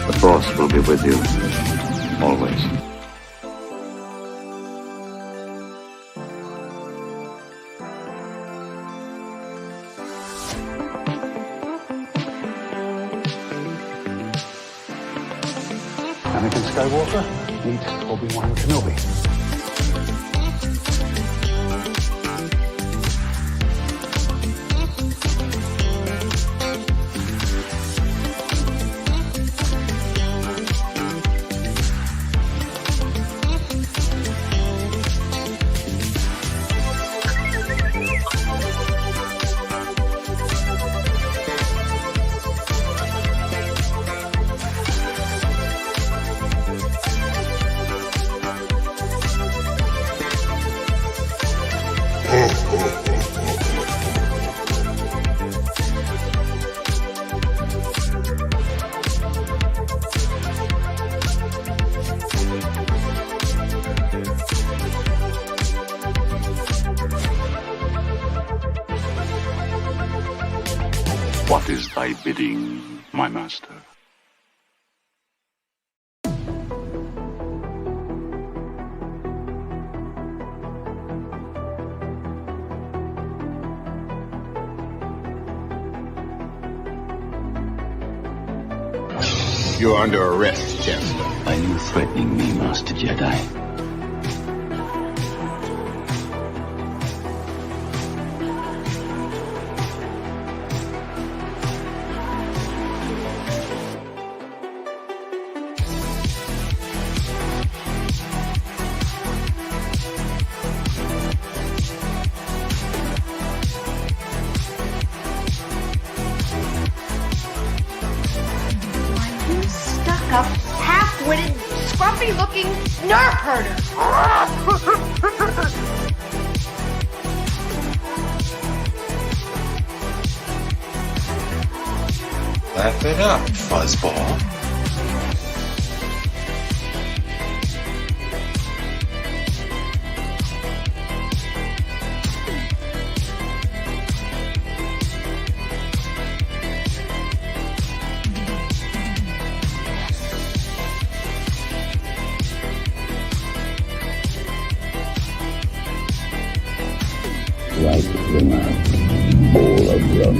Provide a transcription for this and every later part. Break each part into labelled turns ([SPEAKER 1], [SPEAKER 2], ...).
[SPEAKER 1] The Force will be with you, always.
[SPEAKER 2] Anakin Skywalker, meet Obi-Wan Kenobi.
[SPEAKER 3] What is thy bidding, my master? You're under arrest, Chancellor.
[SPEAKER 4] Are you threatening me, Master Jedi?
[SPEAKER 5] Stuck-up, half-witted, scruffy-looking nerf herder.
[SPEAKER 3] Laugh it up, fuzzball.
[SPEAKER 4] Wipe them out, all of them.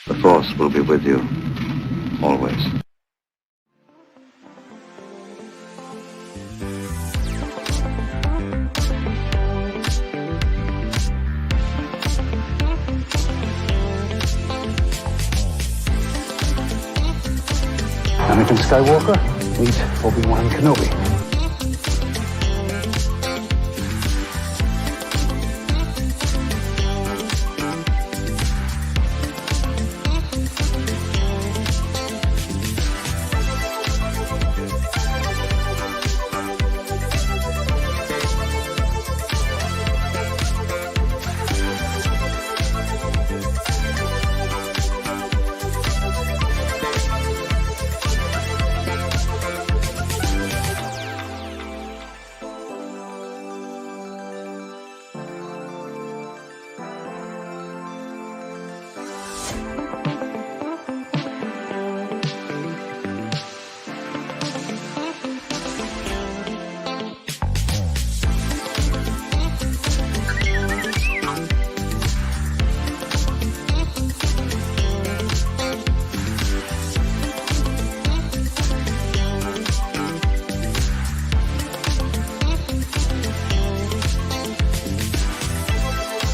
[SPEAKER 1] The Force will be with you, always.
[SPEAKER 2] Anakin Skywalker, meet Obi-Wan Kenobi.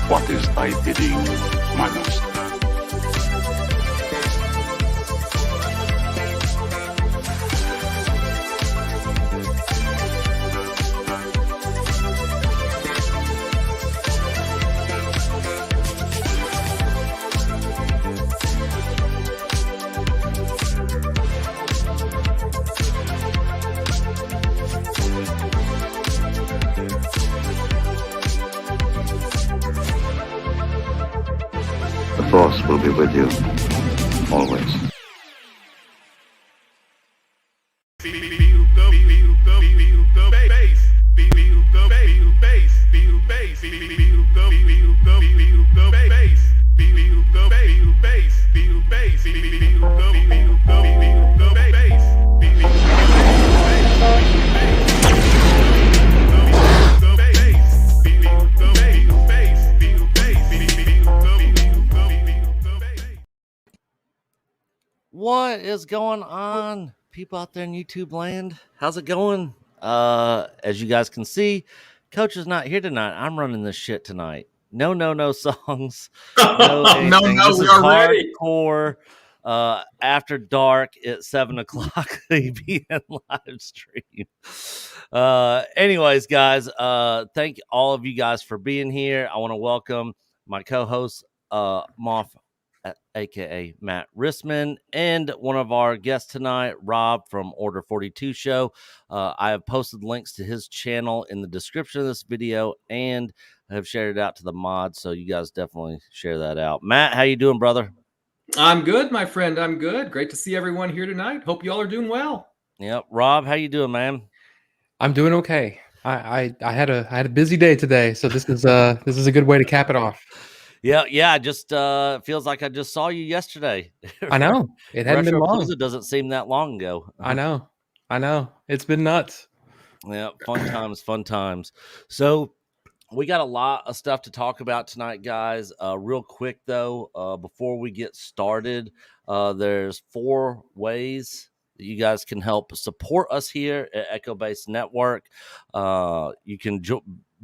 [SPEAKER 4] What is thy bidding, my master?
[SPEAKER 1] The Force will be with you, always.
[SPEAKER 6] What is going on, people out there in YouTube land? How's it going? As you guys can see, Coach is not here tonight. I'm running this shit tonight. No songs, no anything.
[SPEAKER 7] No,
[SPEAKER 6] This
[SPEAKER 7] we
[SPEAKER 6] is
[SPEAKER 7] are ready.
[SPEAKER 6] hardcore. After dark at 7:00 ABN live stream. Anyways, guys, thank all of you guys for being here. I want to welcome my co-host, Moff, aka Matt Rissman, and one of our guests tonight, Rob from Order42SHOW. I have posted links to his channel in the description of this video and have shared it out to the mods, so you guys definitely share that out. Matt, how you doing, brother?
[SPEAKER 7] I'm good, my friend. I'm good. Great to see everyone here tonight. Hope you all are doing well.
[SPEAKER 6] Yep. Rob, how you doing, man?
[SPEAKER 8] I'm doing okay. I had a busy day today, so this is a good way to cap it off.
[SPEAKER 6] Yeah. Just feels like I just saw you yesterday.
[SPEAKER 8] I know it hadn't been long.
[SPEAKER 6] It doesn't seem that long ago.
[SPEAKER 8] I know. It's been nuts.
[SPEAKER 6] Yeah, fun times. So we got a lot of stuff to talk about tonight, guys. Real quick though, before we get started, there's 4 ways that you guys can help support us here at Echo Base Network. You can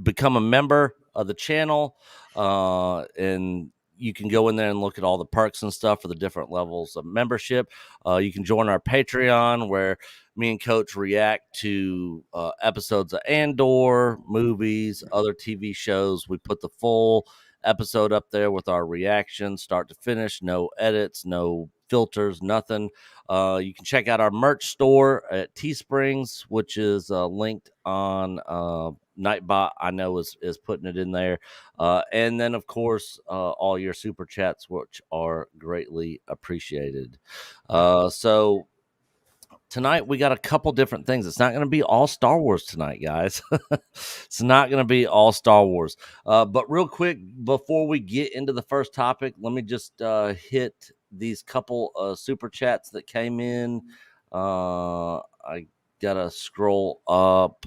[SPEAKER 6] become a member of the channel, and you can go in there and look at all the perks and stuff for the different levels of membership. You can join our Patreon, where me and Coach react to episodes of Andor, movies, other TV shows. We put the full episode up there with our reactions, start to finish, no edits, no filters, nothing. You can check out our merch store at Teesprings, which is linked on Nightbot. I know is putting it in there, and then of course all your super chats, which are greatly appreciated. So tonight we got a couple different things. It's not going to be all Star Wars tonight, guys. It's not going to be all Star Wars. But real quick, before we get into the first topic, let me just hit these couple super chats that came in. I gotta scroll up.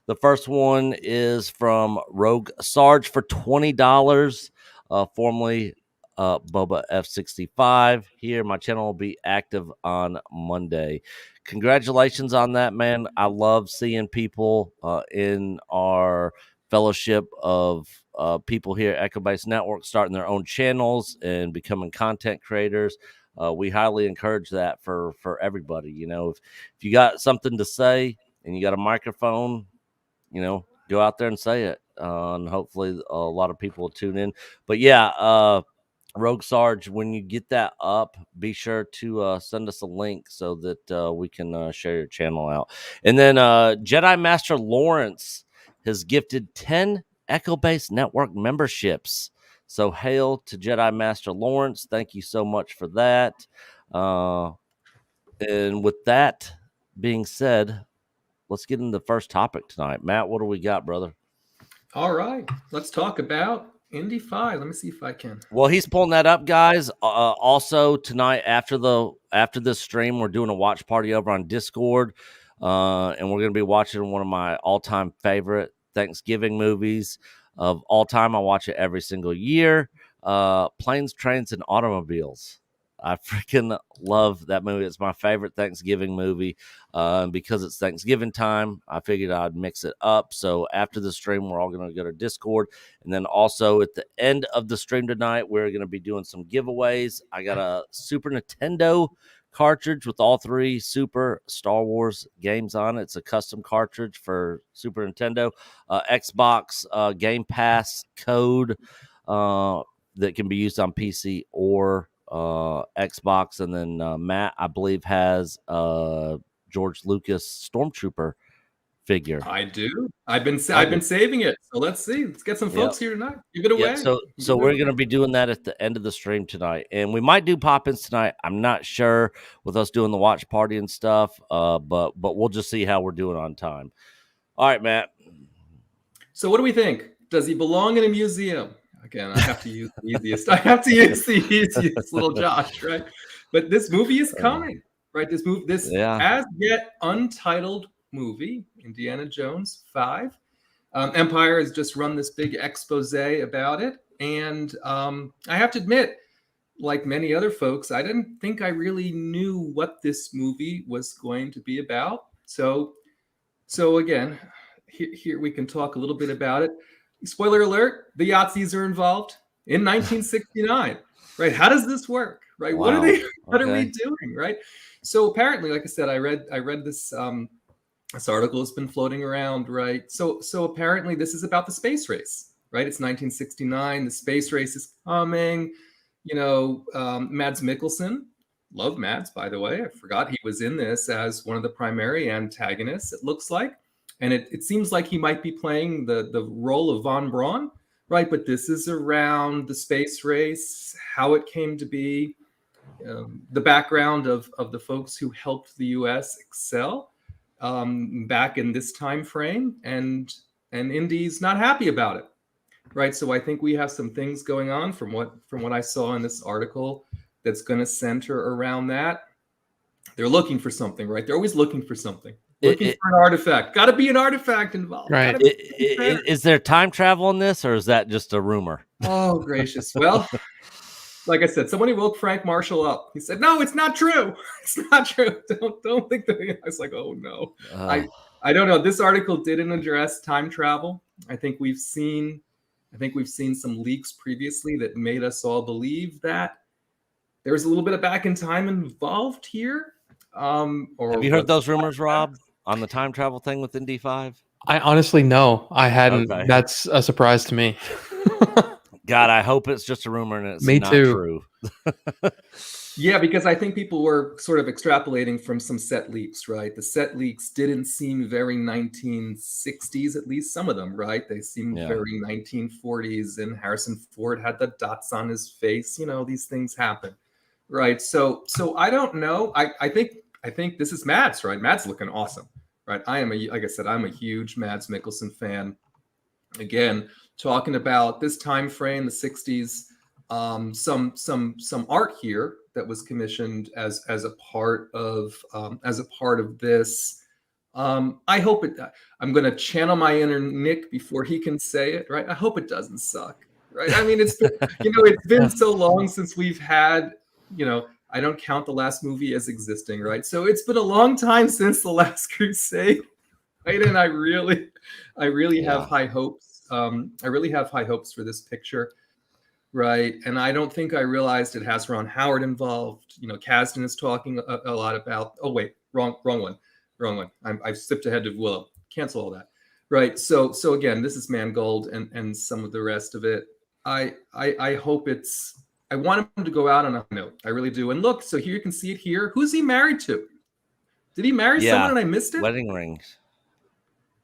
[SPEAKER 6] The first one is from Rogue Sarge for $20, formerly Boba F65 here. My channel will be active on Monday. Congratulations on that, man. I love seeing people in our fellowship of people here at Echo Base Network starting their own channels and becoming content creators. We highly encourage that for everybody. You know, if you got something to say and you got a microphone, you know, go out there and say it, and hopefully a lot of people will tune in. But yeah, Rogue Sarge, when you get that up, be sure to send us a link so that we can share your channel out. And then Jedi Master Lawrence has gifted 10 Echo Base Network memberships. So hail to Jedi Master Lawrence. Thank you so much for that. And with that being said, let's get into the first topic tonight. Matt, what do we got, brother?
[SPEAKER 7] All right, let's talk about Indy 5. Let me see if I can.
[SPEAKER 6] Well, he's pulling that up, guys. Also tonight after this stream, we're doing a watch party over on Discord, and we're going to be watching one of my all-time favorite Thanksgiving movies of all time. I watch it every single year. Planes, Trains, and Automobiles. I freaking love that movie. It's my favorite Thanksgiving movie. Because it's Thanksgiving time, I figured I'd mix it up. So after the stream, we're all going to go to Discord. And then also at the end of the stream tonight, we're going to be doing some giveaways. I got a Super Nintendo cartridge with all 3 Super Star Wars games on it. It's a custom cartridge for Super Nintendo. Xbox Game Pass code that can be used on PC or Xbox. And then Matt, I believe, has George Lucas Stormtrooper figure.
[SPEAKER 7] I do. I've been saving it. So let's see. Let's get some folks here tonight. Give it away.
[SPEAKER 6] So we're going to be doing that at the end of the stream tonight, and we might do pop-ins tonight. I'm not sure with us doing the watch party and stuff, but we'll just see how we're doing on time. All right, Matt.
[SPEAKER 7] So what do we think? Does he belong in a museum? Again, I have to use the easiest. I have to use the easiest, little Josh, right? But this movie is coming, right? This as yet untitled movie, Indiana Jones 5. Empire has just run this big expose about it, and I have to admit, like many other folks, I didn't think I really knew what this movie was going to be about. So again, here we can talk a little bit about it. Spoiler alert, the Yahtzees are involved in 1969, right? How does this work, right?
[SPEAKER 6] Wow.
[SPEAKER 7] What are we doing, right? So apparently, like I said, I read this, this article has been floating around, right? So apparently this is about the space race, right? It's 1969, the space race is coming. Mads Mikkelsen, love Mads, by the way. I forgot he was in this as one of the primary antagonists, it looks like. And it seems like he might be playing the role of Von Braun, right? But this is around the space race, how it came to be, the background of the folks who helped the U.S. excel back in this time frame. And Indy's not happy about it. Right, so I think we have some things going on from what I saw in this article that's going to center around that. They're looking for something, right? They're always looking for something, looking for an artifact. Got to be an artifact involved.
[SPEAKER 8] Right?
[SPEAKER 6] Is there time travel in this, or is that just a rumor?
[SPEAKER 7] Oh gracious! Well, like I said, somebody woke Frank Marshall up. He said, "No, it's not true. It's not true. Don't think that." I was like, "Oh no." I don't know. This article didn't address time travel. I think we've seen some leaks previously that made us all believe that there's a little bit of back in time involved here.
[SPEAKER 6] Have you heard those rumors, Rob, on the time travel thing with Indy 5?
[SPEAKER 8] I honestly no, I hadn't.
[SPEAKER 6] Okay.
[SPEAKER 8] That's a surprise to me.
[SPEAKER 6] God, I hope it's just a rumor and it's
[SPEAKER 8] Me
[SPEAKER 6] not
[SPEAKER 8] too.
[SPEAKER 6] true.
[SPEAKER 7] Yeah, because I think people were sort of extrapolating from some set leaks, right? The set leaks didn't seem very 1960s, at least some of them, right? They seemed very 1940s, and Harrison Ford had the dots on his face. These things happen, right? So I don't know. I think this is Mads, right? Mads looking awesome, right? Like I said, I'm a huge Mads Mikkelsen fan. Again, talking about this time frame, the 60s. Some art here that was commissioned as a part of this. I hope it. I'm going to channel my inner Nick before he can say it. Right. I hope it doesn't suck. Right. I mean, it's been, it's been so long since we've had. I don't count the last movie as existing. Right. So it's been a long time since The Last Crusade. Right. And I really have high hopes. I really have high hopes for this picture. Right. And I don't think I realized it has Ron Howard involved. Kasdan is talking a lot about, oh, wait, wrong one. I've skipped ahead to Willow. Cancel all that. Right. So again, this is Mangold and some of the rest of it. I hope I want him to go out on a note. I really do. And look, so here you can see it here. Who's he married to? Did he marry someone and I missed it?
[SPEAKER 6] Wedding rings.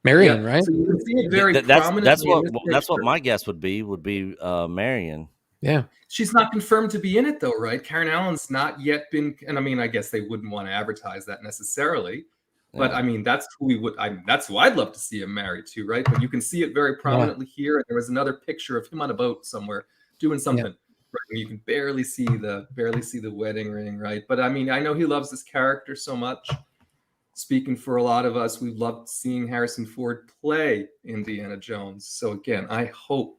[SPEAKER 8] Marion, right?
[SPEAKER 7] So you can see it very
[SPEAKER 6] that's what my guess would be Marion.
[SPEAKER 8] Yeah.
[SPEAKER 7] She's not confirmed to be in it though, right? Karen Allen's not yet been, and I mean, I guess they wouldn't want to advertise that necessarily, but I mean, that's who that's who I'd love to see him married to, right? But you can see it very prominently here. And there was another picture of him on a boat somewhere doing something. Right? You can barely see the wedding ring, right? But I mean, I know he loves this character so much. Speaking for a lot of us, we loved seeing Harrison Ford play Indiana Jones. So again, I hope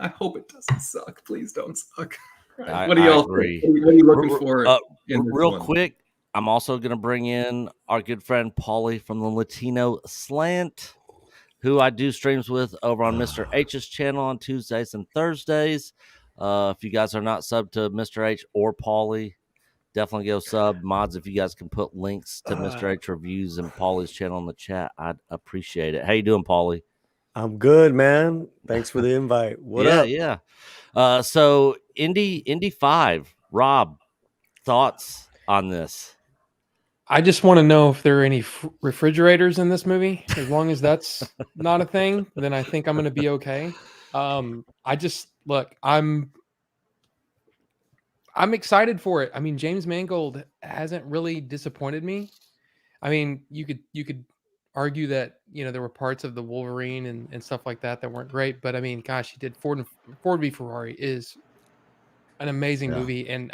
[SPEAKER 7] it doesn't suck. Please don't suck. Right. What do y'all agree? What are you looking for?
[SPEAKER 6] Real quick, I'm also going to bring in our good friend Paulie from the Latino Slant, who I do streams with over on Mr. H's channel on Tuesdays and Thursdays. If you guys are not subbed to Mr. H or Paulie, definitely go sub. Mods, if you guys can put links to Mr. H reviews and Paulie's channel in the chat, I'd appreciate it. How you doing, Paulie?
[SPEAKER 9] I'm good, man. Thanks for the invite. What up?
[SPEAKER 6] Yeah. So Indy 5, Rob, thoughts on this?
[SPEAKER 8] I just want to know if there are any refrigerators in this movie. As long as that's not a thing, then I think I'm going to be okay. I'm excited for it. I mean, James Mangold hasn't really disappointed me. I mean, you could argue that, there were parts of the Wolverine and stuff like that weren't great, but I mean, gosh, he did Ford v Ferrari is an amazing movie, and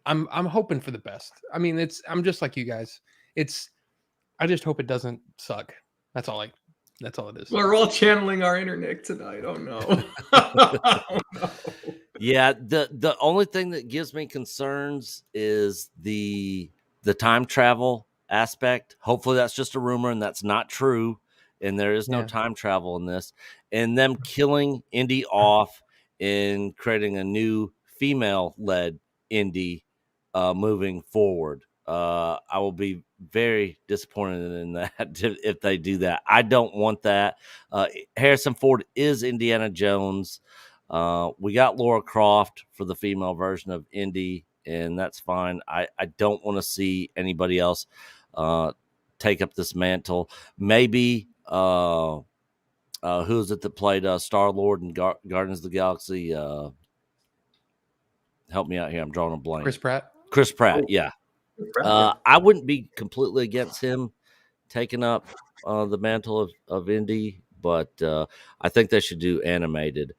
[SPEAKER 8] I'm hoping for the best. I mean, I'm just like you guys. I just hope it doesn't suck. That's all it is.
[SPEAKER 7] We're all channeling our inner Nick tonight. Oh no. Oh, no.
[SPEAKER 6] Yeah, the only thing that gives me concerns is the time travel aspect. Hopefully that's just a rumor and that's not true, and there is no
[SPEAKER 8] Yeah.
[SPEAKER 6] time travel in this. And them killing Indy off and creating a new female-led Indy moving forward. I will be very disappointed in that if they do that. I don't want that. Harrison Ford is Indiana Jones. We got Laura Croft for the female version of Indy, and that's fine. I don't want to see anybody else take up this mantle. Maybe who is it that played Star-Lord in Guardians of the Galaxy? Help me out here. I'm drawing a blank. Chris Pratt, yeah. I wouldn't be completely against him taking up the mantle of Indy, but I think they should do animated.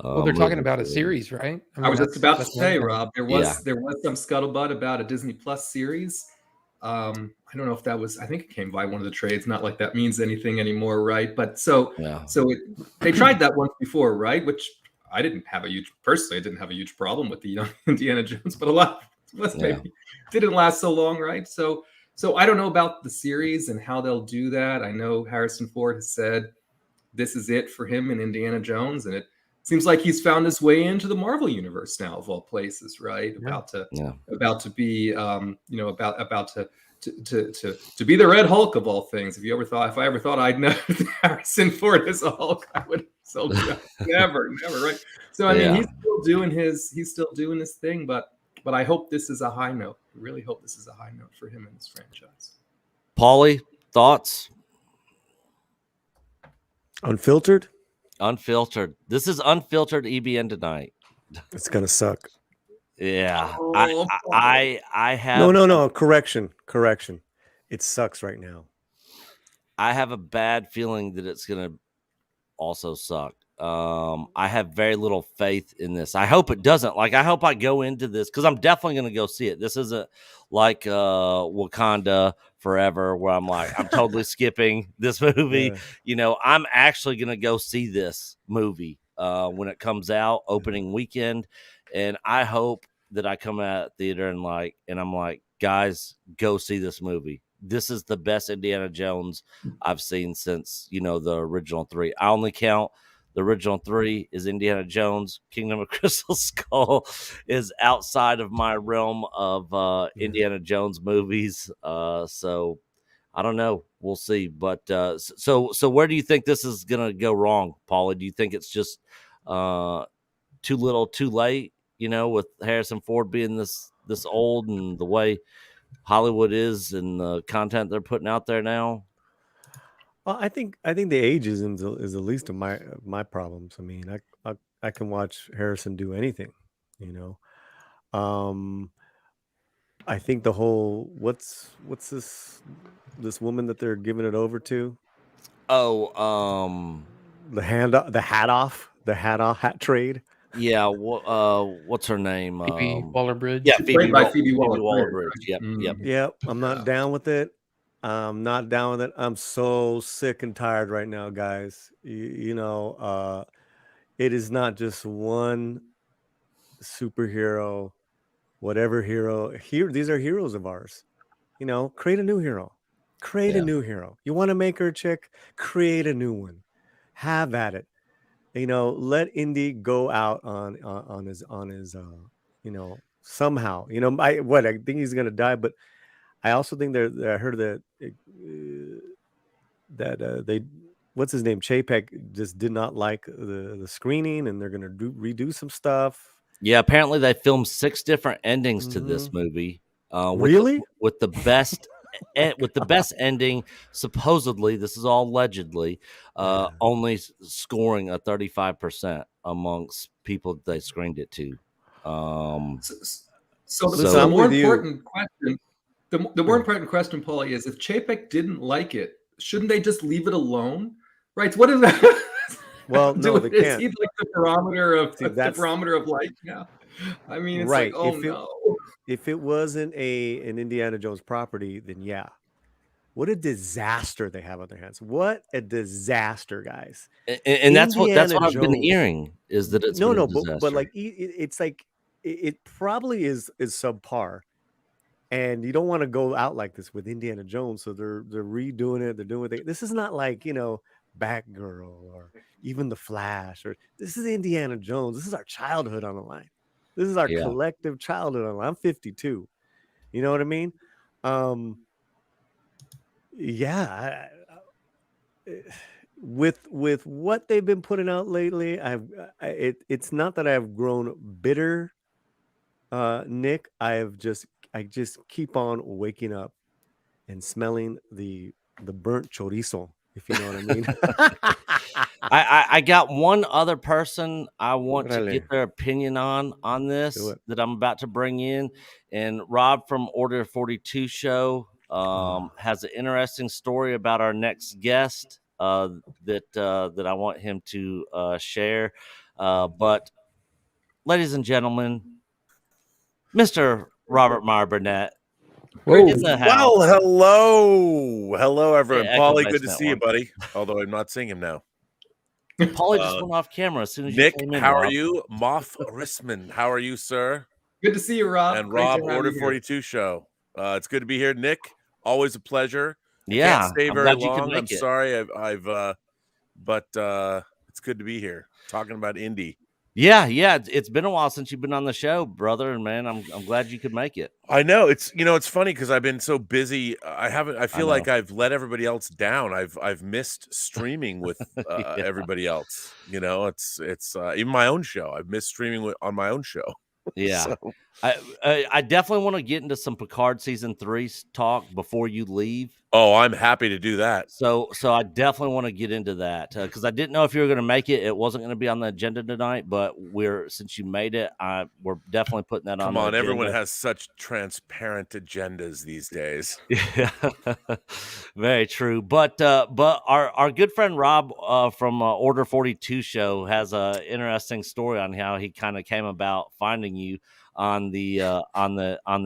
[SPEAKER 8] Well, they're talking about a series, right?
[SPEAKER 7] I was just about to say, Rob, there was some scuttlebutt about a Disney Plus series. I don't know if that was. I think it came by one of the trades. Not like that means anything anymore, right? But they tried that once before, right? Which I didn't have a huge problem with the young Indiana Jones, but a lot of us maybe didn't last so long, right? So I don't know about the series and how they'll do that. I know Harrison Ford has said this is it for him in Indiana Jones, and it seems like he's found his way into the Marvel universe now, of all places, right? About to be, about to be the Red Hulk of all things. If I ever thought I'd know Harrison Ford as a Hulk, I would have sold it. Never, right? So I mean, he's still doing his thing, but I hope this is a high note. I really hope this is a high note for him in this franchise.
[SPEAKER 6] Paulie, thoughts?
[SPEAKER 9] Unfiltered.
[SPEAKER 6] This is unfiltered EBN tonight.
[SPEAKER 9] It's gonna suck.
[SPEAKER 6] Yeah, I have
[SPEAKER 9] no. Correction. It sucks right now.
[SPEAKER 6] I have a bad feeling that it's gonna also suck. I have very little faith in this. I hope it doesn't. Like, I hope I go into this because I'm definitely gonna go see it. This isn't like Wakanda Forever, where I'm like, I'm totally skipping this movie. Yeah. I'm actually gonna go see this movie when it comes out opening weekend, and I hope that I come out of the theater and I'm like, guys, go see this movie. This is the best Indiana Jones I've seen since the original 3. I only count the original 3 is Indiana Jones. Kingdom of Crystal Skull is outside of my realm of Indiana Jones movies. So I don't know. We'll see. But so where do you think this is going to go wrong, Paulie? Do you think it's just too little, too late? With Harrison Ford being this old and the way Hollywood is and the content they're putting out there now.
[SPEAKER 9] Well, I think the ageism is the least of my problems. I mean, I can watch Harrison do anything, I think the whole what's this woman that they're giving it over to?
[SPEAKER 6] Oh,
[SPEAKER 9] the hat trade.
[SPEAKER 6] Yeah, what's her name?
[SPEAKER 8] Phoebe Waller-Bridge.
[SPEAKER 6] Yeah, Phoebe
[SPEAKER 7] Waller-Bridge.
[SPEAKER 6] Yep.
[SPEAKER 9] I'm not down with it. I'm so sick and tired right now, guys. It is not just one superhero, whatever hero. These are heroes of ours. Create a new hero. A new hero. You want to make her a chick? Create a new one. Have at it. Let Indy go out on his somehow. I think he's gonna die, but I also think I heard that they what's his name, Chapek, just did not like the screening, and they're gonna redo some stuff.
[SPEAKER 6] Yeah, apparently they filmed 6 different endings to this movie.
[SPEAKER 9] Really?
[SPEAKER 6] With the best. With the best ending, supposedly, this is all allegedly, only scoring a 35% amongst people that they screened it to.
[SPEAKER 7] The more important question, the more important question, Paulie, is if Chapek didn't like it, shouldn't they just leave it alone? Right? What is that?
[SPEAKER 9] Well, no, they can't.
[SPEAKER 7] Is he like the barometer of light now? I mean, it's
[SPEAKER 9] right. If it wasn't an Indiana Jones property, then yeah. What a disaster they have on their hands. What a disaster, guys.
[SPEAKER 6] And that's what
[SPEAKER 9] Indiana
[SPEAKER 6] I've been
[SPEAKER 9] Jones.
[SPEAKER 6] hearing is that it's been a disaster.
[SPEAKER 9] but like it's like it probably is subpar. And you don't want to go out like this with Indiana Jones, so they're redoing it. They're doing it. This is not like, you know, Batgirl or even The Flash, or this is Indiana Jones. This is our childhood on the line. This is our collective childhood on the line. I'm 52. You know what I mean? With what they've been putting out lately, it's not that I've grown bitter, Nick. I just keep on waking up and smelling the burnt chorizo, if you know what I mean.
[SPEAKER 6] I got one other person I want to get their opinion on this that I'm about to bring in, and Rob from Order42SHOW has an interesting story about our next guest that I want him to share. But ladies and gentlemen, Mr. Robert Meyer Burnett.
[SPEAKER 4] Well, hello, everyone. Paulie, good to see you, buddy. Although I'm not seeing him now.
[SPEAKER 6] Paulie just went off camera as soon as
[SPEAKER 4] Nick,
[SPEAKER 6] you came in.
[SPEAKER 4] how
[SPEAKER 6] Rob.
[SPEAKER 4] are you? Moff Rissman, how are you, sir?
[SPEAKER 7] Good to see you, Rob.
[SPEAKER 4] And Rob, Order42SHOW. It's good to be here, Nick. Always a pleasure.
[SPEAKER 6] Yeah,
[SPEAKER 4] can't stay
[SPEAKER 6] I'm
[SPEAKER 4] very
[SPEAKER 6] glad you could
[SPEAKER 4] long.
[SPEAKER 6] make
[SPEAKER 4] I'm
[SPEAKER 6] it.
[SPEAKER 4] sorry, but it's good to be here talking about Indy.
[SPEAKER 6] Yeah, it's been a while since you've been on the show, brother, and man, I'm glad you could make it.
[SPEAKER 4] I know it's funny because I've been so busy. I feel like I've let everybody else down. I've missed streaming with everybody else. You know, it's even my own show. I've missed streaming on my own show.
[SPEAKER 6] Yeah.
[SPEAKER 4] So.
[SPEAKER 6] I definitely want to get into some Picard season 3 talk before you leave.
[SPEAKER 4] Oh, I'm happy to do that.
[SPEAKER 6] So I definitely want to get into that because I didn't know if you were going to make it. It wasn't going to be on the agenda tonight, but since you made it, we're definitely putting that on.
[SPEAKER 4] Come on,
[SPEAKER 6] the agenda.
[SPEAKER 4] everyone has such transparent agendas these days.
[SPEAKER 6] Yeah, very true. But our good friend Rob from Order42SHOW has an interesting story on how he kind of came about finding you on the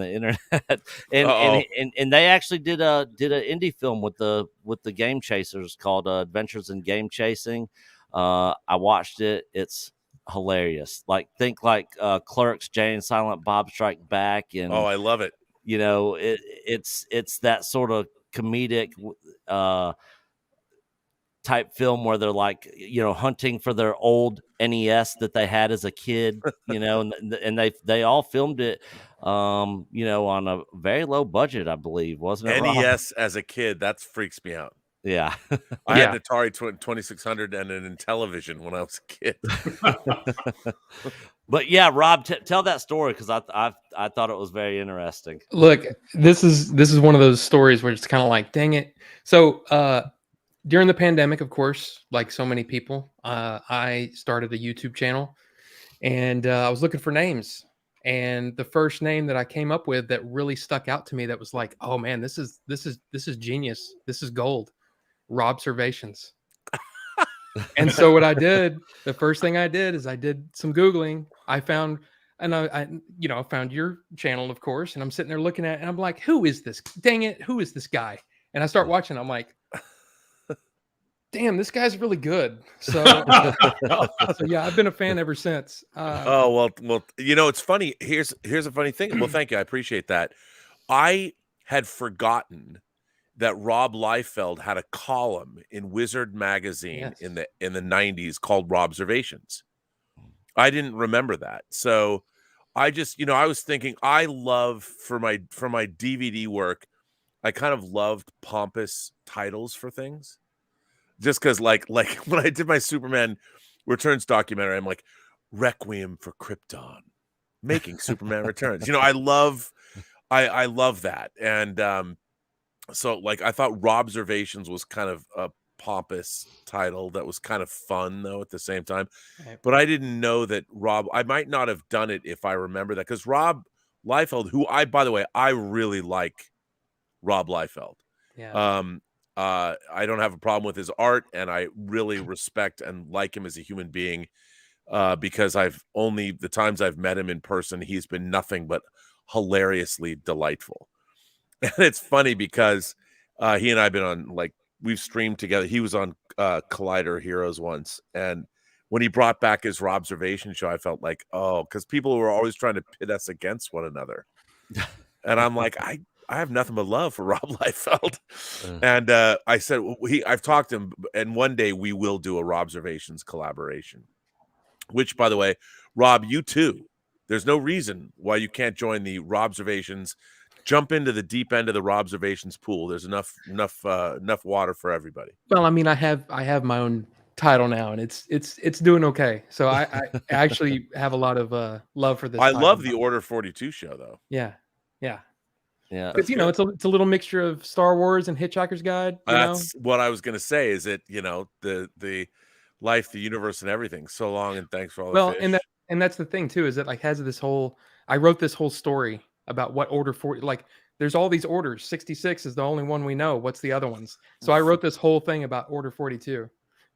[SPEAKER 6] internet, and they actually did an indie film with the game chasers called Adventures in Game Chasing. I watched it. It's hilarious. Think Clerks, Jay and Silent Bob Strike Back, and
[SPEAKER 4] I love it.
[SPEAKER 6] You know, it's that sort of comedic type film where they're hunting for their old NES that they had as a kid, and they all filmed it, on a very low budget, I believe, wasn't it?
[SPEAKER 4] NES as a kid, that freaks me out.
[SPEAKER 6] Yeah,
[SPEAKER 4] I had an Atari 2600 and an Intellivision when I was a kid.
[SPEAKER 6] But yeah, Rob, tell that story because I thought it was very interesting.
[SPEAKER 8] Look, this is one of those stories where it's kind of like, dang it. So during the pandemic, of course, like so many people, I started a YouTube channel, and I was looking for names. And the first name that I came up with that really stuck out to me, that was like, oh man, this is genius. This is gold. Robservations. And so what I did, the first thing I did is I did some Googling. I found your channel, of course, and I'm sitting there looking at it, and I'm like, who is this? Dang it, who is this guy? And I start watching. I'm like, damn, this guy's really good. So, yeah, I've been a fan ever since.
[SPEAKER 4] Well, it's funny. Here's a funny thing. Well, thank you. I appreciate that. I had forgotten that Rob Liefeld had a column in Wizard magazine in the 90s called Robservations. I didn't remember that. So I just, I was thinking, I love for my DVD work, I kind of loved pompous titles for things. Just because, like when I did my Superman Returns documentary, I'm like, Requiem for Krypton, making Superman Returns. I love that, and so I thought Robservations was kind of a pompous title that was kind of fun though at the same time. Right. But I didn't know that Rob. I might not have done it if I remember that, because Rob Liefeld, who by the way, I really like Rob Liefeld.
[SPEAKER 8] Yeah.
[SPEAKER 4] I don't have a problem with his art, and I really respect and like him as a human being, because the times I've met him in person, he's been nothing but hilariously delightful. And it's funny because He and I have been on, like, we've streamed together. He was on Collider Heroes once, and when he brought back his Robservation show, I felt like, oh, because people were always trying to pit us against one another, and I'm like, I have nothing but love for Rob Liefeld. And I said, I've talked to him, and one day we will do a Robservations collaboration, which, by the way, Rob, you too. There's no reason why you can't join the Robservations. Jump into the deep end of the Robservations pool. There's enough water for everybody.
[SPEAKER 8] Well, I mean, I have my own title now, and it's doing okay. So I actually have a lot of love for this.
[SPEAKER 4] I love the Order 42 show, though.
[SPEAKER 8] Yeah.
[SPEAKER 4] That's
[SPEAKER 8] You know, it's a little mixture of Star Wars and Hitchhiker's Guide.
[SPEAKER 4] That's what I was going to say. Is it, you know, the life, the universe, and everything. So long, and thanks for all the fish.
[SPEAKER 8] And that's the thing too, is it like has this whole. I wrote this whole story about what Order 40, like there's all these orders. 66 is the only one we know. What's the other ones? So I wrote this whole thing about Order 42.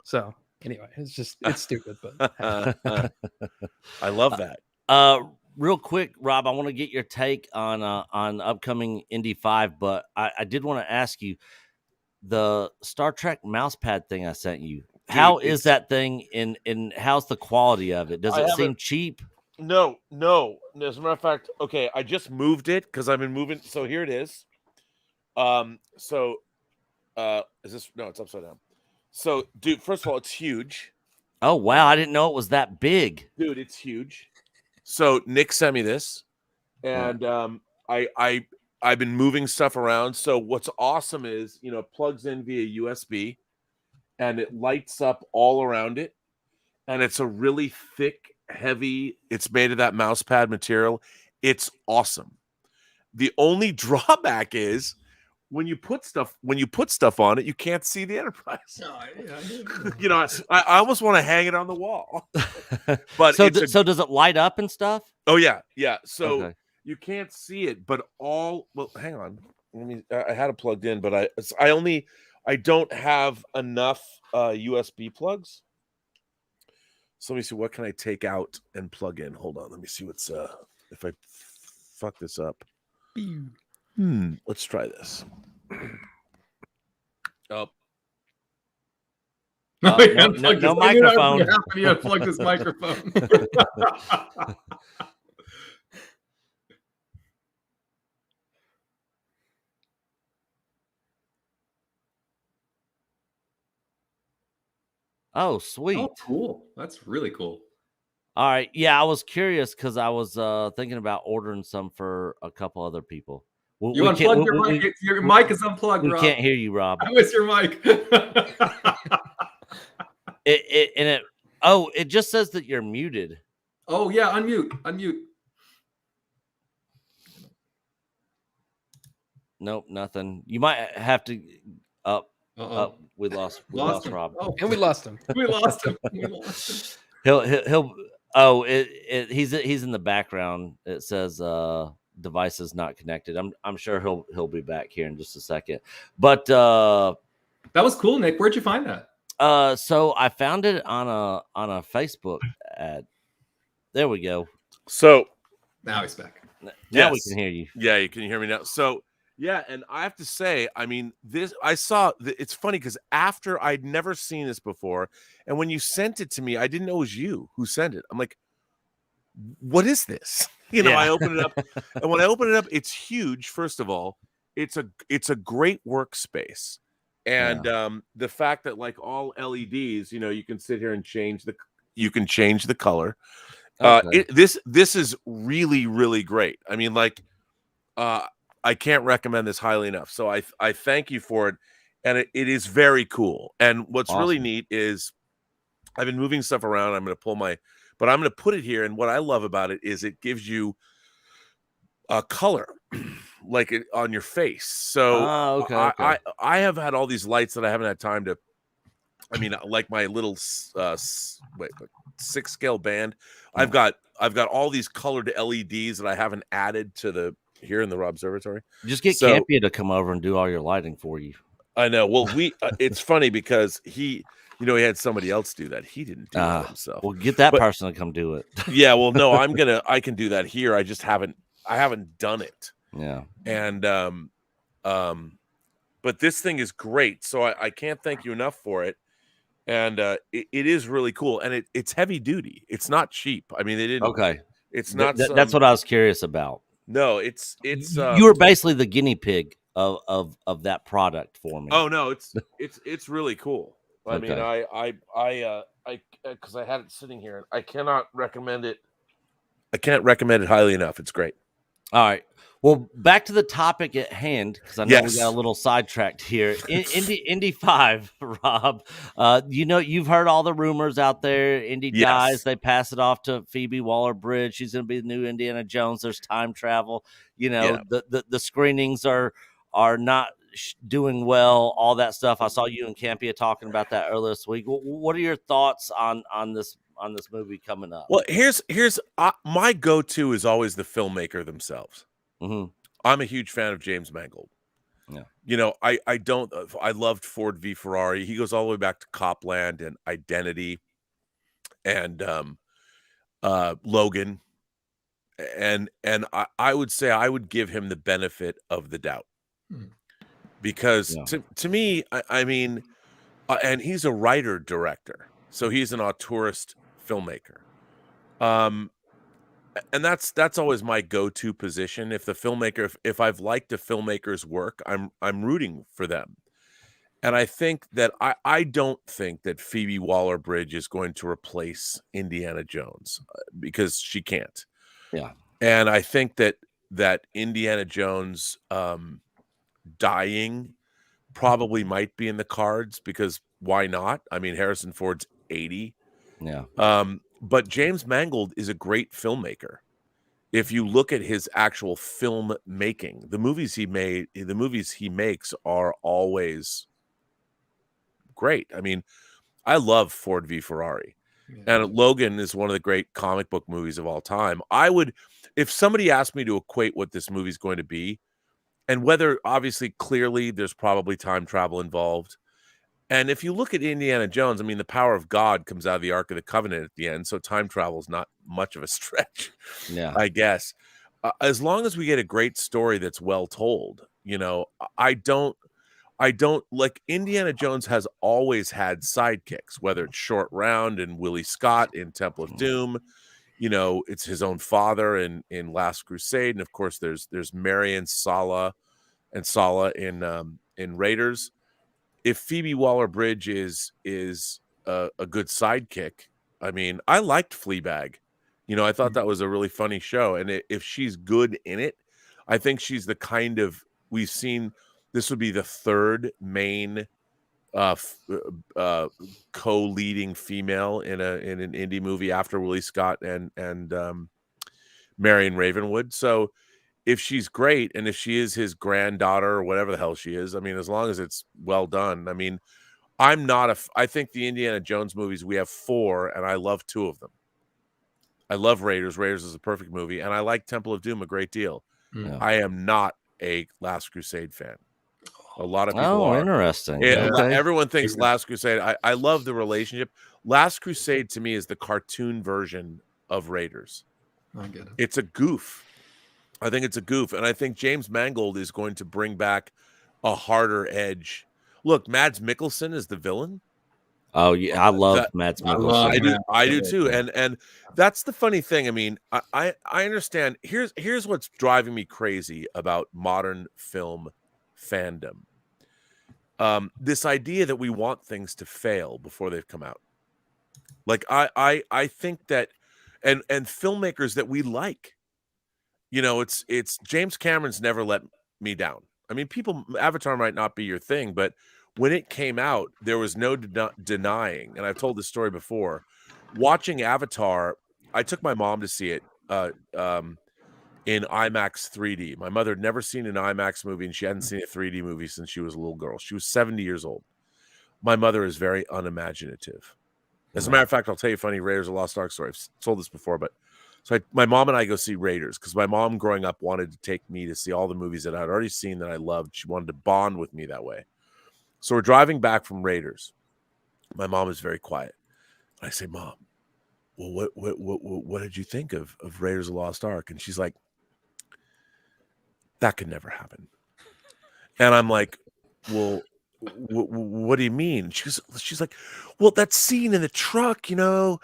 [SPEAKER 8] So anyway, it's stupid, but
[SPEAKER 4] I love that.
[SPEAKER 6] Real quick, Rob, I want to get your take on upcoming Indy 5, but I did want to ask you the Star Trek mousepad thing I sent you. Dude, how is that thing in how's the quality of it? Does it seem cheap?
[SPEAKER 4] No. As a matter of fact, okay, I just moved it because I've been moving. So here it is. Is this? No, it's upside down. So, dude, first of all, it's huge.
[SPEAKER 6] Oh wow, I didn't know it was that big.
[SPEAKER 4] Dude, it's huge. So Nick sent me this, and I've been moving stuff around. So what's awesome is, you know, it plugs in via USB, and it lights up all around it, and it's a really thick, heavy. It's made of that mouse pad material. It's awesome. The only drawback is when you put stuff on it, you can't see the Enterprise.
[SPEAKER 7] No,
[SPEAKER 4] you know, I almost want to hang it on the wall. But
[SPEAKER 6] so does it light up and stuff?
[SPEAKER 4] Oh yeah. So you can't see it, but hang on. I had it plugged in, but I don't have enough USB plugs. So let me see, what can I take out and plug in? Hold on, let me see what's if I fuck this up. Let's try this. Oh.
[SPEAKER 6] No microphone.
[SPEAKER 7] You unplug this microphone.
[SPEAKER 6] Oh, sweet.
[SPEAKER 7] Oh, cool. That's really cool.
[SPEAKER 6] All right. Yeah, I was curious because I was thinking about ordering some for a couple other people.
[SPEAKER 7] You unplugged your mic. Your mic is unplugged,
[SPEAKER 6] we
[SPEAKER 7] Rob.
[SPEAKER 6] Can't hear you, Rob.
[SPEAKER 7] How is your mic?
[SPEAKER 6] It just says that you're muted.
[SPEAKER 7] Oh yeah, unmute.
[SPEAKER 6] Nope, nothing. You might have to we lost Rob.
[SPEAKER 8] Oh, and we lost him.
[SPEAKER 7] We lost him.
[SPEAKER 6] He'll he's in the background. It says devices not connected. I'm sure he'll be back here in just a second. But
[SPEAKER 7] that was cool, Nick. Where'd you find that?
[SPEAKER 6] So I found it on a Facebook ad. There we go.
[SPEAKER 4] So
[SPEAKER 7] now he's back.
[SPEAKER 6] Now we can hear you.
[SPEAKER 4] Yeah, you can hear me now. So yeah, and I have to say, I mean, it's funny because after I'd never seen this before, and when you sent it to me, I didn't know it was you who sent it. I'm like, what is this? You know, I open it up, and when I open it up, it's huge. First of all, it's a great workspace, and the fact that, like all LEDs, you know, you can sit here and change the color.
[SPEAKER 6] Okay.
[SPEAKER 4] This is really, really great. I mean, like, I can't recommend this highly enough. So I thank you for it, and it is very cool. And what's really neat is I've been moving stuff around. I'm going to put it here. And what I love about it is it gives you a color, like it on your face. So I have had all these lights that I haven't had time to. I mean, like my little 6-scale band. I've got all these colored LEDs that I haven't added to here in the Robservatory.
[SPEAKER 6] Just get Campia to come over and do all your lighting for you.
[SPEAKER 4] I know. Well, it's funny because he had somebody else do that. He didn't do it himself.
[SPEAKER 6] Well, get that person to come do it.
[SPEAKER 4] Yeah. Well, no, I can do that here. I just haven't done it.
[SPEAKER 6] Yeah.
[SPEAKER 4] And, but but this thing is great. So I can't thank you enough for it. And it is really cool, and it's heavy duty. It's not cheap. I mean, they didn't.
[SPEAKER 6] Okay,
[SPEAKER 4] It's not.
[SPEAKER 6] That's what I was curious about.
[SPEAKER 4] No, it's.
[SPEAKER 6] You were basically the guinea pig of that product for me.
[SPEAKER 4] Oh no, it's really cool. I
[SPEAKER 6] Okay.
[SPEAKER 4] mean, I because I had it sitting here, and I cannot recommend it. I can't recommend it highly enough. It's great.
[SPEAKER 6] All right. Well, back to the topic at hand, because I know we
[SPEAKER 4] Yes.
[SPEAKER 6] got a little sidetracked here. Indy 5, Rob. You've heard all the rumors out there. Indy
[SPEAKER 4] Yes.
[SPEAKER 6] dies. They pass it off to Phoebe Waller-Bridge. She's going to be the new Indiana Jones. There's time travel. The screenings are not doing well. All that stuff. I saw you and Campia talking about that earlier this week. What are your thoughts on this movie coming up?
[SPEAKER 4] Well, here's my go-to is always the filmmaker themselves.
[SPEAKER 6] Mm-hmm.
[SPEAKER 4] I'm a huge fan of James Mangold.
[SPEAKER 6] Yeah.
[SPEAKER 4] I loved Ford v Ferrari. He goes all the way back to Copland and Identity and Logan. And I would say I would give him the benefit of the doubt. Because to me, I mean, and he's a writer director. So he's an auteurist filmmaker. And that's always my go-to position. If the filmmaker, if I've liked a filmmaker's work, I'm rooting for them. And I think that I don't think that Phoebe Waller-Bridge is going to replace Indiana Jones because she can't.
[SPEAKER 6] Yeah.
[SPEAKER 4] And I think that Indiana Jones dying probably might be in the cards, because why not? I mean, Harrison Ford's 80.
[SPEAKER 6] Yeah.
[SPEAKER 4] But James Mangold is a great filmmaker. If you look at his actual film making, the movies he makes are always great. I mean, I love Ford v Ferrari. Yeah. And Logan is one of the great comic book movies of all time. If somebody asked me to equate what this movie is going to be, and whether, obviously, clearly there's probably time travel involved. And if you look at Indiana Jones, I mean, the power of God comes out of the Ark of the Covenant at the end, so time travel is not much of a stretch, I guess. As long as we get a great story that's well told, I don't like Indiana Jones has always had sidekicks, whether it's Short Round and Willie Scott in Temple of Doom, it's his own father in Last Crusade, and of course there's Marion Sala in Raiders. If Phoebe Waller-Bridge is a good sidekick, I mean, I liked Fleabag. I thought that was a really funny show. And if she's good in it, I think she's the kind of, we've seen, this would be the third main co-leading female in an indie movie after Willie Scott and Marion Ravenwood. So if she's great, and if she is his granddaughter or whatever the hell she is, I mean, as long as it's well done. I mean, I think the Indiana Jones movies, we have 4, and I love 2 of them. I love Raiders. Raiders is a perfect movie, and I like Temple of Doom a great deal.
[SPEAKER 6] Yeah.
[SPEAKER 4] I am not a Last Crusade fan. A lot of people are.
[SPEAKER 6] Interesting.
[SPEAKER 4] Everyone thinks Last Crusade. I love the relationship. Last Crusade to me is the cartoon version of Raiders.
[SPEAKER 7] I get it.
[SPEAKER 4] It's a goof. I think it's a goof, and I think James Mangold is going to bring back a harder edge. Look, Mads Mikkelsen is the villain.
[SPEAKER 6] Oh yeah, I love Mads Mikkelsen.
[SPEAKER 4] I do too, and that's the funny thing. I mean, I understand. Here's what's driving me crazy about modern film fandom. This idea that we want things to fail before they've come out. Like I think that, and filmmakers that we like. It's James Cameron's never let me down. I mean, Avatar might not be your thing, but when it came out, there was no denying, and I've told this story before, watching Avatar, I took my mom to see it in IMAX 3D. My mother had never seen an IMAX movie, and she hadn't seen a 3D movie since she was a little girl. She was 70 years old. My mother is very unimaginative. As a matter of fact, I'll tell you a funny Raiders of the Lost Ark story. I've told this before, but so my mom and I go see Raiders because my mom growing up wanted to take me to see all the movies that I'd already seen that I loved. She wanted to bond with me that way. So we're driving back from Raiders. My mom is very quiet. I say, Mom, well, what did you think of Raiders of the Lost Ark? And she's like, that could never happen. And I'm like, well, what do you mean? She's like, well, that scene in the truck, Indiana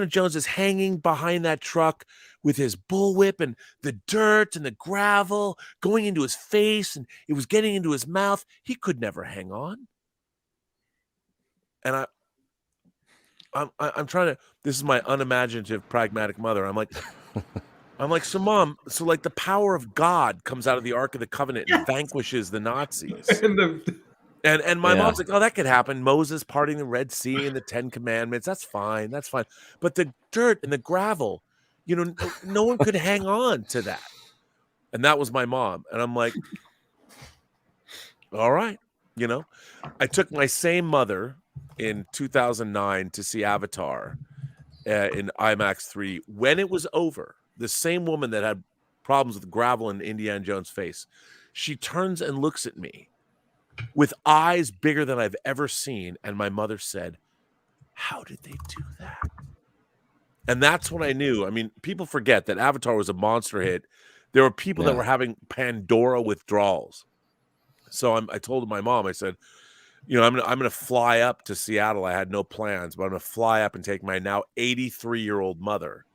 [SPEAKER 4] Jones is hanging behind that truck with his bullwhip and the dirt and the gravel going into his face, and it was getting into his mouth. He could never hang on. And I'm trying to. This is my unimaginative, pragmatic mother. I'm like, so Mom, so like the power of God comes out of the Ark of the Covenant and vanquishes the Nazis. And my mom's like, oh, that could happen. Moses parting the Red Sea and the 10 Commandments. That's fine. That's fine. But the dirt and the gravel, no one could hang on to that. And that was my mom. And I'm like, all right. I took my same mother in 2009 to see Avatar in IMAX 3. When it was over, the same woman that had problems with gravel in Indiana Jones' face, she turns and looks at me with eyes bigger than I've ever seen. And my mother said, how did they do that? And that's when I knew. I mean, people forget that Avatar was a monster hit. There were people that were having Pandora withdrawals. So I told my mom, I said, I'm gonna fly up to Seattle. I had no plans, but I'm gonna fly up and take my now 83-year-old mother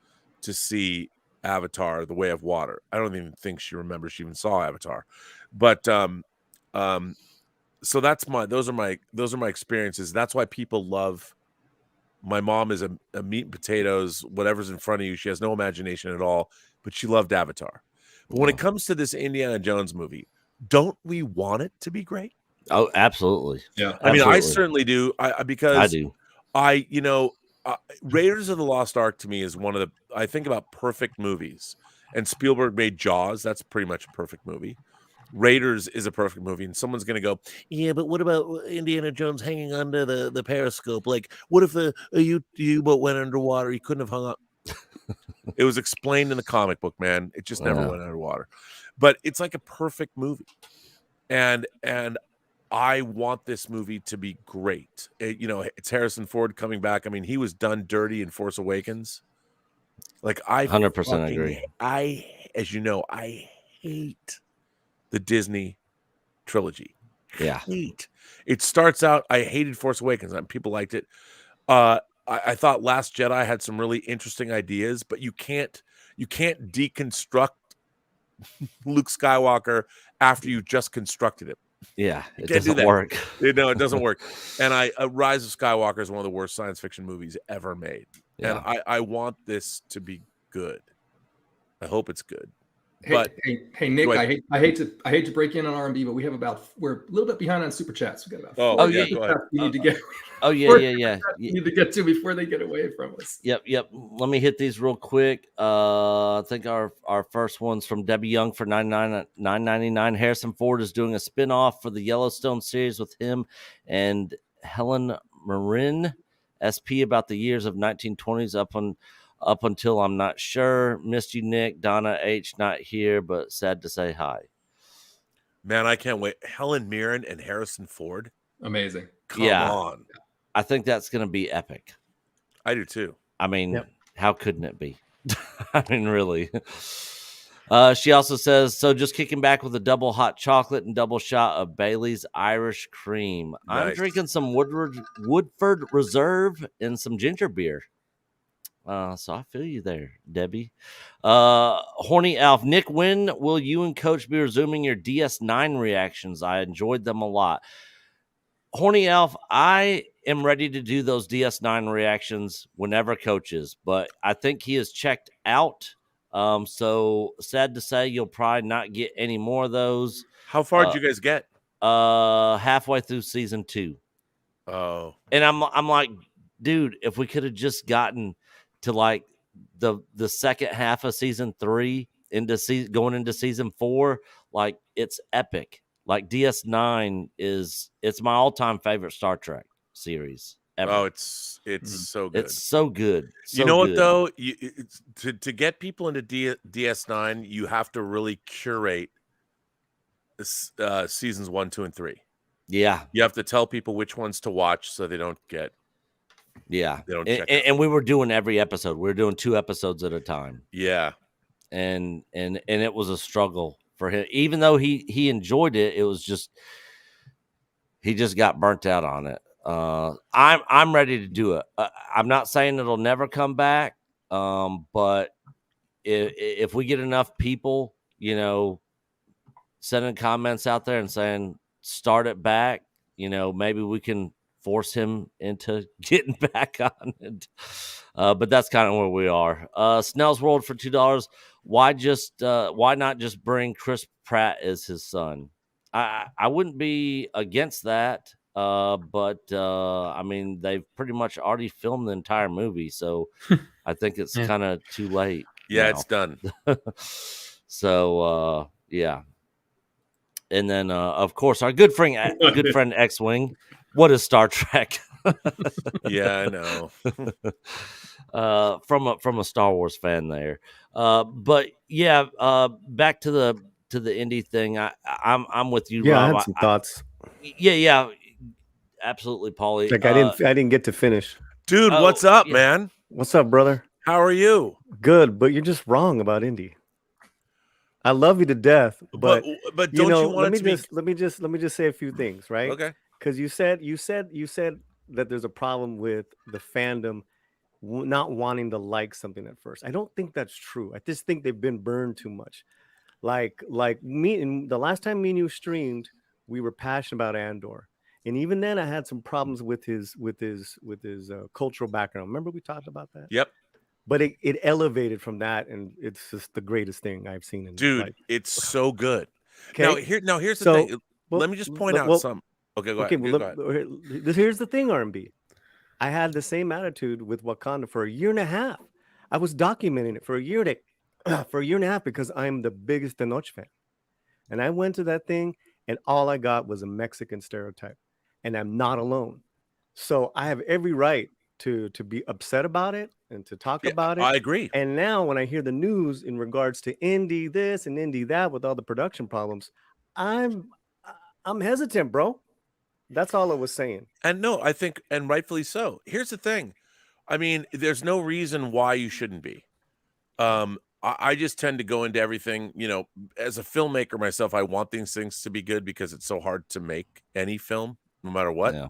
[SPEAKER 4] to see Avatar: The Way of Water. I don't even think she remembers she even saw Avatar. But so those are my experiences. That's why people love. My mom is a meat and potatoes, whatever's in front of you. She has no imagination at all, but she loved Avatar. But when it comes to this Indiana Jones movie, don't we want it to be great?
[SPEAKER 6] Oh, absolutely.
[SPEAKER 7] Yeah.
[SPEAKER 4] I mean, I certainly do. Because
[SPEAKER 6] I do.
[SPEAKER 4] Raiders of the Lost Ark to me is one of the, I think about perfect movies. And Spielberg made Jaws. That's pretty much a perfect movie. Raiders is a perfect movie. And someone's going to go, yeah, but what about Indiana Jones hanging under the periscope? Like, what if the U-boat went underwater? He couldn't have hung up. It was explained in the comic book, man. It just never went underwater. But it's like a perfect movie. And I want this movie to be great. It's Harrison Ford coming back. I mean, he was done dirty in Force Awakens. Like, I
[SPEAKER 6] 100% agree.
[SPEAKER 4] I hate the Disney trilogy.
[SPEAKER 6] Yeah.
[SPEAKER 4] It starts out, I hated Force Awakens. People liked it. I thought Last Jedi had some really interesting ideas, but you can't deconstruct Luke Skywalker after you just constructed it.
[SPEAKER 6] Yeah, it doesn't work.
[SPEAKER 4] No, it doesn't work. And Rise of Skywalker is one of the worst science fiction movies ever made. Yeah. And I want this to be good. I hope it's good.
[SPEAKER 7] Hey, Nick, I hate to break in on RMB, but we're a little bit behind on super chats. We got about
[SPEAKER 4] go ahead.
[SPEAKER 7] We need to get.
[SPEAKER 6] Yeah.
[SPEAKER 7] We need to get to before they get away from us.
[SPEAKER 6] Yep. Let me hit these real quick. I think our first one's from Debbie Young for $9.99. Harrison Ford is doing a spinoff for the Yellowstone series with him and Helen Mirren, SP, about the years of 1920s up until I'm not sure. Missed you, Nick. Donna H. not here, but sad to say hi.
[SPEAKER 4] Man, I can't wait. Helen Mirren and Harrison Ford.
[SPEAKER 7] Amazing.
[SPEAKER 4] Come on.
[SPEAKER 6] I think that's going to be epic.
[SPEAKER 4] I do too.
[SPEAKER 6] I mean, How couldn't it be? I mean, really. She also says, so just kicking back with a double hot chocolate and double shot of Bailey's Irish cream. Nice. I'm drinking some Woodford Reserve and some ginger beer. So I feel you there, Debbie. Horny Alf. Nick, when will you and Coach be resuming your DS9 reactions? I enjoyed them a lot. Horny Alf, I am ready to do those DS9 reactions whenever Coach is, but I think he is checked out. So sad to say you'll probably not get any more of those.
[SPEAKER 4] How far did you guys get?
[SPEAKER 6] Halfway through season 2.
[SPEAKER 4] Oh.
[SPEAKER 6] And I'm like, dude, if we could have just gotten to like the second half of season 3 going into season 4, like it's epic. Like DS9 it's my all-time favorite Star Trek series ever.
[SPEAKER 4] Oh, it's so good.
[SPEAKER 6] It's so good. So
[SPEAKER 4] you know
[SPEAKER 6] good.
[SPEAKER 4] what though? To get people into DS9, you have to really curate seasons 1, 2, and 3.
[SPEAKER 6] Yeah,
[SPEAKER 4] you have to tell people which ones to watch so they don't get.
[SPEAKER 6] Yeah,
[SPEAKER 4] they don't
[SPEAKER 6] and we were doing every episode. We were doing 2 episodes at a time.
[SPEAKER 4] Yeah,
[SPEAKER 6] and it was a struggle for him. Even though he enjoyed it, it was just he just got burnt out on it. I'm ready to do it. I'm not saying it'll never come back, but if we get enough people, sending comments out there and saying start it back, maybe we can force him into getting back on it. But that's kind of where we are. Snell's World for $2. Why not just bring Chris Pratt as his son? I wouldn't be against that. But I mean, they've pretty much already filmed the entire movie, so I think it's kind of too late.
[SPEAKER 4] Yeah,
[SPEAKER 6] now.
[SPEAKER 4] it's done.
[SPEAKER 6] So yeah. And then, of course, our good friend X-Wing. What is Star Trek?
[SPEAKER 4] Yeah, I know.
[SPEAKER 6] From a Star Wars fan there. But yeah, back to the Indy thing. I'm with you,
[SPEAKER 9] Yeah,
[SPEAKER 6] Rob.
[SPEAKER 9] I had some thoughts.
[SPEAKER 6] Yeah, absolutely, Paulie.
[SPEAKER 9] Like I didn't get to finish.
[SPEAKER 4] Dude, what's up, man?
[SPEAKER 9] What's up, brother?
[SPEAKER 4] How are you?
[SPEAKER 9] Good, but you're just wrong about Indy. I love you to death, but
[SPEAKER 4] don't you want
[SPEAKER 9] let me just say a few things, right?
[SPEAKER 4] Okay.
[SPEAKER 9] Because you said that there's a problem with the fandom not wanting to like something at first. I don't think that's true. I just think they've been burned too much. Like me, and the last time me and you streamed, we were passionate about Andor, and even then I had some problems with his cultural background. Remember we talked about that?
[SPEAKER 4] Yep.
[SPEAKER 9] But it elevated from that, and it's just the greatest thing I've seen.
[SPEAKER 4] Dude, it's so good.
[SPEAKER 9] Okay.
[SPEAKER 4] Here's the thing. Let me just point out something. Okay, go ahead. Go ahead.
[SPEAKER 9] Here's the thing, RMB. I had the same attitude with Wakanda for a year and a half. I was documenting it for a year and a half because I'm the biggest Tenoch fan. And I went to that thing, and all I got was a Mexican stereotype. And I'm not alone. So I have every right to be upset about it and to talk about it.
[SPEAKER 4] I agree.
[SPEAKER 9] And now when I hear the news in regards to Indy this and Indy that with all the production problems, I'm hesitant, bro. That's all I was saying.
[SPEAKER 4] And no, I think, and rightfully so. Here's the thing. I mean, there's no reason why you shouldn't be. I just tend to go into everything, as a filmmaker myself, I want these things to be good because it's so hard to make any film, no matter what.
[SPEAKER 6] Yeah,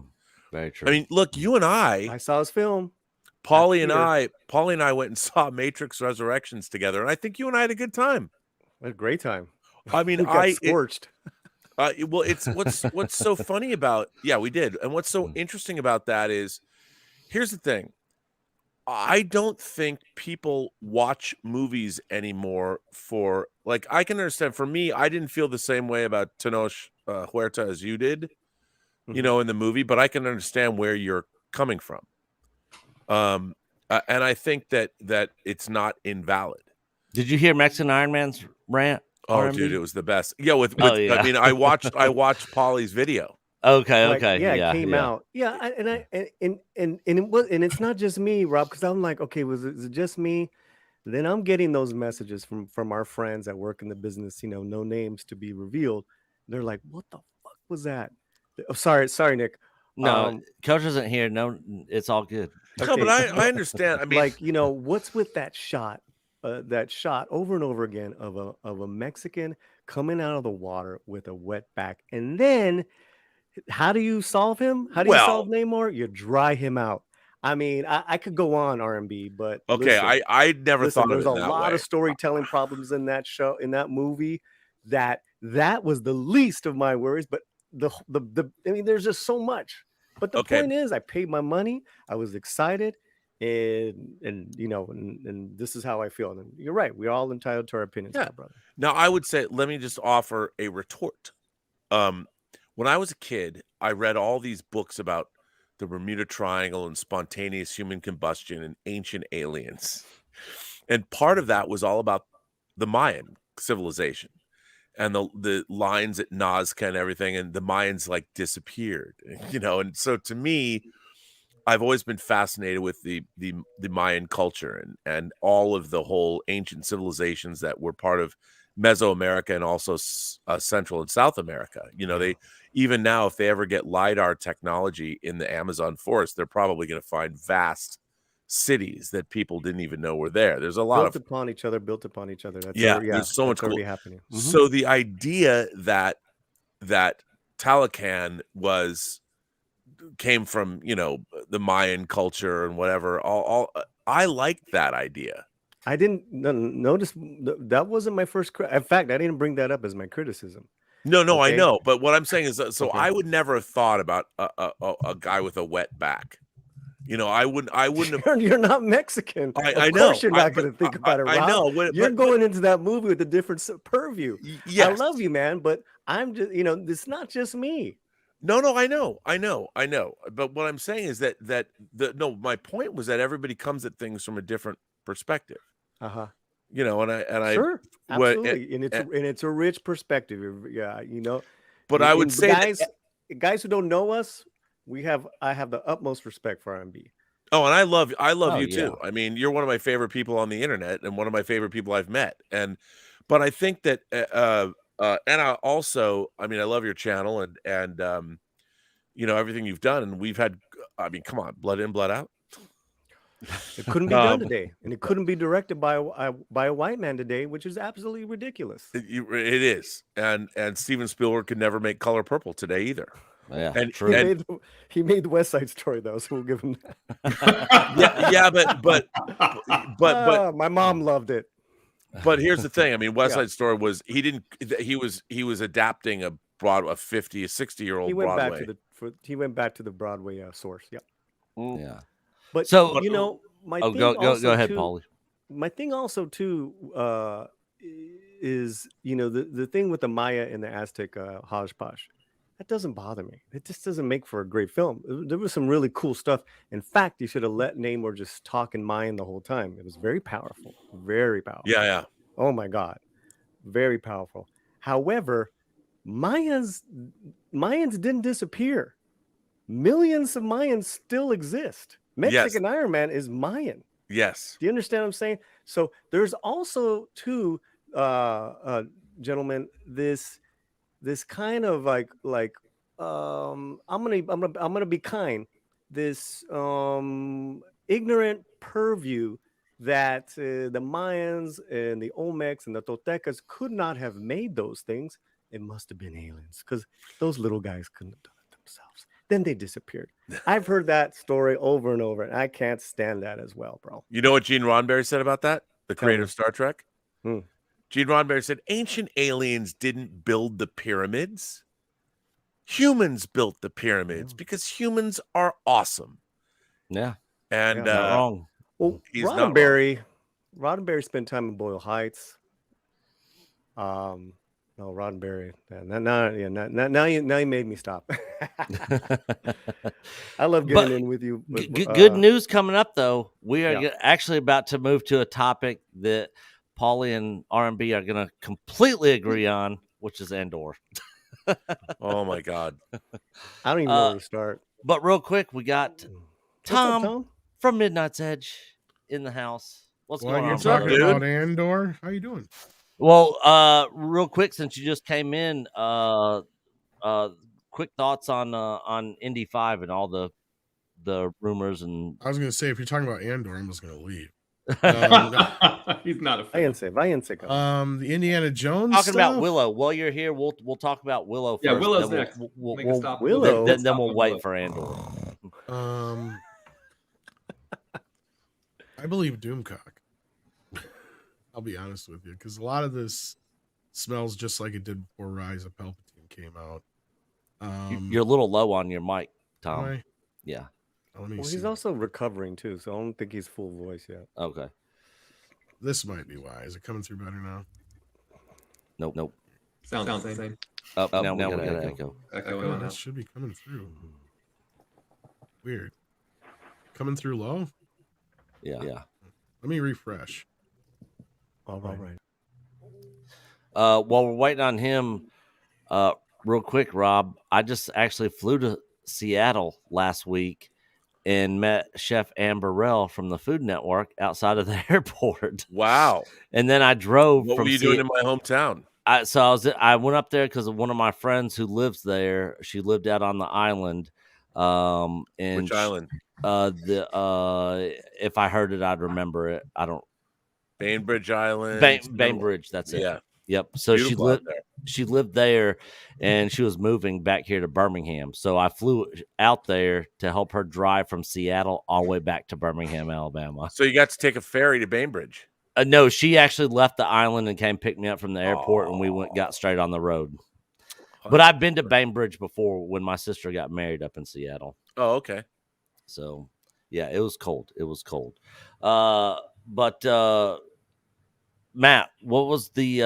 [SPEAKER 6] very true.
[SPEAKER 4] I mean, look, you and I
[SPEAKER 9] saw his film.
[SPEAKER 4] Paulie and I went and saw Matrix Resurrections together, and I think you and I had a good time.
[SPEAKER 9] A great time.
[SPEAKER 4] I mean,
[SPEAKER 9] we got scorched.
[SPEAKER 4] Well, it's what's so funny about we did, and what's so interesting about that is, here's the thing. I don't think people watch movies anymore for, like, I can understand. For me, I didn't feel the same way about Tenoch Huerta as you did, in the movie, but I can understand where you're coming from. And I think that it's not invalid.
[SPEAKER 6] Did you hear Mexican Iron Man's rant?
[SPEAKER 4] Oh,
[SPEAKER 6] RMB?
[SPEAKER 4] dude, it was the best. Yeah, I mean, I watched Paulie's video.
[SPEAKER 6] Okay.
[SPEAKER 9] Yeah, it came out. Yeah, and it was, and it's not just me, Rob, because I'm like, okay, is it just me? Then I'm getting those messages from our friends that work in the business, no names to be revealed. They're like, what the fuck was that? Oh, sorry, Nick.
[SPEAKER 6] No, Coach isn't here. No, it's all good.
[SPEAKER 9] Okay.
[SPEAKER 4] No, but I understand. I mean,
[SPEAKER 9] like, what's with that shot over and over again of a Mexican coming out of the water with a wet back, and then how do you solve him? How do you solve Namor? You dry him out. I mean, I could go on RMB, but
[SPEAKER 4] okay,
[SPEAKER 9] listen,
[SPEAKER 4] I never thought
[SPEAKER 9] there's
[SPEAKER 4] of it that
[SPEAKER 9] a lot
[SPEAKER 4] way.
[SPEAKER 9] of storytelling problems in that show, in that movie. That was the least of my worries, but I mean, there's just so much. But the point is, I paid my money. I was excited, and this is how I feel. And you're right. We're all entitled to our opinions, my brother.
[SPEAKER 4] Now, I would say, let me just offer a retort. When I was a kid, I read all these books about the Bermuda Triangle and spontaneous human combustion and ancient aliens. And part of that was all about the Mayan civilization and the lines at Nazca and everything. And the Mayans like disappeared, And so to me, I've always been fascinated with the Mayan culture and all of the whole ancient civilizations that were part of Mesoamerica and also Central and South America. They, even now, if they ever get LiDAR technology in the Amazon forest, they're probably going to find vast cities that people didn't even know were there. There's a lot
[SPEAKER 9] built
[SPEAKER 4] of
[SPEAKER 9] upon each other. That's
[SPEAKER 4] there's so much
[SPEAKER 9] already
[SPEAKER 4] cool.
[SPEAKER 9] happening.
[SPEAKER 4] So the idea that Talocan came from, you know, the Mayan culture and whatever, I liked that idea.
[SPEAKER 9] I didn't notice that wasn't my first. In fact, I didn't bring that up as my criticism.
[SPEAKER 4] No,
[SPEAKER 9] Okay?
[SPEAKER 4] I know, but what I'm saying is, so
[SPEAKER 9] Okay.
[SPEAKER 4] I would never have thought about a guy with a wet back. You know, I wouldn't have.
[SPEAKER 9] You're not Mexican.
[SPEAKER 4] I
[SPEAKER 9] of
[SPEAKER 4] know.
[SPEAKER 9] course, you're not going to think about it. Rob.
[SPEAKER 4] I know.
[SPEAKER 9] You're going into that movie with a different purview.
[SPEAKER 4] Yes.
[SPEAKER 9] I love you, man, but I'm just, you know, it's not just me.
[SPEAKER 4] No, I know. But what I'm saying is that my point was that everybody comes at things from a different perspective. You know, and I
[SPEAKER 9] sure, absolutely, and it's a rich perspective. Yeah, you know.
[SPEAKER 4] But I would say
[SPEAKER 9] guys who don't know us, I have the utmost respect for RMB.
[SPEAKER 4] Oh, and I love you too. I mean, you're one of my favorite people on the internet and one of my favorite people I've met. But I think that and I also, I mean, I love your channel and you know, everything you've done, and we've had, I mean, come on, blood in, blood out.
[SPEAKER 9] It couldn't be done today, and it couldn't be directed by a white man today, which is absolutely ridiculous.
[SPEAKER 4] It is, and Steven Spielberg could never make Color Purple today either.
[SPEAKER 6] Yeah,
[SPEAKER 4] and
[SPEAKER 6] true.
[SPEAKER 9] He made the West Side Story though, so we'll give him that.
[SPEAKER 4] yeah, but
[SPEAKER 9] my mom loved it.
[SPEAKER 4] But here's the thing. I mean, West Side Story was he was adapting a 60-year-old Broadway.
[SPEAKER 9] He went back to the Broadway source. Yeah.
[SPEAKER 6] Yeah.
[SPEAKER 9] But
[SPEAKER 6] so
[SPEAKER 9] you know, my thing
[SPEAKER 6] go ahead,
[SPEAKER 9] too,
[SPEAKER 6] Paulie.
[SPEAKER 9] My thing also too is, you know, the thing with the Maya and the Aztec hodgepodge. That doesn't bother me. It just doesn't make for a great film. There was some really cool stuff. In fact, you should have let Namor just talk in Mayan the whole time. It was very powerful. Very powerful.
[SPEAKER 4] Yeah.
[SPEAKER 9] Oh my God. Very powerful. However, Mayans didn't disappear. Millions of Mayans still exist. Mexican Iron Man is Mayan.
[SPEAKER 4] Yes.
[SPEAKER 9] Do you understand what I'm saying? So there's also too, gentlemen, this kind of like I'm gonna be kind. This ignorant purview that the Mayans and the Olmecs and the Toltecas could not have made those things. It must have been aliens, because those little guys couldn't have done it themselves. Then they disappeared. I've heard that story over and over, and I can't stand that as well, bro.
[SPEAKER 4] You know what Gene Roddenberry said about that? The creator of Star Trek? Gene Roddenberry said, ancient aliens didn't build the pyramids. Humans built the pyramids because humans are awesome.
[SPEAKER 6] Yeah.
[SPEAKER 4] And
[SPEAKER 6] not wrong.
[SPEAKER 9] Well, Roddenberry spent time in Boyle Heights. No, Roddenberry. Now you made me stop. I love getting in with you. But,
[SPEAKER 6] good news coming up, though. We are actually about to move to a topic that Paulie and RMB are going to completely agree on, which is Andor.
[SPEAKER 4] Oh my God.
[SPEAKER 9] I don't even know where to start.
[SPEAKER 6] But real quick, we got Tom from Midnight's Edge in the house. What's going on?
[SPEAKER 10] You're talking about Andor. How you doing?
[SPEAKER 6] Well, real quick, since you just came in, quick thoughts on Indy 5 and all the rumors. And
[SPEAKER 10] I was going to say, if you're talking about Andor, I'm just going to leave.
[SPEAKER 7] He's not a fan.
[SPEAKER 10] The Indiana Jones
[SPEAKER 6] talking
[SPEAKER 10] stuff?
[SPEAKER 6] about Willow. While you're here, we'll talk about Willow first.
[SPEAKER 7] Yeah, Willow's next.
[SPEAKER 6] Willow. Then we'll wait for Andor.
[SPEAKER 10] I believe Doomcock. I'll be honest with you, because a lot of this smells just like it did before Rise of Palpatine came out.
[SPEAKER 6] You're a little low on your mic, Tom. Yeah.
[SPEAKER 9] Well, he's also recovering too, so I don't think he's full voice yet.
[SPEAKER 6] Okay.
[SPEAKER 10] This might be why. Is it coming through better now?
[SPEAKER 6] Nope.
[SPEAKER 7] Sounds the same.
[SPEAKER 6] Now we got an echo.
[SPEAKER 10] That should be coming through. Weird. Coming through low?
[SPEAKER 6] Yeah.
[SPEAKER 10] Let me refresh.
[SPEAKER 9] All right.
[SPEAKER 6] While we're waiting on him, real quick, Rob, I just actually flew to Seattle last week and met Chef Ann Burrell from the Food Network outside of the airport.
[SPEAKER 4] Wow.
[SPEAKER 6] And then I drove.
[SPEAKER 4] What were you doing in my hometown?
[SPEAKER 6] I went up there because of one of my friends who lives there. She lived out on the island.
[SPEAKER 4] Which island?
[SPEAKER 6] If I heard it, I'd remember it. I don't.
[SPEAKER 4] Bainbridge Island.
[SPEAKER 6] Bainbridge. That's it.
[SPEAKER 4] Yeah.
[SPEAKER 6] Yep. So
[SPEAKER 4] Beautiful out there.
[SPEAKER 6] she lived there, and she was moving back here to Birmingham. So I flew out there to help her drive from Seattle all the way back to Birmingham, Alabama.
[SPEAKER 4] So you got to take a ferry to Bainbridge.
[SPEAKER 6] No, she actually left the island and came pick me up from the airport, and we got straight on the road. But I've been to Bainbridge before when my sister got married up in Seattle.
[SPEAKER 4] Oh, okay.
[SPEAKER 6] So yeah, it was cold. It was cold. But Matt, what was the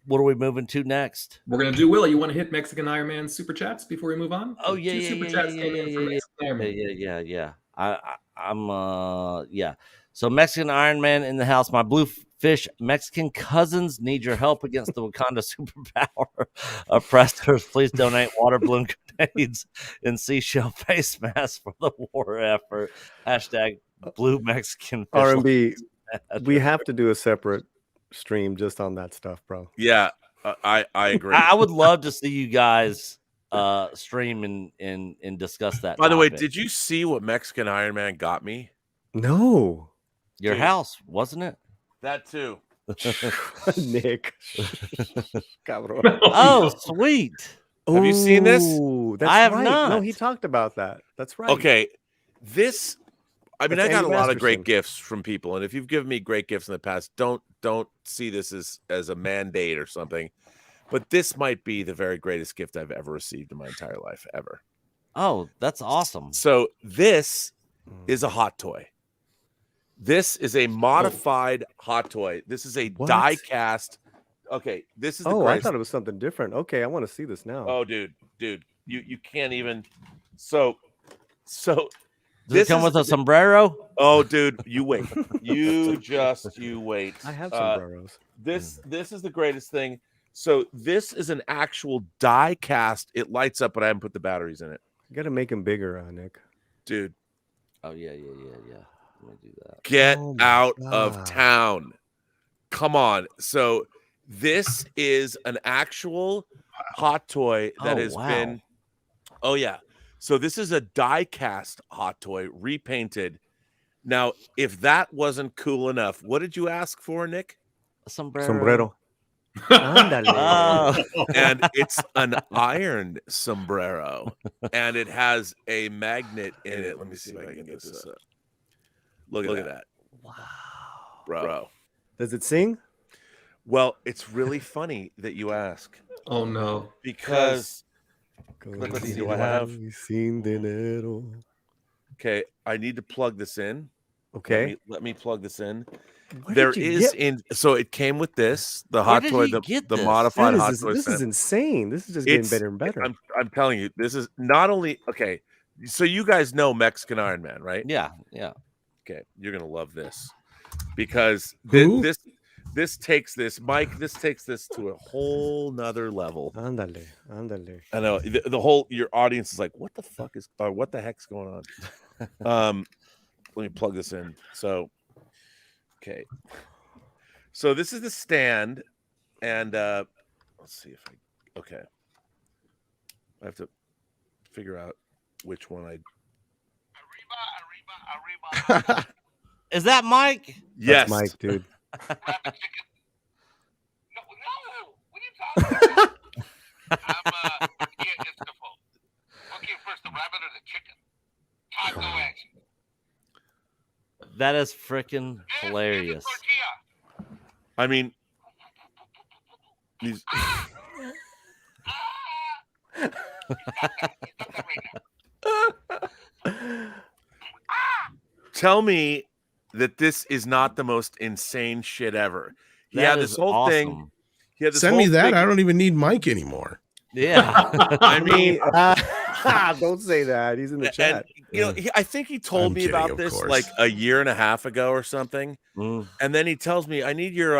[SPEAKER 6] what are we moving to next?
[SPEAKER 7] We're gonna do Willie. You want to hit Mexican Iron Man super chats before we move on?
[SPEAKER 6] Oh yeah,
[SPEAKER 7] Two super chats came in from Mexican Iron Man.
[SPEAKER 6] yeah. I'm yeah. So Mexican Iron Man in the house. My blue fish Mexican cousins need your help against the Wakanda superpower oppressors. Please donate water balloon grenades and seashell face masks for the war effort. Hashtag blue Mexican fish.
[SPEAKER 9] RMB. We have to do a separate stream just on that stuff, bro.
[SPEAKER 4] Yeah, I agree.
[SPEAKER 6] I would love to see you guys stream and discuss that.
[SPEAKER 4] By the way,
[SPEAKER 6] topic.
[SPEAKER 4] did you see what Mexican Iron Man got me?
[SPEAKER 9] No.
[SPEAKER 6] Your house, wasn't it?
[SPEAKER 4] That too.
[SPEAKER 9] Nick.
[SPEAKER 6] Oh, sweet.
[SPEAKER 4] Have you seen this?
[SPEAKER 9] That's
[SPEAKER 6] I have
[SPEAKER 9] right.
[SPEAKER 6] not.
[SPEAKER 9] No, he talked about that. That's right.
[SPEAKER 4] Okay, this. I mean,
[SPEAKER 9] That's
[SPEAKER 4] I got a
[SPEAKER 9] Andy
[SPEAKER 4] lot of great
[SPEAKER 9] Masterson.
[SPEAKER 4] gifts from people, and if you've given me great gifts in the past, don't see this as a mandate or something. But this might be the very greatest gift I've ever received in my entire life, ever.
[SPEAKER 6] Oh, that's awesome.
[SPEAKER 4] So this is a hot toy. This is a modified hot toy. This is a
[SPEAKER 9] What?
[SPEAKER 4] die cast. Okay, this is the
[SPEAKER 9] Oh, I
[SPEAKER 4] greatest.
[SPEAKER 9] thought it was something different. Okay, I want to see this now.
[SPEAKER 4] Oh, dude, you can't even. So
[SPEAKER 6] Does
[SPEAKER 4] this
[SPEAKER 6] it come
[SPEAKER 4] is
[SPEAKER 6] with a sombrero?
[SPEAKER 4] Oh, dude, you wait. You wait.
[SPEAKER 9] I have sombreros.
[SPEAKER 4] This is the greatest thing. So this is an actual die cast. It lights up, but I haven't put the batteries in it.
[SPEAKER 9] You got to make him bigger, Nick.
[SPEAKER 4] Dude,
[SPEAKER 6] Oh yeah. Let me do that.
[SPEAKER 4] get
[SPEAKER 9] Oh my
[SPEAKER 4] out
[SPEAKER 9] God.
[SPEAKER 4] of town. Come on. So this is an actual hot toy that
[SPEAKER 6] Oh,
[SPEAKER 4] has
[SPEAKER 6] wow.
[SPEAKER 4] been. Oh yeah. So this is a die cast hot toy repainted. Now, if that wasn't cool enough, what did you ask for, Nick?
[SPEAKER 6] A sombrero.
[SPEAKER 9] Sombrero. Ándale.
[SPEAKER 6] Oh.
[SPEAKER 4] And it's an iron sombrero, and it has a magnet in it. Let me see if I can get this up. Look at that.
[SPEAKER 6] Wow.
[SPEAKER 4] Bro.
[SPEAKER 9] Does it sing?
[SPEAKER 4] Well, it's really funny that you ask,
[SPEAKER 7] Oh no.
[SPEAKER 4] because let's see, do I have?
[SPEAKER 9] Sin dinero.
[SPEAKER 4] Okay, I need to plug this in.
[SPEAKER 9] Okay.
[SPEAKER 4] Let me plug this in.
[SPEAKER 9] Where
[SPEAKER 4] There
[SPEAKER 9] did you
[SPEAKER 4] is
[SPEAKER 9] get-
[SPEAKER 4] so it came with this, the
[SPEAKER 6] Where
[SPEAKER 4] hot
[SPEAKER 6] did
[SPEAKER 4] toy,
[SPEAKER 6] he
[SPEAKER 4] the
[SPEAKER 6] get this?
[SPEAKER 4] modified
[SPEAKER 9] That
[SPEAKER 4] hot
[SPEAKER 9] is,
[SPEAKER 4] toy.
[SPEAKER 9] this
[SPEAKER 4] set.
[SPEAKER 9] is insane. This is just getting
[SPEAKER 4] It's-
[SPEAKER 9] better and better.
[SPEAKER 4] I'm telling you, this is not only okay. So you guys know Mexican Iron Man, right?
[SPEAKER 6] Yeah.
[SPEAKER 4] Okay, you're gonna love this because
[SPEAKER 10] Who?
[SPEAKER 4] this takes this, Mike. This takes this to a whole nother level.
[SPEAKER 9] Ándale.
[SPEAKER 4] I know the whole your audience is like, what the fuck is or what the heck's going on? Let me plug this in. So, okay. So this is the stand, and let's see if I okay. I have to figure out which one I.
[SPEAKER 6] Is that Mike?
[SPEAKER 4] Yes,
[SPEAKER 9] That's Mike, dude.
[SPEAKER 6] That is freaking hilarious.
[SPEAKER 4] I mean, these. Tell me that this is not the most insane shit ever. He
[SPEAKER 6] That
[SPEAKER 4] had
[SPEAKER 6] is
[SPEAKER 4] this whole thing.
[SPEAKER 6] awesome.
[SPEAKER 4] He had this
[SPEAKER 10] Send me
[SPEAKER 4] whole
[SPEAKER 10] that.
[SPEAKER 4] thing-
[SPEAKER 10] I don't even need Mike anymore.
[SPEAKER 6] Yeah.
[SPEAKER 4] I mean,
[SPEAKER 9] Don't say that. He's in the
[SPEAKER 4] and
[SPEAKER 9] chat.
[SPEAKER 4] you know, I think he told
[SPEAKER 10] I'm
[SPEAKER 4] me
[SPEAKER 10] kidding,
[SPEAKER 4] about
[SPEAKER 10] of
[SPEAKER 4] this
[SPEAKER 10] course.
[SPEAKER 4] like a year and a half ago or something.
[SPEAKER 6] Mm.
[SPEAKER 4] And then he tells me, I need your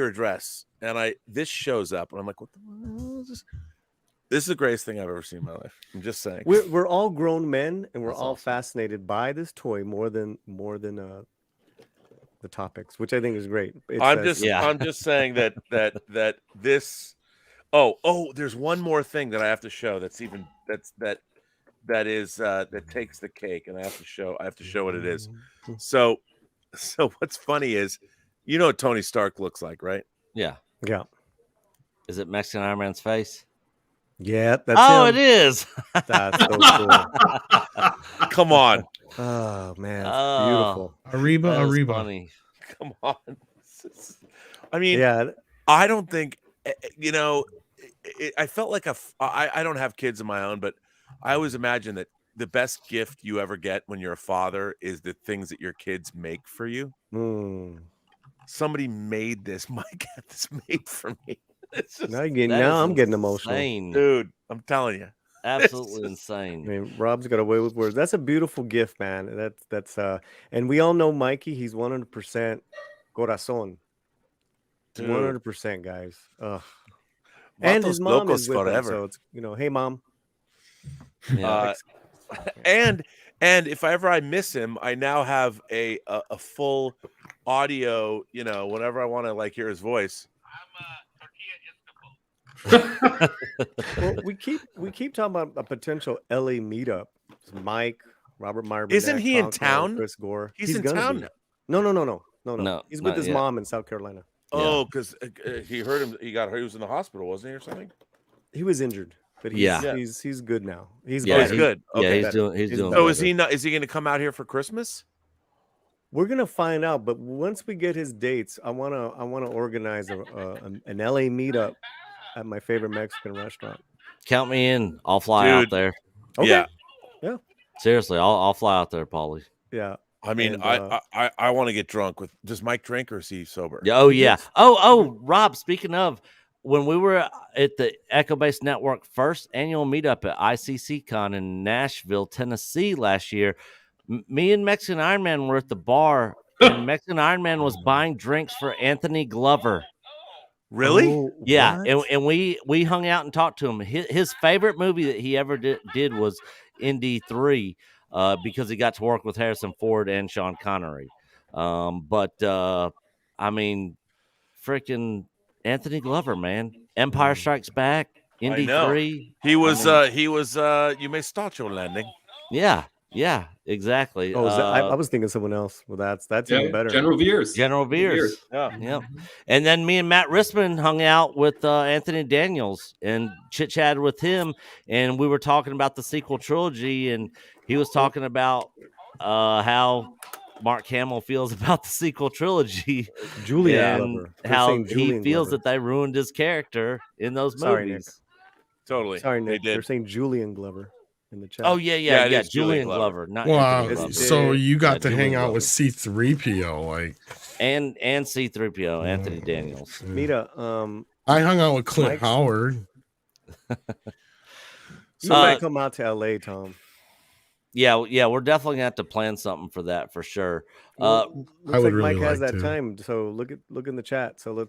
[SPEAKER 4] address. And this shows up, and I'm like, what the hell is this? This is the greatest thing I've ever seen in my life. I'm just saying.
[SPEAKER 9] We're all grown men, and we're
[SPEAKER 6] That's
[SPEAKER 9] all
[SPEAKER 6] awesome.
[SPEAKER 9] fascinated by this toy more than the topics, which I think is great. It
[SPEAKER 4] I'm
[SPEAKER 9] says-
[SPEAKER 4] just saying that this. Oh, there's one more thing that I have to show. That that takes the cake, and I have to show what it is. So what's funny is, you know what Tony Stark looks like, right?
[SPEAKER 6] Yeah.
[SPEAKER 9] Yeah.
[SPEAKER 6] Is it Mexican Iron Man's face?
[SPEAKER 9] Yeah, that's
[SPEAKER 6] Oh,
[SPEAKER 9] him.
[SPEAKER 6] it is.
[SPEAKER 9] That's so cool.
[SPEAKER 4] Come on.
[SPEAKER 9] Oh man, it's
[SPEAKER 6] Oh,
[SPEAKER 9] beautiful.
[SPEAKER 10] Arriba,
[SPEAKER 6] that is
[SPEAKER 10] arriba.
[SPEAKER 6] funny.
[SPEAKER 4] Come on. I mean,
[SPEAKER 9] Yeah,
[SPEAKER 4] I don't think, I felt like I don't have kids of my own, but I always imagine that the best gift you ever get when you're a father is the things that your kids make for you. Somebody made this. Mike had this made for me. It's just,
[SPEAKER 9] now I'm getting emotional,
[SPEAKER 4] dude. I'm telling you,
[SPEAKER 6] absolutely insane.
[SPEAKER 9] I mean, Rob's got away with words. That's a beautiful gift, man. That's and we all know Mikey. He's 100% corazón. 100%, guys. Ugh. And his mom is with him, so it's hey mom.
[SPEAKER 6] Yeah.
[SPEAKER 4] And if I miss him, I now have a full audio. Whenever I want to hear his voice.
[SPEAKER 9] Well, we keep talking about a potential LA meetup. It's Mike, Robert Meyer.
[SPEAKER 4] Isn't he in town?
[SPEAKER 9] Chris Gore.
[SPEAKER 4] He's in town
[SPEAKER 9] now. No. He's with his mom in South Carolina.
[SPEAKER 4] Oh, because he heard him. He was in the hospital, wasn't he, or something?
[SPEAKER 9] He was injured, but he's good now. He's
[SPEAKER 4] good. Okay.
[SPEAKER 6] He's doing.
[SPEAKER 4] So is he not? Is he going to come out here for Christmas?
[SPEAKER 9] We're gonna find out. But once we get his dates, I wanna organize an LA meetup at my favorite Mexican restaurant.
[SPEAKER 6] Count me in. I'll fly out there.
[SPEAKER 9] Okay.
[SPEAKER 4] Yeah.
[SPEAKER 6] Seriously, I'll fly out there, Paulie.
[SPEAKER 9] Yeah.
[SPEAKER 4] I mean, I want to get drunk with. Does Mike drink or is he sober?
[SPEAKER 6] Oh yeah. Oh, Rob. Speaking of, when we were at the Echo Base Network first annual meetup at ICCCon in Nashville, Tennessee last year, me and Mexican Iron Man were at the bar, and Mexican Iron Man was buying drinks for Anthony Glover.
[SPEAKER 4] Really?
[SPEAKER 9] Oh,
[SPEAKER 6] yeah, and we hung out and talked to him. His favorite movie that he ever did was INDY 3. Because he got to work with Harrison Ford and Sean Connery. But I mean, freaking Anthony Glover, man. Empire Strikes Back, INDY 3.
[SPEAKER 4] He was You May Start Your Landing.
[SPEAKER 6] Yeah, exactly.
[SPEAKER 9] Oh, I was thinking someone else. Well, that's even better.
[SPEAKER 7] General Veers.
[SPEAKER 6] Yeah. And then me and Matt Rissman hung out with Anthony Daniels and chit-chatted with him, and we were talking about the sequel trilogy, and he was talking about how Mark Hamill feels about the sequel trilogy, and how he feels that they ruined his character in those movies.
[SPEAKER 9] Nick.
[SPEAKER 4] Totally.
[SPEAKER 9] Sorry, Nick. They're saying Julian Glover in the chat.
[SPEAKER 6] Oh yeah. Julian Glover. Not
[SPEAKER 10] Glover. So you got to hang out with C3PO,
[SPEAKER 6] and C3PO, Anthony Daniels.
[SPEAKER 9] Mita,
[SPEAKER 10] I hung out with Clint Howard.
[SPEAKER 9] You might come out to LA, Tom.
[SPEAKER 6] Yeah, we're definitely gonna have to plan something for that for sure.
[SPEAKER 9] Looks like Mike has that time, so look in the chat. So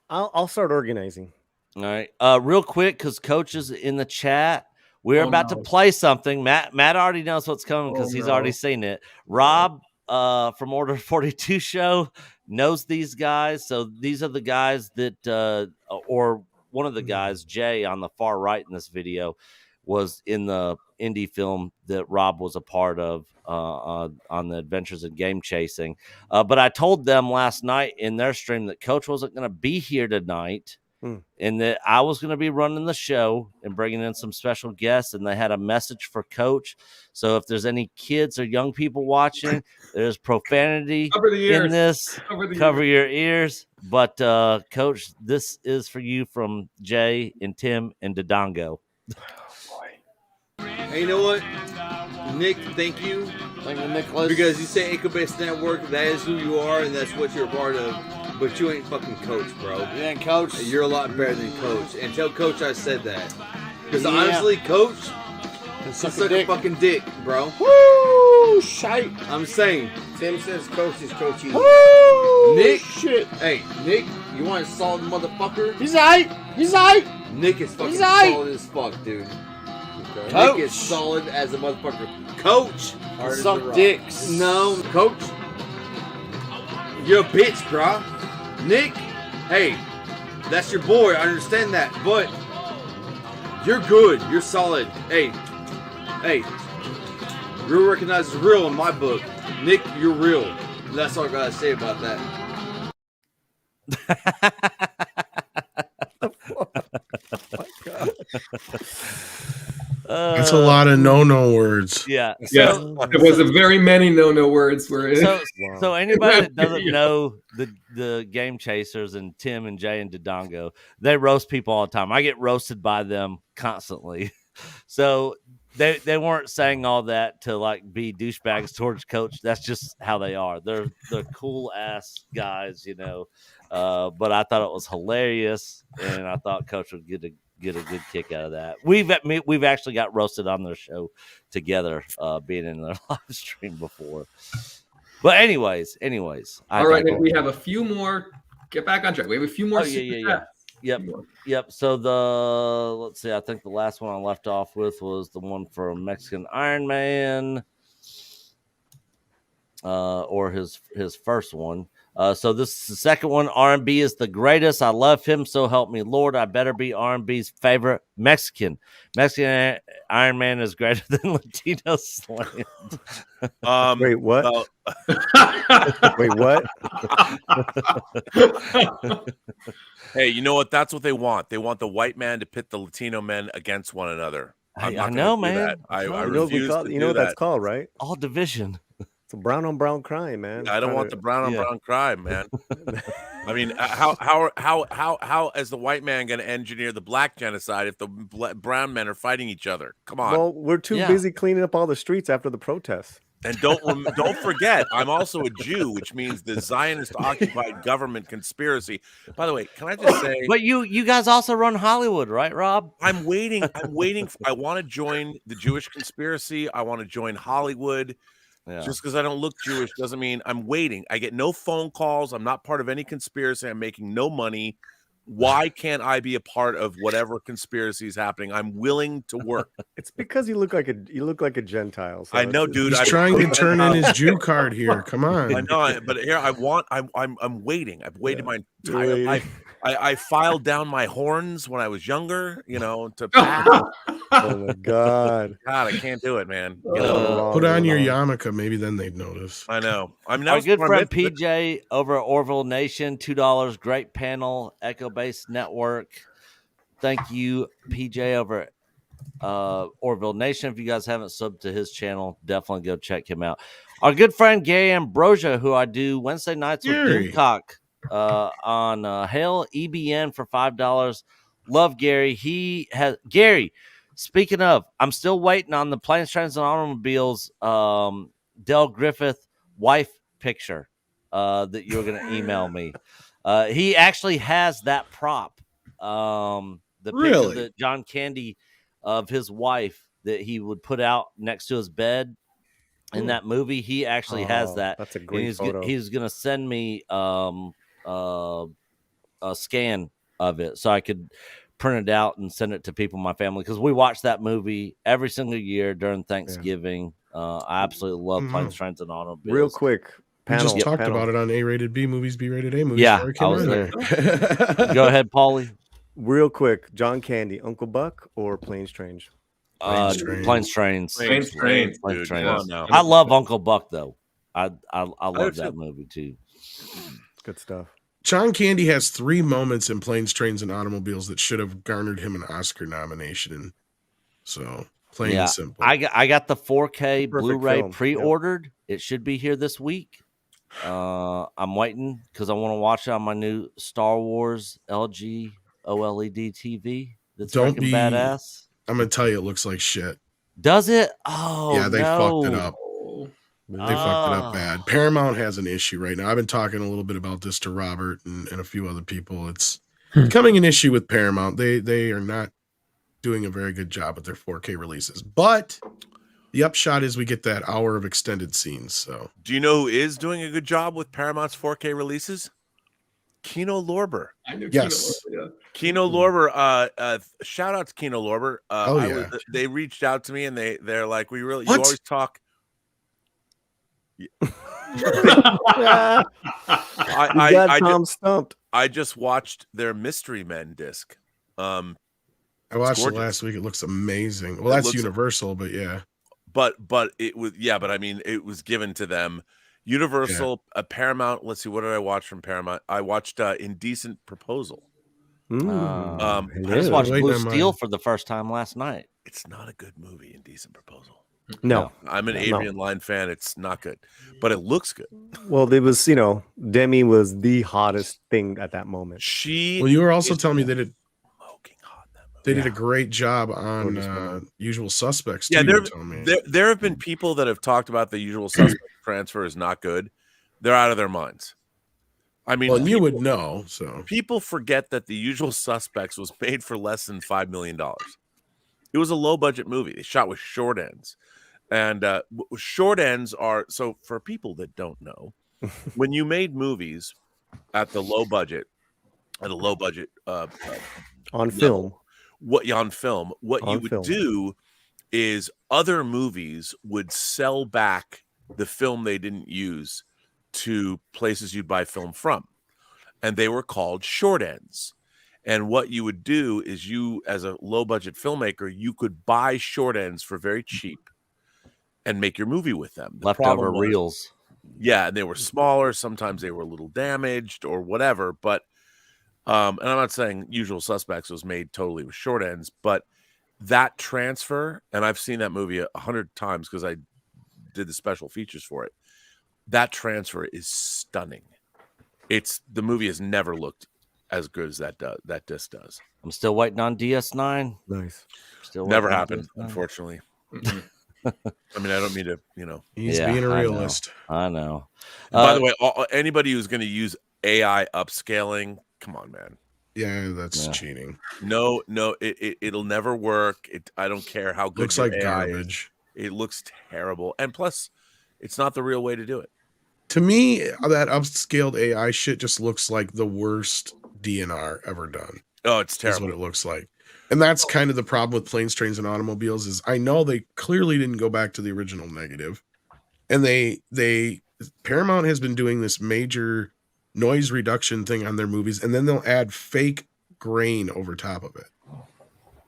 [SPEAKER 9] I'll start organizing.
[SPEAKER 6] All right, real quick, because Coach is in the chat. We're about to play something. Matt already knows what's coming because he's already seen it. Rob from Order 42 show knows these guys. So these are the guys that, or one of the guys, Jay, on the far right in this video, was in the indie film that Rob was a part of on the Adventures in Game Chasing. But I told them last night in their stream that Coach wasn't going to be here tonight. And that I was going to be running the show and bringing in some special guests, and they had a message for Coach. So if there's any kids or young people watching, there's profanity in this. Cover your ears. But Coach, this is for you from Jay and Tim and Dodongo.
[SPEAKER 11] Hey, you know what, Nick? Thank you.
[SPEAKER 12] Thank you, Nicholas.
[SPEAKER 11] Because you say Echo Base Network, that is who you are, and that's what you're a part of. But you ain't fucking Coach, bro.
[SPEAKER 12] You ain't Coach.
[SPEAKER 11] You're a lot better than Coach. And tell Coach I said that. Because honestly, Coach can suck a fucking dick, bro.
[SPEAKER 12] Woo! Shite.
[SPEAKER 11] I'm saying.
[SPEAKER 12] Tim says Coach is coaching.
[SPEAKER 11] Woo! Nick.
[SPEAKER 12] Shit.
[SPEAKER 11] Hey, Nick, you want a solid motherfucker?
[SPEAKER 12] He's aight. He's aight.
[SPEAKER 11] Nick is fucking solid as fuck, dude.
[SPEAKER 12] Coach.
[SPEAKER 11] Nick is solid as a motherfucker. Coach.
[SPEAKER 12] Suck dicks.
[SPEAKER 11] No, Coach. You're a bitch, bro. Nick, hey, that's your boy. I understand that, but you're good. You're solid. Hey, Real recognizes real in my book. Nick, you're real. And that's all I gotta say about that.
[SPEAKER 9] Oh my God.
[SPEAKER 10] That's a lot of no words.
[SPEAKER 6] Yeah.
[SPEAKER 7] Yes, it was a very many no words. Were in.
[SPEAKER 6] So anybody that doesn't know the Game Chasers and Tim and Jay and Dodongo, they roast people all the time. I get roasted by them constantly. So they weren't saying all that to like be douchebags towards Coach. That's just how they are. They're cool ass guys, you know. But I thought it was hilarious, and I thought Coach would get a good kick out of that. We've actually got roasted on their show together, being in their live stream before. But anyways,
[SPEAKER 7] all right, Nick, we have a few more. Get back on track. We have a few more.
[SPEAKER 6] Yep. So let's see. I think the last one I left off with was the one for Mexican Iron Man, or his first one. So this is the second one. RMB is the greatest. I love him. So help me, Lord. I better be RMB's favorite Mexican. Mexican Iron Man is greater than Latino Slant.
[SPEAKER 9] Wait, what? Wait, what?
[SPEAKER 4] Hey, you know what? That's what they want. They want the white man to pit the Latino men against one another.
[SPEAKER 6] I know, man.
[SPEAKER 4] I
[SPEAKER 9] refuse to do what that's called, right?
[SPEAKER 6] All division.
[SPEAKER 9] It's a brown on brown crime, man.
[SPEAKER 4] I don't want the brown on brown crime, man. I mean, how is the white man going to engineer the black genocide if the brown men are fighting each other? Come on.
[SPEAKER 9] Well, we're too busy cleaning up all the streets after the protests.
[SPEAKER 4] And don't forget, I'm also a Jew, which means the Zionist occupied government conspiracy. By the way, can I just say?
[SPEAKER 6] But you guys also run Hollywood, right, Rob?
[SPEAKER 4] I'm waiting. I want to join the Jewish conspiracy. I want to join Hollywood. Yeah. Just because I don't look Jewish doesn't mean I'm waiting. I get no phone calls. I'm not part of any conspiracy. I'm making no money. Why can't I be a part of whatever conspiracy is happening? I'm willing to work.
[SPEAKER 9] It's because you look like a Gentile. So
[SPEAKER 4] I know, dude.
[SPEAKER 10] He's trying to turn in his Jew card here. Come on.
[SPEAKER 4] I know, but here I'm waiting. I've waited my entire life. I filed down my horns when I was younger, you know, to
[SPEAKER 9] oh my God,
[SPEAKER 4] I can't do it, man.
[SPEAKER 10] Put on your yarmulke, maybe then they'd notice.
[SPEAKER 4] I know. I'm
[SPEAKER 6] our good friend PJ over at Orville Nation, $2. Great panel, Echo Base Network. Thank you, PJ over at Orville Nation. If you guys haven't subbed to his channel, definitely go check him out. Our good friend Gary Ambrosia, who I do Wednesday nights with Doomcock on Hail EBN for $5. Love Gary. Gary, speaking of, I'm still waiting on the Planes, Trains, and Automobiles Del Griffith wife picture that you're going to email me. He actually has that prop. The picture that John Candy of his wife that he would put out next to his bed in that movie. He actually has that.
[SPEAKER 9] That's a great photo.
[SPEAKER 6] He's going to send me a scan of it so I could print it out and send it to people in my family, because we watch that movie every single year during Thanksgiving. I absolutely love Planes, Trains, and Automobiles.
[SPEAKER 9] Real quick,
[SPEAKER 10] we just talked about it on A-rated B movies, B-rated A movies.
[SPEAKER 6] Yeah, I was there. Go ahead, Paulie.
[SPEAKER 9] Real quick, John Candy, Uncle Buck or Planes, Trains?
[SPEAKER 6] Planes, Trains.
[SPEAKER 4] No.
[SPEAKER 6] I love Uncle Buck though. I love that movie too.
[SPEAKER 9] Good stuff.
[SPEAKER 10] John Candy has 3 moments in Planes, Trains, and Automobiles that should have garnered him an Oscar nomination. So plain and simple.
[SPEAKER 6] I got the 4K Blu-ray pre-ordered. Yep. It should be here this week. I'm waiting because I want to watch it on my new Star Wars LG OLED TV. That's freaking badass.
[SPEAKER 10] I'm gonna tell you, it looks like shit.
[SPEAKER 6] Does it? Oh,
[SPEAKER 10] yeah, they fucked it up. They fucked it up bad. Paramount has an issue right now. I've been talking a little bit about this to Robert and a few other people. It's becoming an issue with Paramount. They are not doing a very good job with their 4K releases. But the upshot is we get that hour of extended scenes. So,
[SPEAKER 4] do you know who is doing a good job with Paramount's 4K releases? Kino Lorber.
[SPEAKER 7] I knew
[SPEAKER 10] yes.
[SPEAKER 4] Kino Lorber. Shout out to Kino Lorber. They reached out to me and they're like, you always talk.
[SPEAKER 9] I got Tom stumped.
[SPEAKER 4] I just watched their Mystery Men disc.
[SPEAKER 10] I watched it last week. It looks amazing. Well, that's Universal, but yeah.
[SPEAKER 4] but it was but I mean it was given to them. Universal, Paramount. Let's see, what did I watch from Paramount? I watched Indecent Proposal.
[SPEAKER 6] I just watched Blue Steel for the first time last night.
[SPEAKER 4] It's not a good movie, Indecent Proposal.
[SPEAKER 9] No.
[SPEAKER 4] I'm an Adrian Lyne fan. It's not good, but it looks good.
[SPEAKER 9] Well, it was, Demi was the hottest thing at that moment.
[SPEAKER 10] Well, you were also telling me they did They did a great job on Usual Suspects. Too,
[SPEAKER 4] there have been people that have talked about the Usual Suspects transfer is not good. They're out of their minds. I mean,
[SPEAKER 10] well, you would know. So
[SPEAKER 4] people forget that the Usual Suspects was made for less than $5 million. It was a low budget movie. They shot with short ends, and short ends are so for people that don't know, when you made movies at a low budget
[SPEAKER 9] on film.
[SPEAKER 4] What you would do is other movies would sell back the film they didn't use to places you'd buy film from, and they were called short ends. And what you would do is you, as a low budget filmmaker, you could buy short ends for very cheap and make your movie with them.
[SPEAKER 6] Leftover reels.
[SPEAKER 4] Yeah, and they were smaller. Sometimes they were a little damaged or whatever. But and I'm not saying Usual Suspects was made totally with short ends, but that transfer, and I've seen that movie 100 times because I did the special features for it. That transfer is stunning. The movie has never looked as good as that disc does.
[SPEAKER 6] I'm still waiting on DS9.
[SPEAKER 9] Nice.
[SPEAKER 6] Still
[SPEAKER 4] never happened, unfortunately. I mean, I don't mean to,
[SPEAKER 10] He's being a realist.
[SPEAKER 6] I know.
[SPEAKER 4] By the way, anybody who's going to use AI upscaling, come on, man.
[SPEAKER 10] Yeah, that's cheating.
[SPEAKER 4] No, it'll never work. I don't care how good
[SPEAKER 10] looks like
[SPEAKER 4] AI
[SPEAKER 10] garbage.
[SPEAKER 4] It looks terrible, and plus, it's not the real way to do it.
[SPEAKER 10] To me, that upscaled AI shit just looks like the worst DNR ever done.
[SPEAKER 4] Oh, it's terrible.
[SPEAKER 10] That's what it looks like. And that's kind of the problem with Planes, Trains, and Automobiles is I know they clearly didn't go back to the original negative. And Paramount has been doing this major noise reduction thing on their movies, and then they'll add fake grain over top of it.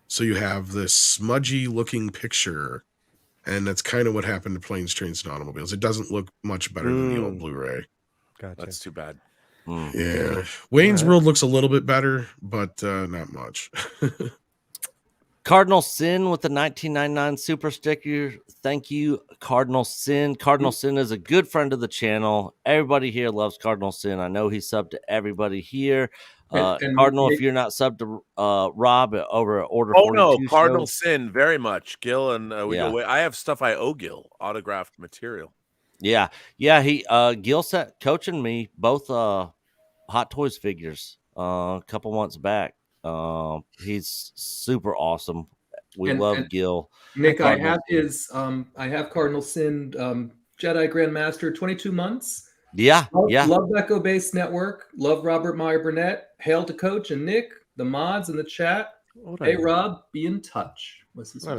[SPEAKER 10] So you have this smudgy looking picture, and that's kind of what happened to Planes, Trains, and Automobiles. It doesn't look much better than the old Blu-ray.
[SPEAKER 9] Gotcha.
[SPEAKER 4] That's too bad.
[SPEAKER 10] Yeah. Wayne's World looks a little bit better, but not much.
[SPEAKER 6] Cardinal Sin with the 1999 super sticker. Thank you, Cardinal Sin. Cardinal Sin is a good friend of the channel. Everybody here loves Cardinal Sin. I know he's subbed to everybody here. Cardinal, if you're not subbed to Rob over at Order 42
[SPEAKER 4] no, Cardinal
[SPEAKER 6] show.
[SPEAKER 4] Sin, very much. Gil and we go away. I have stuff I owe Gil, autographed material.
[SPEAKER 6] Yeah. He Gil set coaching me both Hot Toys figures a couple months back. He's super awesome. We love Gil.
[SPEAKER 7] Nick, I have Cardinal Sin Jedi Grandmaster 22 months.
[SPEAKER 6] Yeah.
[SPEAKER 7] Love Echo Base Network. Love Robert Meyer Burnett. Hail to Coach and Nick, the mods in the chat. Hey Rob, be in touch.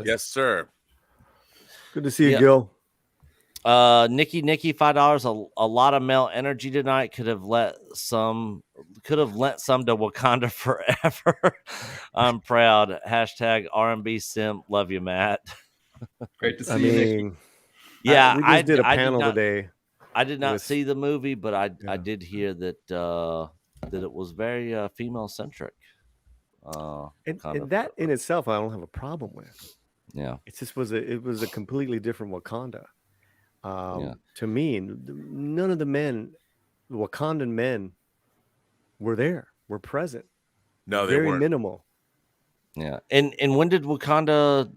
[SPEAKER 4] Yes, sir.
[SPEAKER 9] Good to see you, Gil.
[SPEAKER 6] Nikki, $5. A lot of male energy tonight. Could have lent some to Wakanda forever. I'm proud. Hashtag RMB Simp. Love you, Matt.
[SPEAKER 7] Great to see you, Nikki.
[SPEAKER 6] Yeah,
[SPEAKER 9] we just did a panel today.
[SPEAKER 6] I did not see the movie, but I did hear that it was very female centric.
[SPEAKER 9] And that in itself, I don't have a problem with.
[SPEAKER 6] Yeah,
[SPEAKER 9] it just was a completely different Wakanda. To me, none of the Wakandan men were present.
[SPEAKER 4] No, they
[SPEAKER 9] very
[SPEAKER 4] weren't.
[SPEAKER 9] minimal.
[SPEAKER 6] Yeah, and when did Wakanda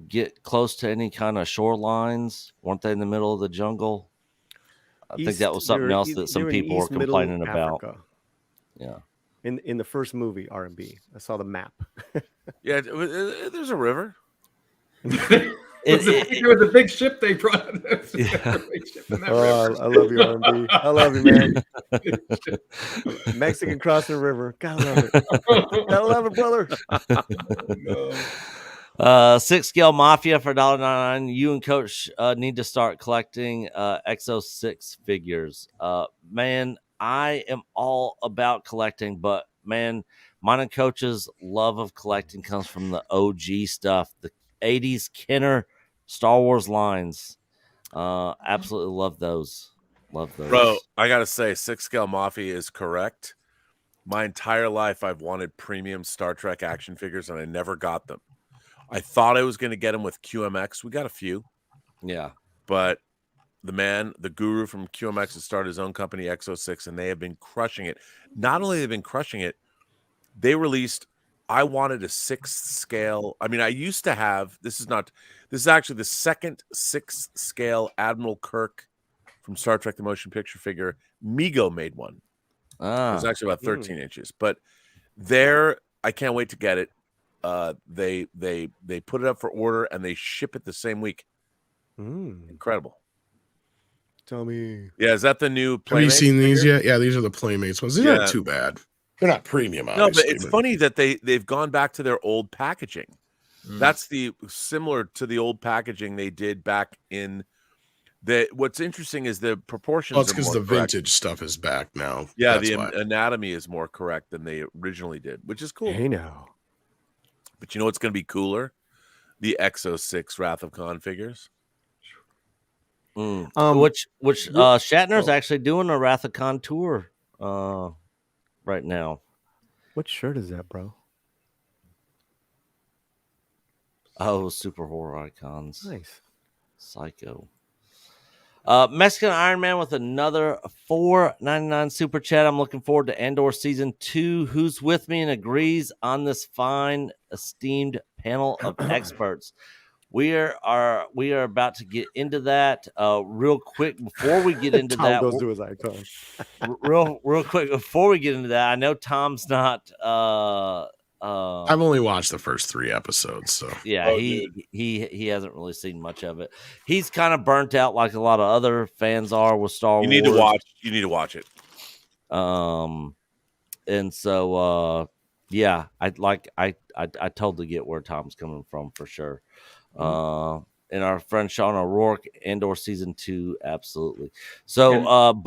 [SPEAKER 6] get close to any kind of shorelines? Weren't they in the middle of the jungle? I think that was something else that some people were complaining about. Yeah,
[SPEAKER 9] in the first movie, R&B, I saw the map.
[SPEAKER 4] Yeah, there's a river.
[SPEAKER 7] There was a big ship they brought.
[SPEAKER 9] I love you, R&B. I love you, man. Mexican crossing the river. Gotta love it. Gotta love it, brother.
[SPEAKER 6] 6-scale Mafia for $1.99. You and Coach need to start collecting XO6 figures. Man, I am all about collecting, but man, mine and Coach's love of collecting comes from the OG stuff. The 80s Kenner Star Wars lines. Absolutely love those. Love those.
[SPEAKER 4] Bro, I gotta say, 6 Scale Mafia is correct. My entire life, I've wanted premium Star Trek action figures, and I never got them. I thought I was going to get them with QMX. We got a few.
[SPEAKER 6] Yeah.
[SPEAKER 4] But the guru from QMX has started his own company, XO6, and they have been crushing it. Not only have they been crushing it, they released, I wanted a 6th scale. I mean, I used to have, this is actually the second 6th scale Admiral Kirk from Star Trek The Motion Picture figure. Mego made one. It was actually about 13 inches. But I can't wait to get it. They put it up for order and they ship it the same week. Incredible.
[SPEAKER 9] Tell me.
[SPEAKER 4] Yeah, is that the new
[SPEAKER 10] Have
[SPEAKER 4] Playmates
[SPEAKER 10] you seen these
[SPEAKER 4] figure?
[SPEAKER 10] yet? Yeah, these are the Playmates ones. These aren't too bad. They're not premium, obviously.
[SPEAKER 4] No, but it's funny that they've gone back to their old packaging. That's similar to the old packaging they did back in what's interesting is the proportions.
[SPEAKER 10] Well, it's because the
[SPEAKER 4] correct.
[SPEAKER 10] vintage stuff is back now.
[SPEAKER 4] Yeah,
[SPEAKER 10] That's
[SPEAKER 4] the
[SPEAKER 10] why.
[SPEAKER 4] anatomy is more correct than they originally did, which is cool.
[SPEAKER 9] Hey now.
[SPEAKER 4] But you know what's going to be cooler? The XO6 Wrath of Khan figures.
[SPEAKER 6] Which Shatner's actually doing a Wrath of Khan tour right now.
[SPEAKER 9] What shirt is that, bro?
[SPEAKER 6] Oh, Super Horror Icons.
[SPEAKER 9] Nice.
[SPEAKER 6] Psycho. Mexican Iron Man with another $4.99 super chat. I'm looking forward to Andor season 2. Who's with me and agrees on this fine, esteemed panel of experts? We are about to get into that real quick. Before we get into
[SPEAKER 9] Tom
[SPEAKER 6] that,
[SPEAKER 9] goes to his icon.
[SPEAKER 6] real quick before we get into that, I know Tom's not.
[SPEAKER 10] I've only watched the first 3 episodes, so
[SPEAKER 6] yeah, he hasn't really seen much of it. He's kind of burnt out like a lot of other fans are with Star Wars.
[SPEAKER 4] You need to watch it.
[SPEAKER 6] And so yeah, I totally get where Tom's coming from for sure. And our friend Sean O'Rourke, Andor season 2, absolutely. So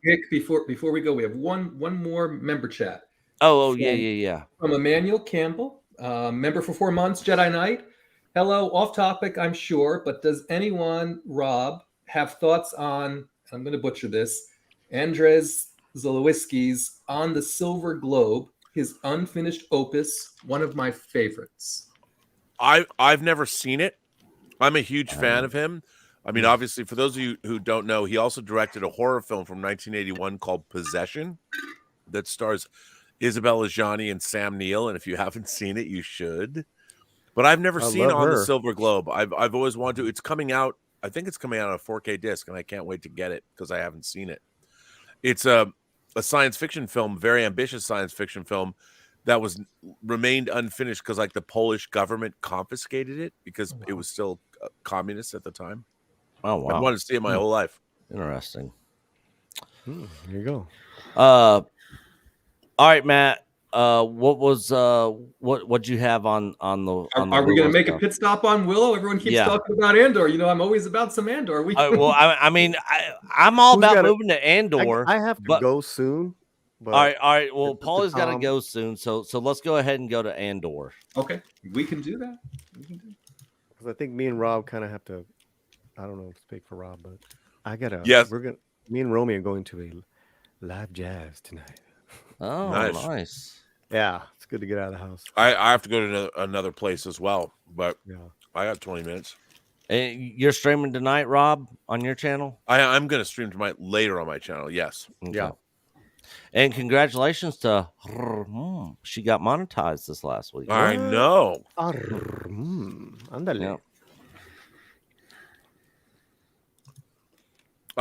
[SPEAKER 7] Nick, before we go, we have one more member chat.
[SPEAKER 6] Yeah.
[SPEAKER 7] From Emmanuel Campbell, member for 4 months, Jedi Knight. Hello, off topic, I'm sure, but does anyone, Rob, have thoughts on, I'm going to butcher this, Andrzej Zolowiski's On the Silver Globe, his unfinished opus, one of my favorites?
[SPEAKER 4] I've never seen it. I'm a huge fan of him. I mean, obviously, for those of you who don't know, he also directed a horror film from 1981 called Possession that stars Isabella Adjani and Sam Neill, and if you haven't seen it, you should. But I've never seen On the Silver Globe. I've always wanted to. It's coming out. I think it's coming out on a 4K disc, and I can't wait to get it because I haven't seen it. It's a science fiction film, very ambitious science fiction film that remained unfinished because like the Polish government confiscated it because it was still communist at the time.
[SPEAKER 6] Oh wow!
[SPEAKER 4] I wanted to see it my whole life.
[SPEAKER 6] Interesting.
[SPEAKER 9] There you go.
[SPEAKER 6] All right, Matt. What'd you have on the?
[SPEAKER 7] Are we going to make a pit stop on Willow? Everyone keeps talking about Andor. You know, I'm always about some Andor.
[SPEAKER 6] I'm all about moving to Andor.
[SPEAKER 9] I have to go soon. But
[SPEAKER 6] all right. Well, Paulie's got to go soon, so let's go ahead and go to Andor.
[SPEAKER 7] Okay, we can do that.
[SPEAKER 9] Because I think me and Rob kind of have to. I don't know, speak for Rob, but I gotta.
[SPEAKER 4] Yes.
[SPEAKER 9] Me and Romy are going to a live jazz tonight.
[SPEAKER 6] Oh, nice.
[SPEAKER 9] Yeah, it's good to get out of the house.
[SPEAKER 4] I have to go to another place as well, but I got 20 minutes.
[SPEAKER 6] You're streaming tonight, Rob, on your channel?
[SPEAKER 4] I'm going to stream tonight later on my channel. Yes.
[SPEAKER 6] Okay. Yeah. And congratulations to her. She got monetized this last week.
[SPEAKER 4] I know.
[SPEAKER 9] Andale.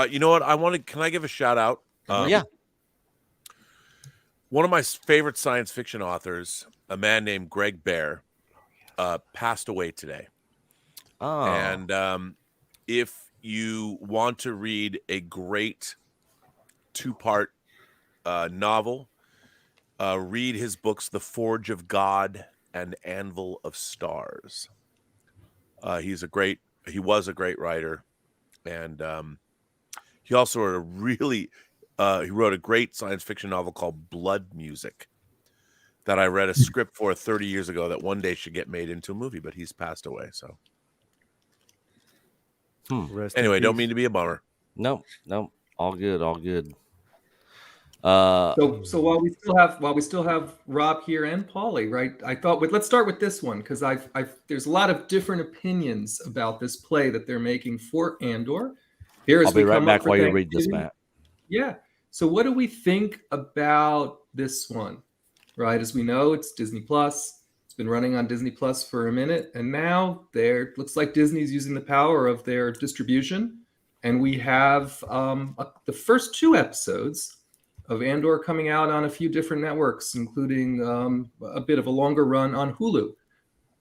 [SPEAKER 4] You know what? Can I give a shout out?
[SPEAKER 6] Yeah.
[SPEAKER 4] One of my favorite science fiction authors, a man named Greg Bear, passed away today.
[SPEAKER 6] Oh.
[SPEAKER 4] And if you want to read a great 2-part novel, read his books, The Forge of God and Anvil of Stars. He was a great writer. And he also he wrote a great science fiction novel called Blood Music that I read a script for 30 years ago that one day should get made into a movie, but he's passed away. So
[SPEAKER 9] Rest in
[SPEAKER 4] Anyway, don't
[SPEAKER 9] peace.
[SPEAKER 4] mean to be a bummer.
[SPEAKER 6] Nope. All good. All good.
[SPEAKER 7] So while we still have Rob here and Paulie, right? I thought let's start with this one because there's a lot of different opinions about this play that they're making for Andor.
[SPEAKER 6] I'll be right back while you read this, Matt.
[SPEAKER 7] Yeah. So what do we think about this one? Right, as we know, it's Disney Plus. It's been running on Disney Plus for a minute, and now looks like Disney's using the power of their distribution, and we have the first 2 episodes of Andor coming out on a few different networks, including a bit of a longer run on Hulu.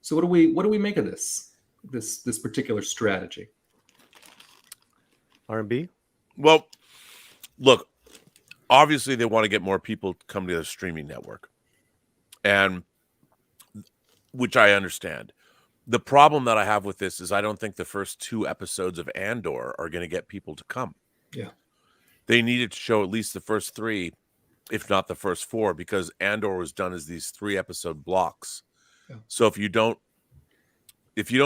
[SPEAKER 7] So what do we make of this particular strategy?
[SPEAKER 9] RMB?
[SPEAKER 4] Well, look, obviously they want to get more people to come to the streaming network, and which I understand. The problem that I have with this is I don't think the first 2 episodes of Andor are going to get people to come.
[SPEAKER 7] Yeah.
[SPEAKER 4] They needed to show at least the first 3, if not the first 4, because Andor was done as these 3-episode blocks.
[SPEAKER 7] Yeah.
[SPEAKER 4] So if you don't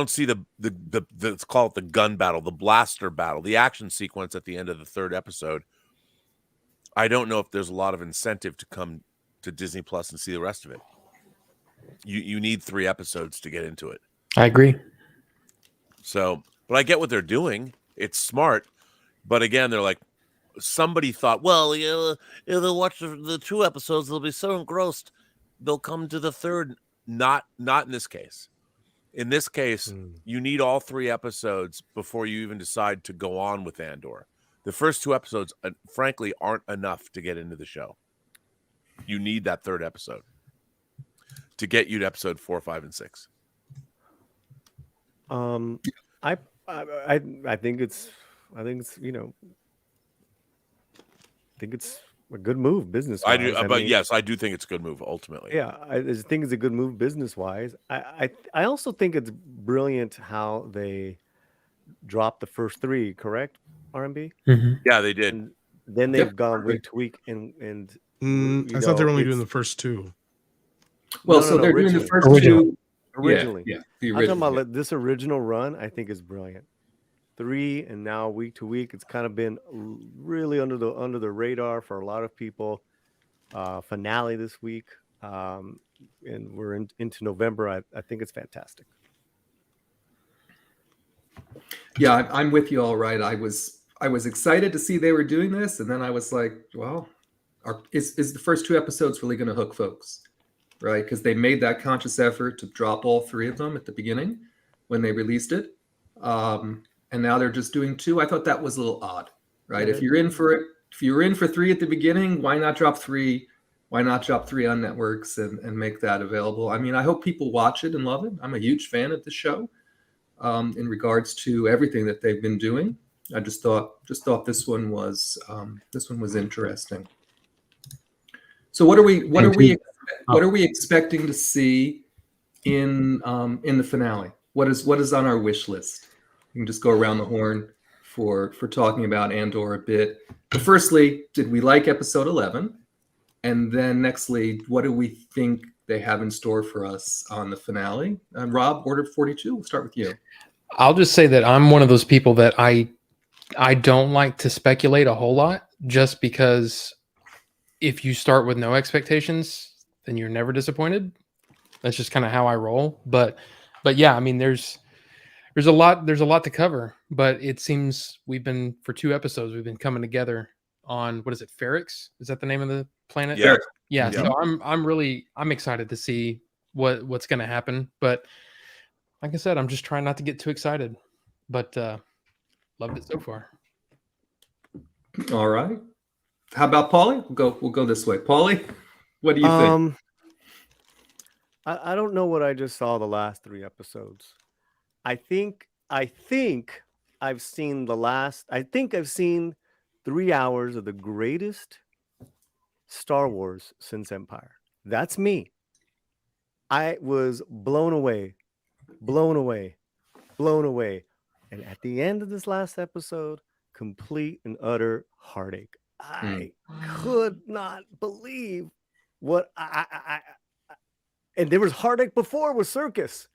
[SPEAKER 4] see the let's call it the gun battle, the blaster battle, the action sequence at the end of the 3rd episode, I don't know if there's a lot of incentive to come to Disney Plus and see the rest of it. You need 3 episodes to get into it.
[SPEAKER 8] I agree.
[SPEAKER 4] So, but I get what they're doing. It's smart. But again, they're like, somebody thought, well, they'll watch the 2 episodes. They'll be so engrossed. They'll come to the 3rd. Not in this case. In this case, you need all 3 episodes before you even decide to go on with Andor. The first 2 episodes, frankly, aren't enough to get into the show. You need that 3rd episode to get you to episode 4, 5, and 6.
[SPEAKER 9] I think it's a good move business.
[SPEAKER 4] I do, but yes, I do think it's a good move ultimately.
[SPEAKER 9] Yeah, I think it's a good move business wise. I also think it's brilliant how they dropped the first 3. Correct, RMB?
[SPEAKER 8] Mm-hmm.
[SPEAKER 4] Yeah, they did.
[SPEAKER 9] And then they've gone week to week, and
[SPEAKER 10] I thought they were only doing the first 2.
[SPEAKER 7] Well, they're doing the first 2
[SPEAKER 9] originally.
[SPEAKER 7] Yeah,
[SPEAKER 9] I'm talking about this original run. I think is brilliant. 3 and now week to week, it's kind of been really under the radar for a lot of people. Finale this week, and we're into November. I think it's fantastic.
[SPEAKER 7] Yeah, I'm with you all right. I was excited to see they were doing this, and then I was like, well, is the first 2 episodes really going to hook folks? Right, because they made that conscious effort to drop all 3 of them at the beginning when they released it, and now they're just doing 2. I thought that was a little odd, right? If you're in for it, if you were in for 3 at the beginning, why not drop 3? Why not drop 3 on networks and make that available? I mean, I hope people watch it and love it. I'm a huge fan of the show in regards to everything that they've been doing. I just thought this one was interesting. So what are we expecting to see in the finale? What is on our wish list? You can just go around the horn for talking about Andor a bit. But firstly, did we like episode 11? And then nextly, what do we think they have in store for us on the finale? Rob, Order 42, we'll start with you.
[SPEAKER 8] I'll just say that I'm one of those people that I don't like to speculate a whole lot, just because if you start with no expectations, then you're never disappointed. That's just kind of how I roll. But yeah, I mean, there's a lot to cover, but it seems for 2 episodes, we've been coming together on, what is it? Ferrix? Is that the name of the planet?
[SPEAKER 4] Yeah.
[SPEAKER 8] Yeah. So I'm excited to see what's going to happen. But like I said, I'm just trying not to get too excited, but loved it so far.
[SPEAKER 7] All right. How about Paulie? We'll go this way. Paulie, what do you think?
[SPEAKER 9] I don't know what I just saw the last 3 episodes. I think I've seen 3 hours of the greatest Star Wars since Empire. That's me. I was blown away. And at the end of this last episode, complete and utter heartache. I could not believe what I and there was heartache before with Circus.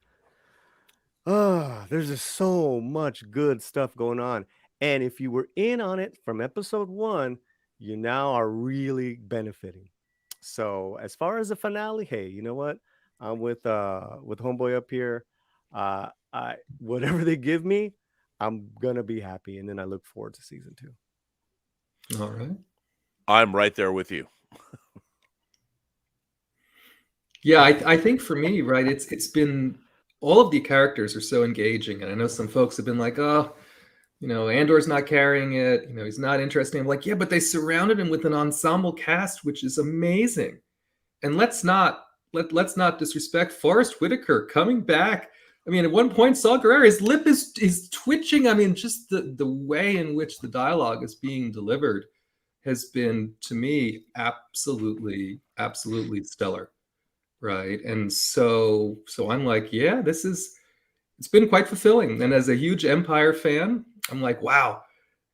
[SPEAKER 9] There's just so much good stuff going on. And if you were in on it from episode 1, you now are really benefiting. So as far as the finale, hey, you know what? I'm with homeboy up here. I whatever they give me, I'm gonna be happy, and then I look forward to season 2.
[SPEAKER 7] All right.
[SPEAKER 4] I'm right there with you.
[SPEAKER 7] Yeah, I think for me, right, it's been, all of the characters are so engaging, and I know some folks have been like, oh, Andor's not carrying it, he's not interesting. I'm like, yeah, but they surrounded him with an ensemble cast, which is amazing. And let's not disrespect Forrest Whitaker coming back. I mean, at one point, Saw Gerrera, his lip is twitching. I mean, just the way in which the dialogue is being delivered has been, to me, absolutely stellar. Right. And so I'm like, yeah, it's been quite fulfilling. And as a huge Empire fan, I'm like, wow,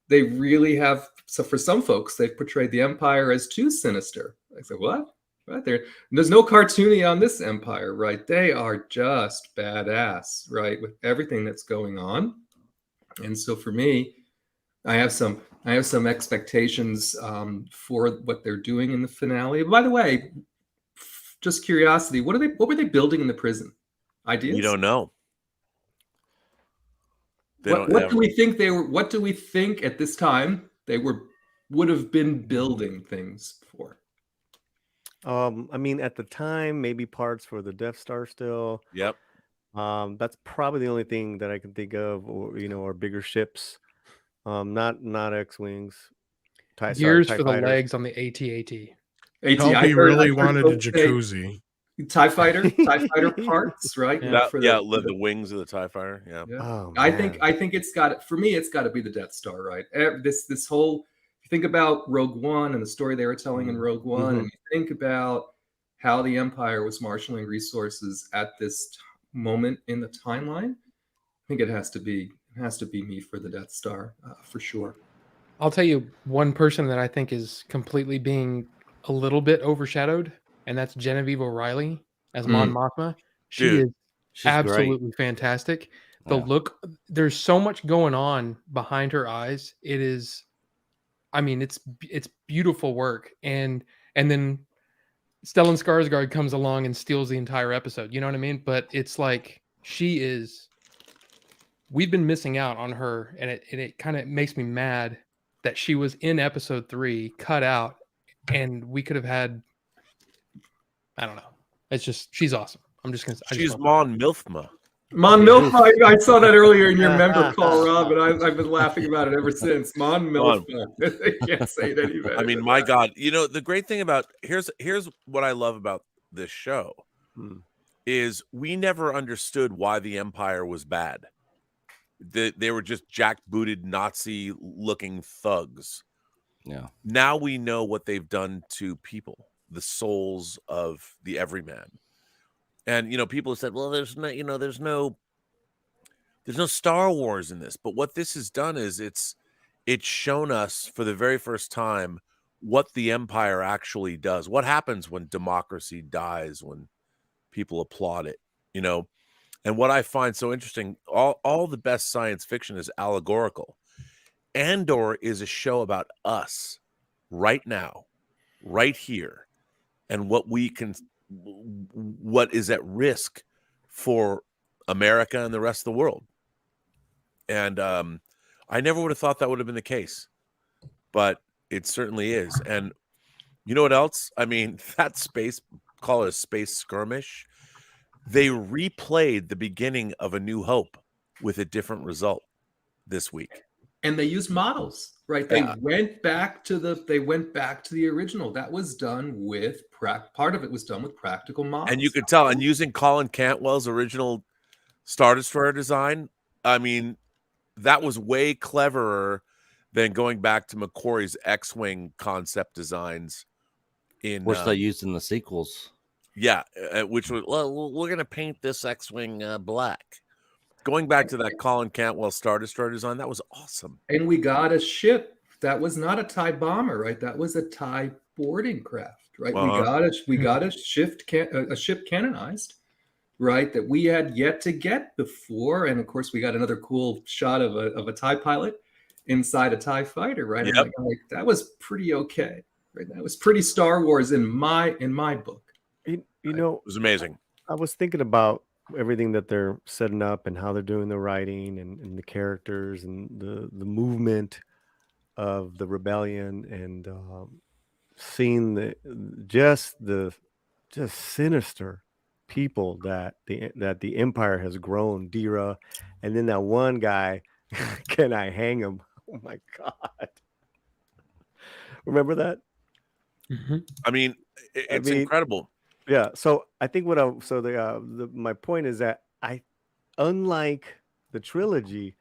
[SPEAKER 7] they really have. So for some folks, they've portrayed the Empire as too sinister. I said, what? Right there. There's no cartoony on this Empire, right? They are just badass, right? With everything that's going on. And so for me, I have some expectations for what they're doing in the finale. By the way, just curiosity, what were they building in the prison? Ideas?
[SPEAKER 4] You don't know.
[SPEAKER 7] What do we think they were? What do we think at this time they would have been building things for?
[SPEAKER 9] I mean, at the time, maybe parts for the Death Star still.
[SPEAKER 4] Yep.
[SPEAKER 9] That's probably the only thing that I can think of, or bigger ships. Not X-wings.
[SPEAKER 8] Gears for the legs on the AT-AT.
[SPEAKER 10] He really wanted a jacuzzi.
[SPEAKER 7] TIE fighter parts, right?
[SPEAKER 4] The wings of the TIE fighter. Yeah.
[SPEAKER 9] Oh,
[SPEAKER 7] I think it's got, for me, it's got to be the Death Star, right? This whole, you think about Rogue One and the story they were telling in Rogue One, and you think about how the Empire was marshaling resources at this moment in the timeline. I think it has to be me for the Death Star, for sure.
[SPEAKER 8] I'll tell you one person that I think is completely being a little bit overshadowed, and that's Genevieve O'Reilly as Mon Mothma. She's absolutely great. Fantastic. The look, there's so much going on behind her eyes. It is, I mean, it's beautiful work. And then Stellan Skarsgård comes along and steals the entire episode. You know what I mean? But it's like, we've been missing out on her, and it kind of makes me mad that she was in episode 3, cut out, and we could have had, I don't know. It's just, she's awesome. I'm just going to,
[SPEAKER 4] she's Mon Milfma.
[SPEAKER 7] Mon Milfma. I saw that earlier in your member call, Rob, and I've been laughing about it ever since. Mon Milfma. I can't say it any better.
[SPEAKER 4] I mean, my God, the great thing about, here's what I love about this show is we never understood why the Empire was bad. They were just jackbooted Nazi-looking thugs.
[SPEAKER 6] Yeah.
[SPEAKER 4] Now we know what they've done to people, the souls of the everyman. And people have said, well, there's no Star Wars in this. But what this has done is it's shown us for the very first time what the Empire actually does. What happens when democracy dies, when people applaud it, And what I find so interesting, all the best science fiction is allegorical. Andor is a show about us right now, right here, and what is at risk for America and the rest of the world. And I never would have thought that would have been the case, but it certainly is. And you know what else? I mean, that call it a space skirmish. They replayed the beginning of A New Hope with a different result this week.
[SPEAKER 7] And they used models, right? They went back to the original. That was done with part of it was done with practical models.
[SPEAKER 4] And you could tell, and using Colin Cantwell's original Star Destroyer design, I mean, that was way cleverer than going back to McQuarrie's X-Wing concept designs
[SPEAKER 6] which they used in the sequels.
[SPEAKER 4] Yeah, which was, well, we're going to paint this X-Wing black. Going back to that Colin Cantwell Star Destroyer design, that was awesome.
[SPEAKER 7] And we got a ship that was not a TIE bomber, right? That was a TIE boarding craft, right? We got a ship canonized, right, that we had yet to get before. And of course, we got another cool shot of a TIE pilot inside a TIE fighter, right?
[SPEAKER 4] Yep.
[SPEAKER 7] And like that was pretty okay, right? That was pretty Star Wars in my book.
[SPEAKER 9] You know,
[SPEAKER 4] It was amazing.
[SPEAKER 9] I was thinking about everything that they're setting up and how they're doing the writing and the characters and the movement of the rebellion and seeing just sinister people that the Empire has grown, Dira, and then that one guy, can I hang him? Oh my God. Remember that?
[SPEAKER 4] I mean, it's incredible.
[SPEAKER 9] Yeah. So I think my point is that unlike the trilogy,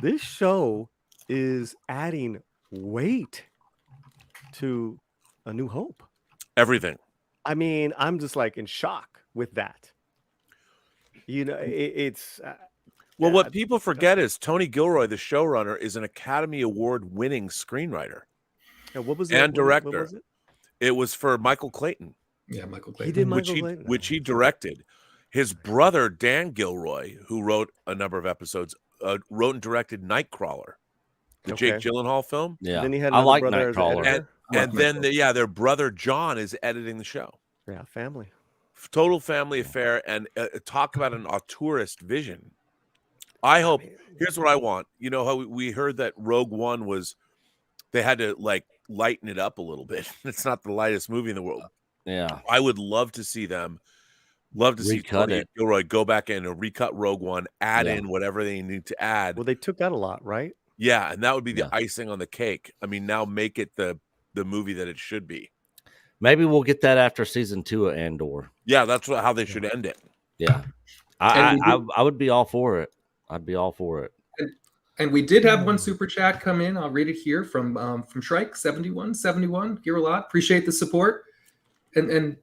[SPEAKER 9] this show is adding weight to A New Hope.
[SPEAKER 4] Everything.
[SPEAKER 9] I mean, I'm just like in shock with that. You know, it's
[SPEAKER 4] well, what people forget is Tony Gilroy, the showrunner, is an Academy Award winning screenwriter.
[SPEAKER 9] What was
[SPEAKER 4] and director.
[SPEAKER 9] What was it?
[SPEAKER 4] It was for Michael Clayton.
[SPEAKER 7] Yeah, Michael Clayton.
[SPEAKER 9] He did Michael Clayton,
[SPEAKER 4] which he directed. His brother Dan Gilroy, who wrote a number of episodes, wrote and directed Nightcrawler, the Jake Gyllenhaal film.
[SPEAKER 6] Yeah,
[SPEAKER 9] then he had
[SPEAKER 6] I like
[SPEAKER 9] brother as
[SPEAKER 6] Nightcrawler.
[SPEAKER 9] editor.
[SPEAKER 4] And then their brother John is editing the show.
[SPEAKER 9] Yeah, family.
[SPEAKER 4] Total family affair, and talk about an auteurist vision. I hope. Here's what I want. You know how we heard that Rogue One they had to like lighten it up a little bit. It's not the lightest movie in the world.
[SPEAKER 6] Yeah,
[SPEAKER 4] I would love to see them. Love to see Tony Gilroy go back in and recut Rogue One, add in whatever they need to add.
[SPEAKER 9] Well, they took out a lot, right?
[SPEAKER 4] Yeah, and that would be the icing on the cake. I mean, now make it the movie that it should be.
[SPEAKER 6] Maybe we'll get that after season 2 of Andor.
[SPEAKER 4] Yeah, that's how they should end it.
[SPEAKER 6] Yeah, I would be all for it. I'd be all for it.
[SPEAKER 7] And we did have one super chat come in. I'll read it here from Shrike 7171. Here a lot. Appreciate the support. And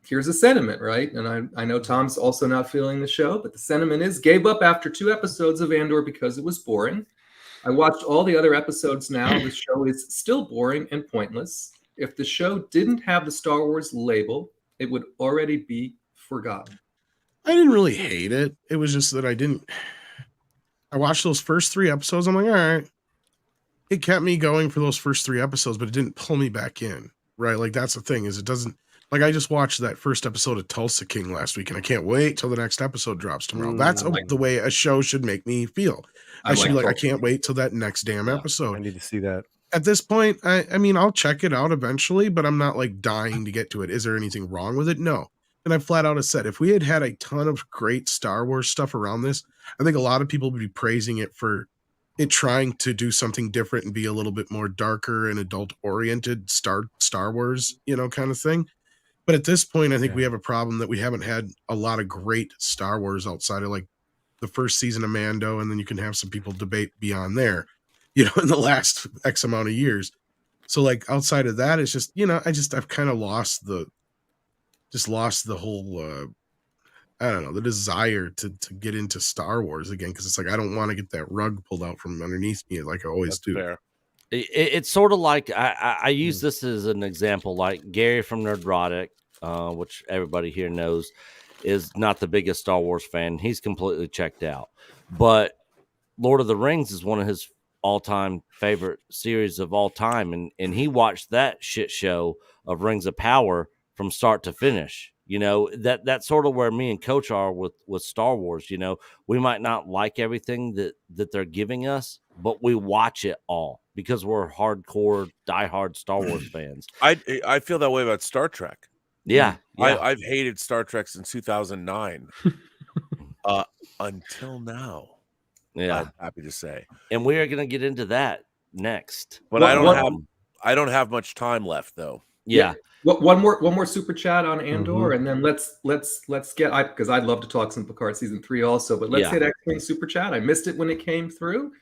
[SPEAKER 7] here's a sentiment, right? And I know Tom's also not feeling the show, but the sentiment is gave up after 2 episodes of Andor because it was boring. I watched all the other episodes now. The show is still boring and pointless. If the show didn't have the Star Wars label, it would already be forgotten.
[SPEAKER 10] I didn't really hate it. It was just that I watched those first 3 episodes. I'm like, all right. It kept me going for those first 3 episodes, but it didn't pull me back in, right? Like, that's the thing, is it doesn't, like, I just watched that first episode of Tulsa King last week, and I can't wait till the next episode drops tomorrow. That's the way a show should make me feel. I should be like, I can't wait till that next damn episode.
[SPEAKER 9] I need to see that.
[SPEAKER 10] At this point, I mean, I'll check it out eventually, but I'm not like dying to get to it. Is there anything wrong with it? No. And I flat out have said, if we had had a ton of great Star Wars stuff around this, I think a lot of people would be praising it for it trying to do something different and be a little bit more darker and adult oriented Star Wars, kind of thing. But at this point, I think we have a problem that we haven't had a lot of great Star Wars outside of like the first season of Mando. And then you can have some people debate beyond there, in the last X amount of years. So like outside of that, it's just, I've kind of lost the whole, I don't know, the desire to get into Star Wars again. Cause it's like, I don't want to get that rug pulled out from underneath me like I always do.
[SPEAKER 4] Fair.
[SPEAKER 6] It's sort of like, I use this as an example, like Gary from Nerdrotic, which everybody here knows is not the biggest Star Wars fan. He's completely checked out, but Lord of the Rings is one of his all-time favorite series of all time, and he watched that shit show of Rings of Power from start to finish. That's sort of where me and Coach are with Star Wars. We might not like everything that they're giving us, but we watch it all because we're hardcore diehard Star Wars fans.
[SPEAKER 4] I feel that way about Star Trek.
[SPEAKER 6] Yeah.
[SPEAKER 4] I've hated Star Trek since 2009 until now.
[SPEAKER 6] Yeah,
[SPEAKER 4] I'm happy to say.
[SPEAKER 6] And we are going to get into that next.
[SPEAKER 4] But I don't have much time left though.
[SPEAKER 6] Yeah.
[SPEAKER 7] One more super chat on Andor, and then let's get because I'd love to talk some Picard season 3 also. But let's hit X-Wing super chat. I missed it when it came through.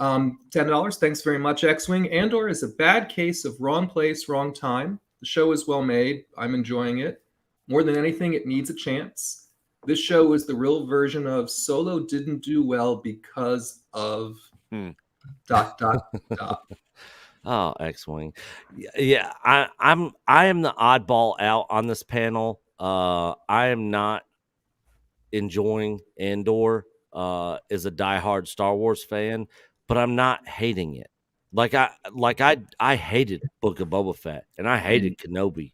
[SPEAKER 7] $10. Thanks very much, X-Wing. Andor is a bad case of wrong place, wrong time. The show is well made. I'm enjoying it. More than anything, it needs a chance. This show is the real version of Solo didn't do well because of ...
[SPEAKER 6] Oh, X-Wing. Yeah, I am the oddball out on this panel. I am not enjoying Andor as a diehard Star Wars fan, but I'm not hating it. I hated Book of Boba Fett and I hated Kenobi.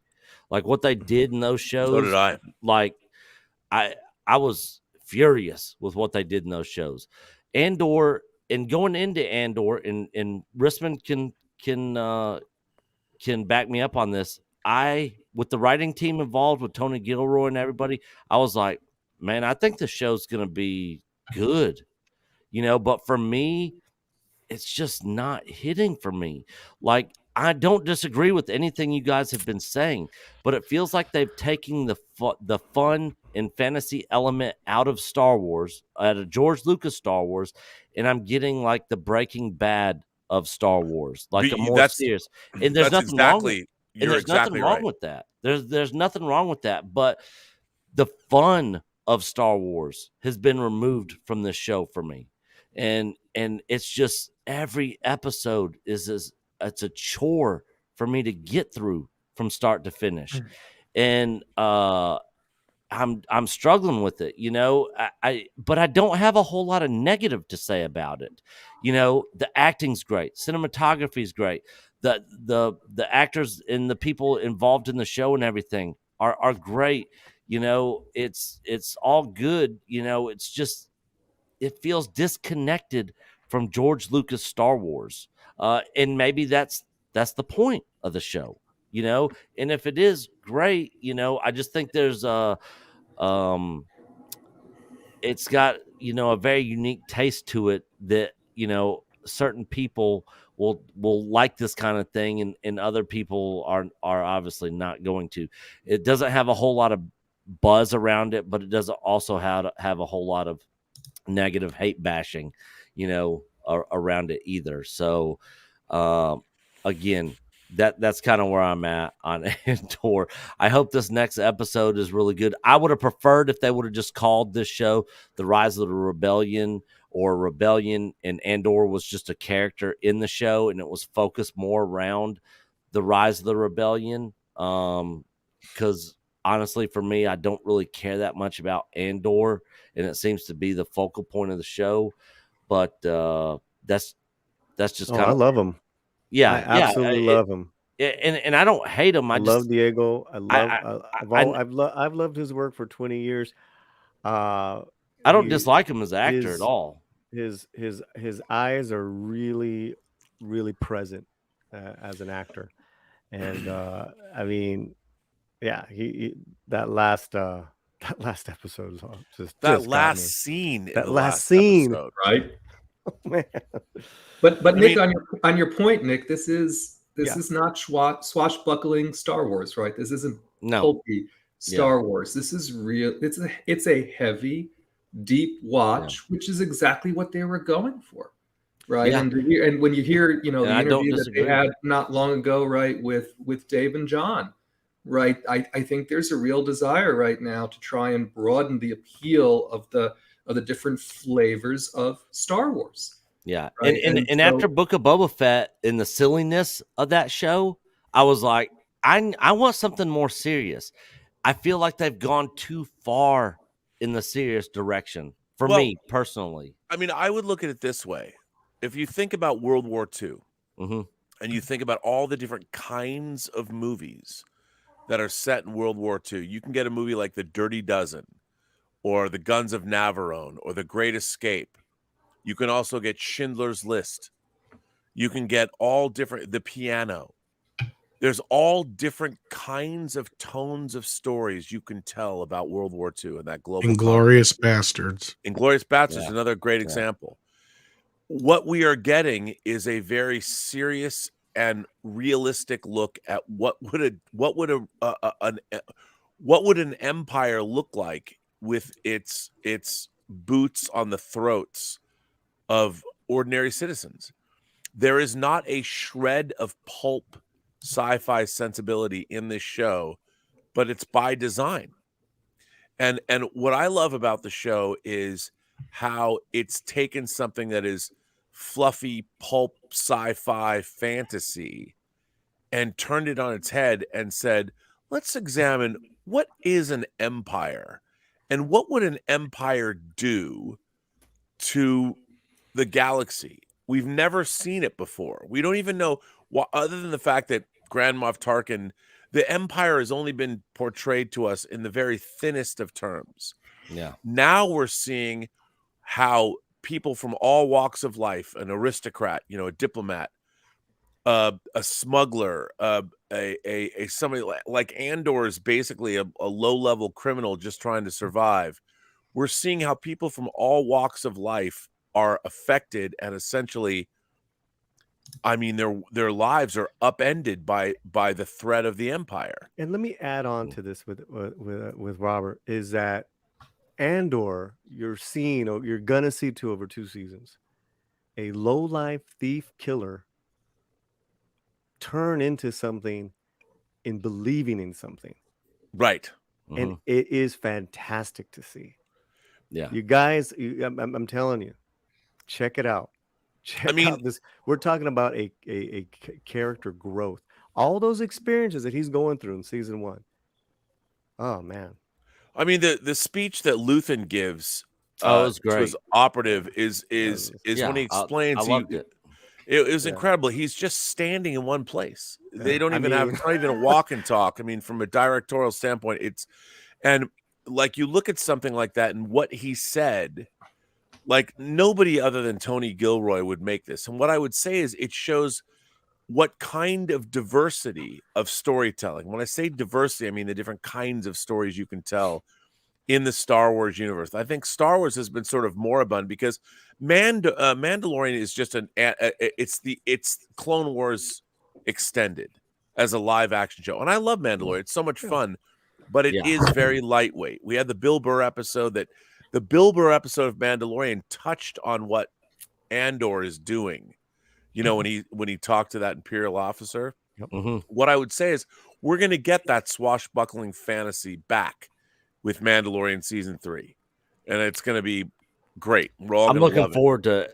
[SPEAKER 6] Like what they did in those shows.
[SPEAKER 4] So did I.
[SPEAKER 6] Like I was furious with what they did in those shows. Andor, and going into Andor, and Rissman can back me up on this. With the writing team involved, with Tony Gilroy and everybody, I was like, man, I think the show's going to be good, but for me, it's just not hitting for me. Like, I don't disagree with anything you guys have been saying, but it feels like they've taken the fun and fantasy element out of Star Wars, out of George Lucas Star Wars, and I'm getting like the Breaking Bad of Star Wars, like a more serious. And there's nothing wrong with that. There's nothing wrong with that, but the fun of Star Wars has been removed from this show for me. And it's just every episode it's a chore for me to get through from start to finish. And I'm struggling with it, but I don't have a whole lot of negative to say about it. The acting's great, cinematography is great, the actors and the people involved in the show and everything are great. It's all good. It's just, it feels disconnected from George Lucas Star Wars. And maybe that's the point of the show, and if it is great, I just think there's it's got, a very unique taste to it that, certain people will like this kind of thing, and other people are obviously not going to. It doesn't have a whole lot of buzz around it, but it doesn't also have a whole lot of negative hate bashing, around it either. So, again, that's kind of where I'm at on Andor. I hope this next episode is really good. I would have preferred if they would have just called this show The Rise of the Rebellion, or Rebellion, and Andor was just a character in the show, and it was focused more around the Rise of the Rebellion. Because honestly, for me, I don't really care that much about Andor, and it seems to be the focal point of the show. But that's just kind of.
[SPEAKER 9] I love him.
[SPEAKER 6] Yeah,
[SPEAKER 9] I absolutely love him.
[SPEAKER 6] And I don't hate him. I
[SPEAKER 9] love Diego. I've loved his work for 20 years.
[SPEAKER 6] I don't dislike him as an actor at all.
[SPEAKER 9] His eyes are really, really present as an actor, and I mean, yeah, he that last episode was just
[SPEAKER 4] that last scene,
[SPEAKER 9] episode,
[SPEAKER 7] right?
[SPEAKER 9] Oh, man.
[SPEAKER 7] But Nick, on your point, Nick, this is not swashbuckling Star Wars, right? This isn't pulpy Star Wars. This is real. It's a heavy, deep watch, which is exactly what they were going for, right?
[SPEAKER 6] Yeah.
[SPEAKER 7] And when you hear, the interview that they had not long ago, right, with Dave and John, right? I think there's a real desire right now to try and broaden the appeal of the different flavors of Star Wars.
[SPEAKER 6] Yeah.
[SPEAKER 7] Right?
[SPEAKER 6] And
[SPEAKER 7] so,
[SPEAKER 6] after Book of Boba Fett and the silliness of that show, I was like, I want something more serious. I feel like they've gone too far in the serious direction for me personally.
[SPEAKER 4] I mean, I would look at it this way. If you think about World War II, and you think about all the different kinds of movies that are set in World War II, you can get a movie like The Dirty Dozen, or The Guns of Navarone, or The Great Escape. You can also get Schindler's List. You can get all different, The Piano. There's all different kinds of tones of stories you can tell about World War II and that global.
[SPEAKER 10] Inglorious Bastards.
[SPEAKER 4] Inglorious Bastards, another great example. What we are getting is a very serious and realistic look at what would an empire look like with its boots on the throats of ordinary citizens. There is not a shred of pulp sci-fi sensibility in this show, but it's by design. And what I love about the show is how it's taken something that is fluffy pulp sci-fi fantasy and turned it on its head and said, let's examine what is an empire And what would an empire do to the galaxy? We've never seen it before. We don't even know what, other than the fact that Grand Moff Tarkin, the empire has only been portrayed to us in the very thinnest of terms.
[SPEAKER 6] Yeah.
[SPEAKER 4] Now we're seeing how people from all walks of life, an aristocrat, a diplomat, a smuggler, a somebody like Andor is basically a low-level criminal just trying to survive. We're seeing how people from all walks of life are affected, and essentially, I mean, their lives are upended by the threat of the empire.
[SPEAKER 9] And let me add on to this with Robert, is that Andor, you're gonna see over 2 seasons, a low-life thief killer turn into something in believing in something.
[SPEAKER 4] Right.
[SPEAKER 9] And it is fantastic to see.
[SPEAKER 6] Yeah.
[SPEAKER 9] You guys, I'm telling you, check it out. Check out this. We're talking about a character growth. All those experiences that he's going through in season 1. Oh man.
[SPEAKER 4] I mean, the speech that Luthen gives
[SPEAKER 6] it was
[SPEAKER 4] to
[SPEAKER 6] great.
[SPEAKER 4] his operative is when he explains
[SPEAKER 6] I loved it.
[SPEAKER 4] It was incredible. He's just standing in one place. They don't even have, it's not even a walk and talk. I mean, from a directorial standpoint, and like you look at something like that and what he said, like nobody other than Tony Gilroy would make this. And what I would say is it shows what kind of diversity of storytelling. When I say diversity, I mean the different kinds of stories you can tell in the Star Wars universe. I think Star Wars has been sort of moribund because Mandalorian is just it's Clone Wars extended as a live action show. And I love Mandalorian. It's so much fun, but it is very lightweight. We had the Bill Burr episode of Mandalorian touched on what Andor is doing. When he talked to that Imperial officer. What I would say is we're going to get that swashbuckling fantasy back with Mandalorian season 3, and it's going to be great.
[SPEAKER 6] I'm looking forward to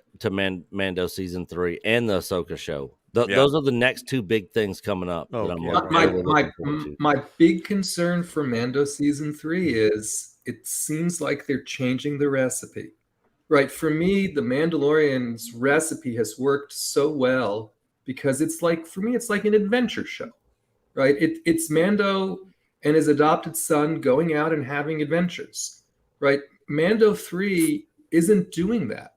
[SPEAKER 6] Mando season 3 and the Ahsoka show. Those are the next 2 big things coming up. That I'm looking forward to.
[SPEAKER 7] My big concern for Mando season 3 is it seems like they're changing the recipe. Right. For me, the Mandalorian's recipe has worked so well because it's like an adventure show. Right. It's Mando and his adopted son going out and having adventures. Right. Mando 3 isn't doing that.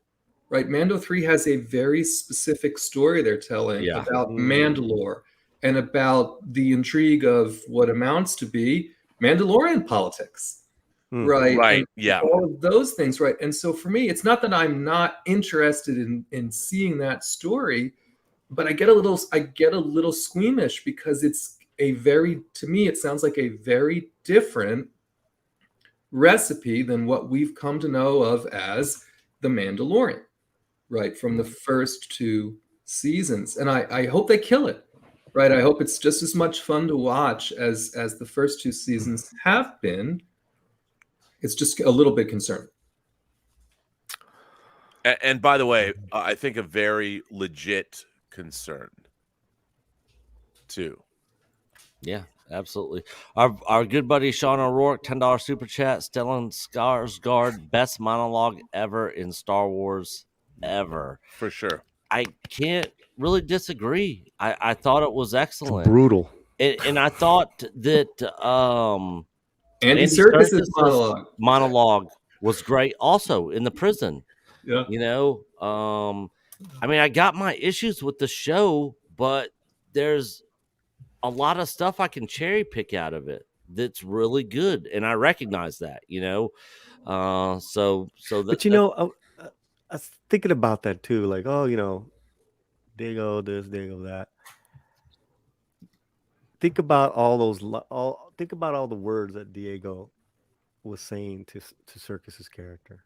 [SPEAKER 7] Right. Mando 3 has a very specific story they're telling about Mandalore and about the intrigue of what amounts to be Mandalorian politics. Right.
[SPEAKER 4] And
[SPEAKER 7] all of those things. Right. And so for me, it's not that I'm not interested in seeing that story, but I get a little squeamish because to me, it sounds like a very different recipe than what we've come to know of as the Mandalorian, right? From the first 2 seasons. And I hope they kill it. Right. I hope it's just as much fun to watch as the first 2 seasons have been. It's just a little bit concerning.
[SPEAKER 4] And by the way, I think a very legit concern too.
[SPEAKER 6] Yeah, absolutely. Our good buddy Sean O'Rourke, $10 super chat. Stellan Skarsgård, best monologue ever in Star Wars ever.
[SPEAKER 4] For sure.
[SPEAKER 6] I can't really disagree. I thought it was excellent.
[SPEAKER 9] It's brutal.
[SPEAKER 6] And I thought that
[SPEAKER 7] Andy Serkis's
[SPEAKER 6] monologue was great also in the prison.
[SPEAKER 7] Yeah.
[SPEAKER 6] I mean, I got my issues with the show, but there's a lot of stuff I can cherry pick out of it that's really good, and I recognize that. But
[SPEAKER 9] I was thinking about that too. Like, Diego this, Diego that. Think about all the words that Diego was saying to Serkis's character,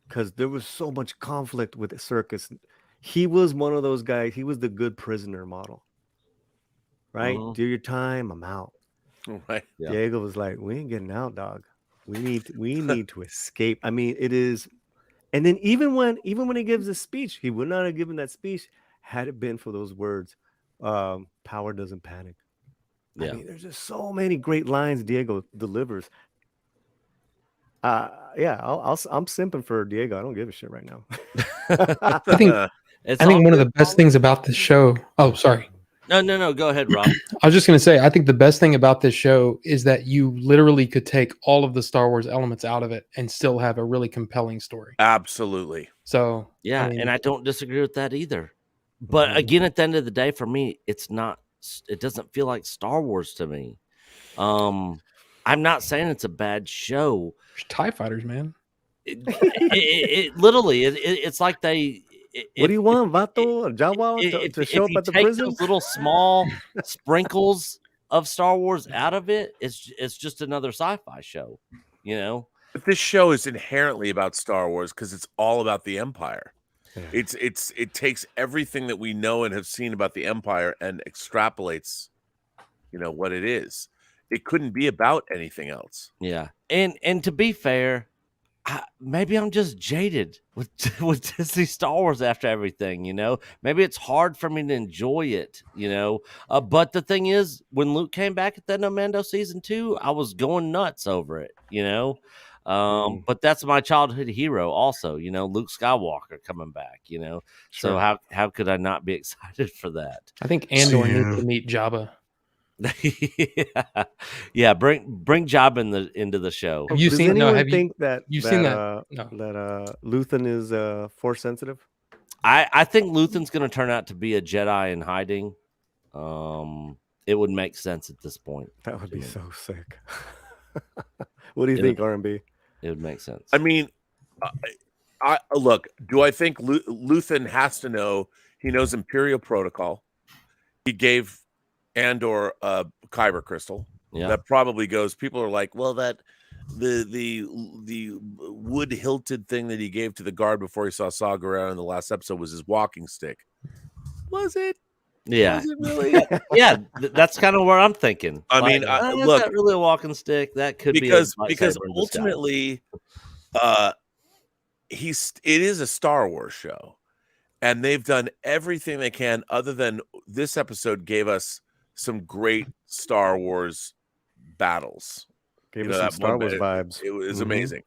[SPEAKER 9] because there was so much conflict with Serkis. He was one of those guys. He was the good prisoner model, right? Do your time, I'm out.
[SPEAKER 4] Right.
[SPEAKER 9] Yeah. Diego was like, "We ain't getting out, dog. We need to escape." I mean, it is. And then even when he gives a speech, he would not have given that speech had it been for those words. Power doesn't panic.
[SPEAKER 6] Yeah.
[SPEAKER 9] I mean, there's just so many great lines Diego delivers. Yeah, I'm simping for Diego. I don't give a shit right now.
[SPEAKER 8] I think
[SPEAKER 6] It's
[SPEAKER 8] I think
[SPEAKER 6] all
[SPEAKER 8] one of the
[SPEAKER 6] good,
[SPEAKER 8] best
[SPEAKER 6] Paulie.
[SPEAKER 8] things about this show. Oh, sorry.
[SPEAKER 6] No. Go ahead, Rob.
[SPEAKER 8] I was just going to say, I think the best thing about this show is that you literally could take all of the Star Wars elements out of it and still have a really compelling story.
[SPEAKER 4] Absolutely.
[SPEAKER 8] So,
[SPEAKER 6] Yeah, and I don't disagree with that either. But again, at the end of the day, for me, it doesn't feel like Star Wars to me. I'm not saying it's a bad show.
[SPEAKER 8] TIE fighters, man.
[SPEAKER 6] It literally, it's like they.
[SPEAKER 9] What do you want, Vato or Jawa to show up at the prison?
[SPEAKER 6] Those little small sprinkles of Star Wars out of it, it's just another sci-fi show, you know.
[SPEAKER 4] But this show is inherently about Star Wars because it's all about the Empire.
[SPEAKER 9] Yeah.
[SPEAKER 4] It takes everything that we know and have seen about the Empire and extrapolates, what it is. It couldn't be about anything else.
[SPEAKER 6] Yeah, and to be fair, maybe I'm just jaded with Disney Star Wars after everything, Maybe it's hard for me to enjoy it, But the thing is, when Luke came back at that Mando season 2, I was going nuts over it, But that's my childhood hero, also, Luke Skywalker coming back,
[SPEAKER 8] Sure.
[SPEAKER 6] So how could I not be excited for that?
[SPEAKER 8] I think Andor needs to meet Jabba.
[SPEAKER 6] Yeah, bring Jabba into the show.
[SPEAKER 8] Have you
[SPEAKER 9] Does
[SPEAKER 8] seen?
[SPEAKER 9] anyone
[SPEAKER 8] Have
[SPEAKER 9] think that
[SPEAKER 8] you've seen that?
[SPEAKER 9] that Luthen is force sensitive?
[SPEAKER 6] I think Luthen's going to turn out to be a Jedi in hiding. It would make sense at this point.
[SPEAKER 9] That would be so sick. What do you think, RMB?
[SPEAKER 6] It would make sense.
[SPEAKER 4] I mean, I look. Do I think Luthen has to know? He knows Imperial protocol. He gave Andor a kyber crystal.
[SPEAKER 6] Yeah.
[SPEAKER 4] That probably goes. People are like, well, that the wood hilted thing that he gave to the guard before he saw Saw Gerrera in the last episode was his walking stick. Was it?
[SPEAKER 6] Yeah.
[SPEAKER 4] Was it really?
[SPEAKER 6] Yeah, that's kind of where I'm thinking.
[SPEAKER 4] I mean,
[SPEAKER 6] that's
[SPEAKER 4] look,
[SPEAKER 6] not really a walking stick. That could
[SPEAKER 4] because
[SPEAKER 6] be
[SPEAKER 4] because ultimately, it is a Star Wars show, and they've done everything they can. Other than this episode, gave us some great Star Wars battles.
[SPEAKER 9] Gave us some Star Wars vibes.
[SPEAKER 4] It was amazing.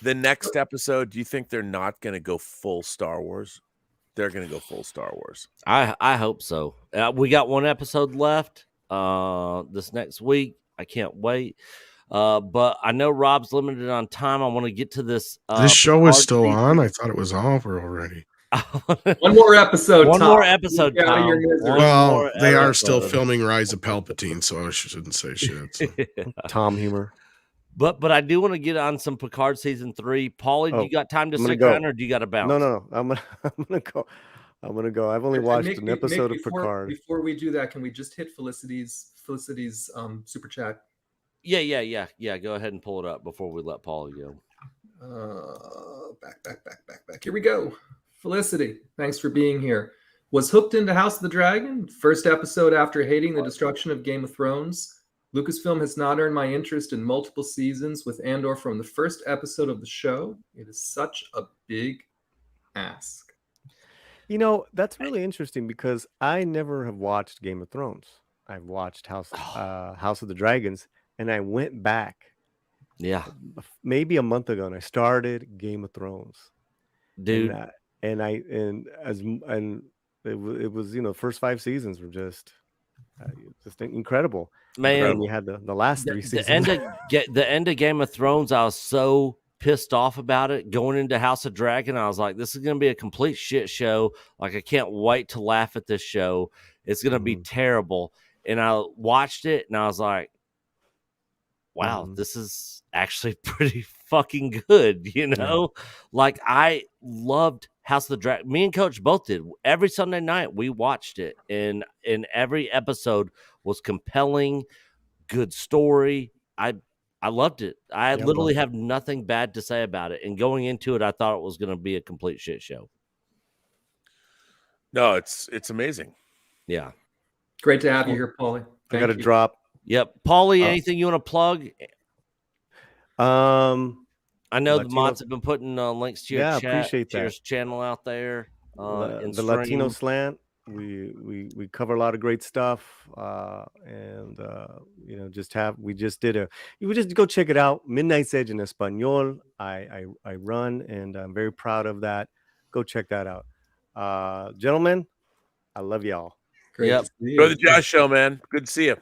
[SPEAKER 4] The next episode, do you think they're not going to go full Star Wars? They're going to go full Star Wars.
[SPEAKER 6] I hope so. We got one episode left this next week. I can't wait. But I know Rob's limited on time. I want to get to this.
[SPEAKER 10] This show is still on? I thought it was over already.
[SPEAKER 7] One more episode.
[SPEAKER 6] One
[SPEAKER 7] Tom.
[SPEAKER 6] more episode,
[SPEAKER 7] Get out of
[SPEAKER 6] Tom.
[SPEAKER 7] your misery.
[SPEAKER 10] Well, they are still filming Rise of Palpatine, so I shouldn't say shit. So.
[SPEAKER 9] Tom humor.
[SPEAKER 6] But I do want to get on some Picard season 3. Paulie, do you got time to stick around, or do you got to bounce?
[SPEAKER 9] No. I'm gonna go. I'm gonna go. I've only watched an episode of Picard.
[SPEAKER 7] Before we do that, can we just hit Felicity's super chat?
[SPEAKER 6] Yeah. Go ahead and pull it up before we let Paulie go.
[SPEAKER 7] Back. Here we go. Felicity, thanks for being here. Was hooked into House of the Dragon. First episode after hating the destruction of Game of Thrones. Lucasfilm has not earned my interest in multiple seasons with Andor from the first episode of the show. It is such a big ask.
[SPEAKER 9] That's really interesting because I never have watched Game of Thrones. I've watched House of the Dragons, and I went back.
[SPEAKER 6] Yeah,
[SPEAKER 9] maybe a month ago, and I started Game of Thrones,
[SPEAKER 6] dude.
[SPEAKER 9] It was first 5 seasons were just incredible.
[SPEAKER 6] Man,
[SPEAKER 9] and you had the last 3 seasons.
[SPEAKER 6] The end of Game of Thrones, I was so pissed off about it. Going into House of Dragon, I was like, this is going to be a complete shit show. Like, I can't wait to laugh at this show. It's going to be terrible. And I watched it, and I was like, wow, this is actually pretty fucking good, Like, I loved House of the Dragon. Me and Coach both did. Every Sunday night, we watched it, and every episode was compelling, good story. I loved it. I literally have nothing bad to say about it. And going into it, I thought it was going to be a complete shit show.
[SPEAKER 4] No, it's amazing.
[SPEAKER 6] Yeah.
[SPEAKER 7] Great to have you here, Paulie.
[SPEAKER 9] I got to drop.
[SPEAKER 6] Yep. Paulie, anything you want to plug? I know the mods have been putting links to your chat,
[SPEAKER 9] appreciate that.
[SPEAKER 6] channel out there.
[SPEAKER 9] The Latino SLANT. we cover a lot of great stuff, and you just go check it out. Midnight's Edge in Espanol. I run, and I'm very proud of that. Go check that out, gentlemen. I love y'all.
[SPEAKER 7] Great
[SPEAKER 6] Yep.
[SPEAKER 7] to see you.
[SPEAKER 4] Go to the Josh Show, man. Good to see you.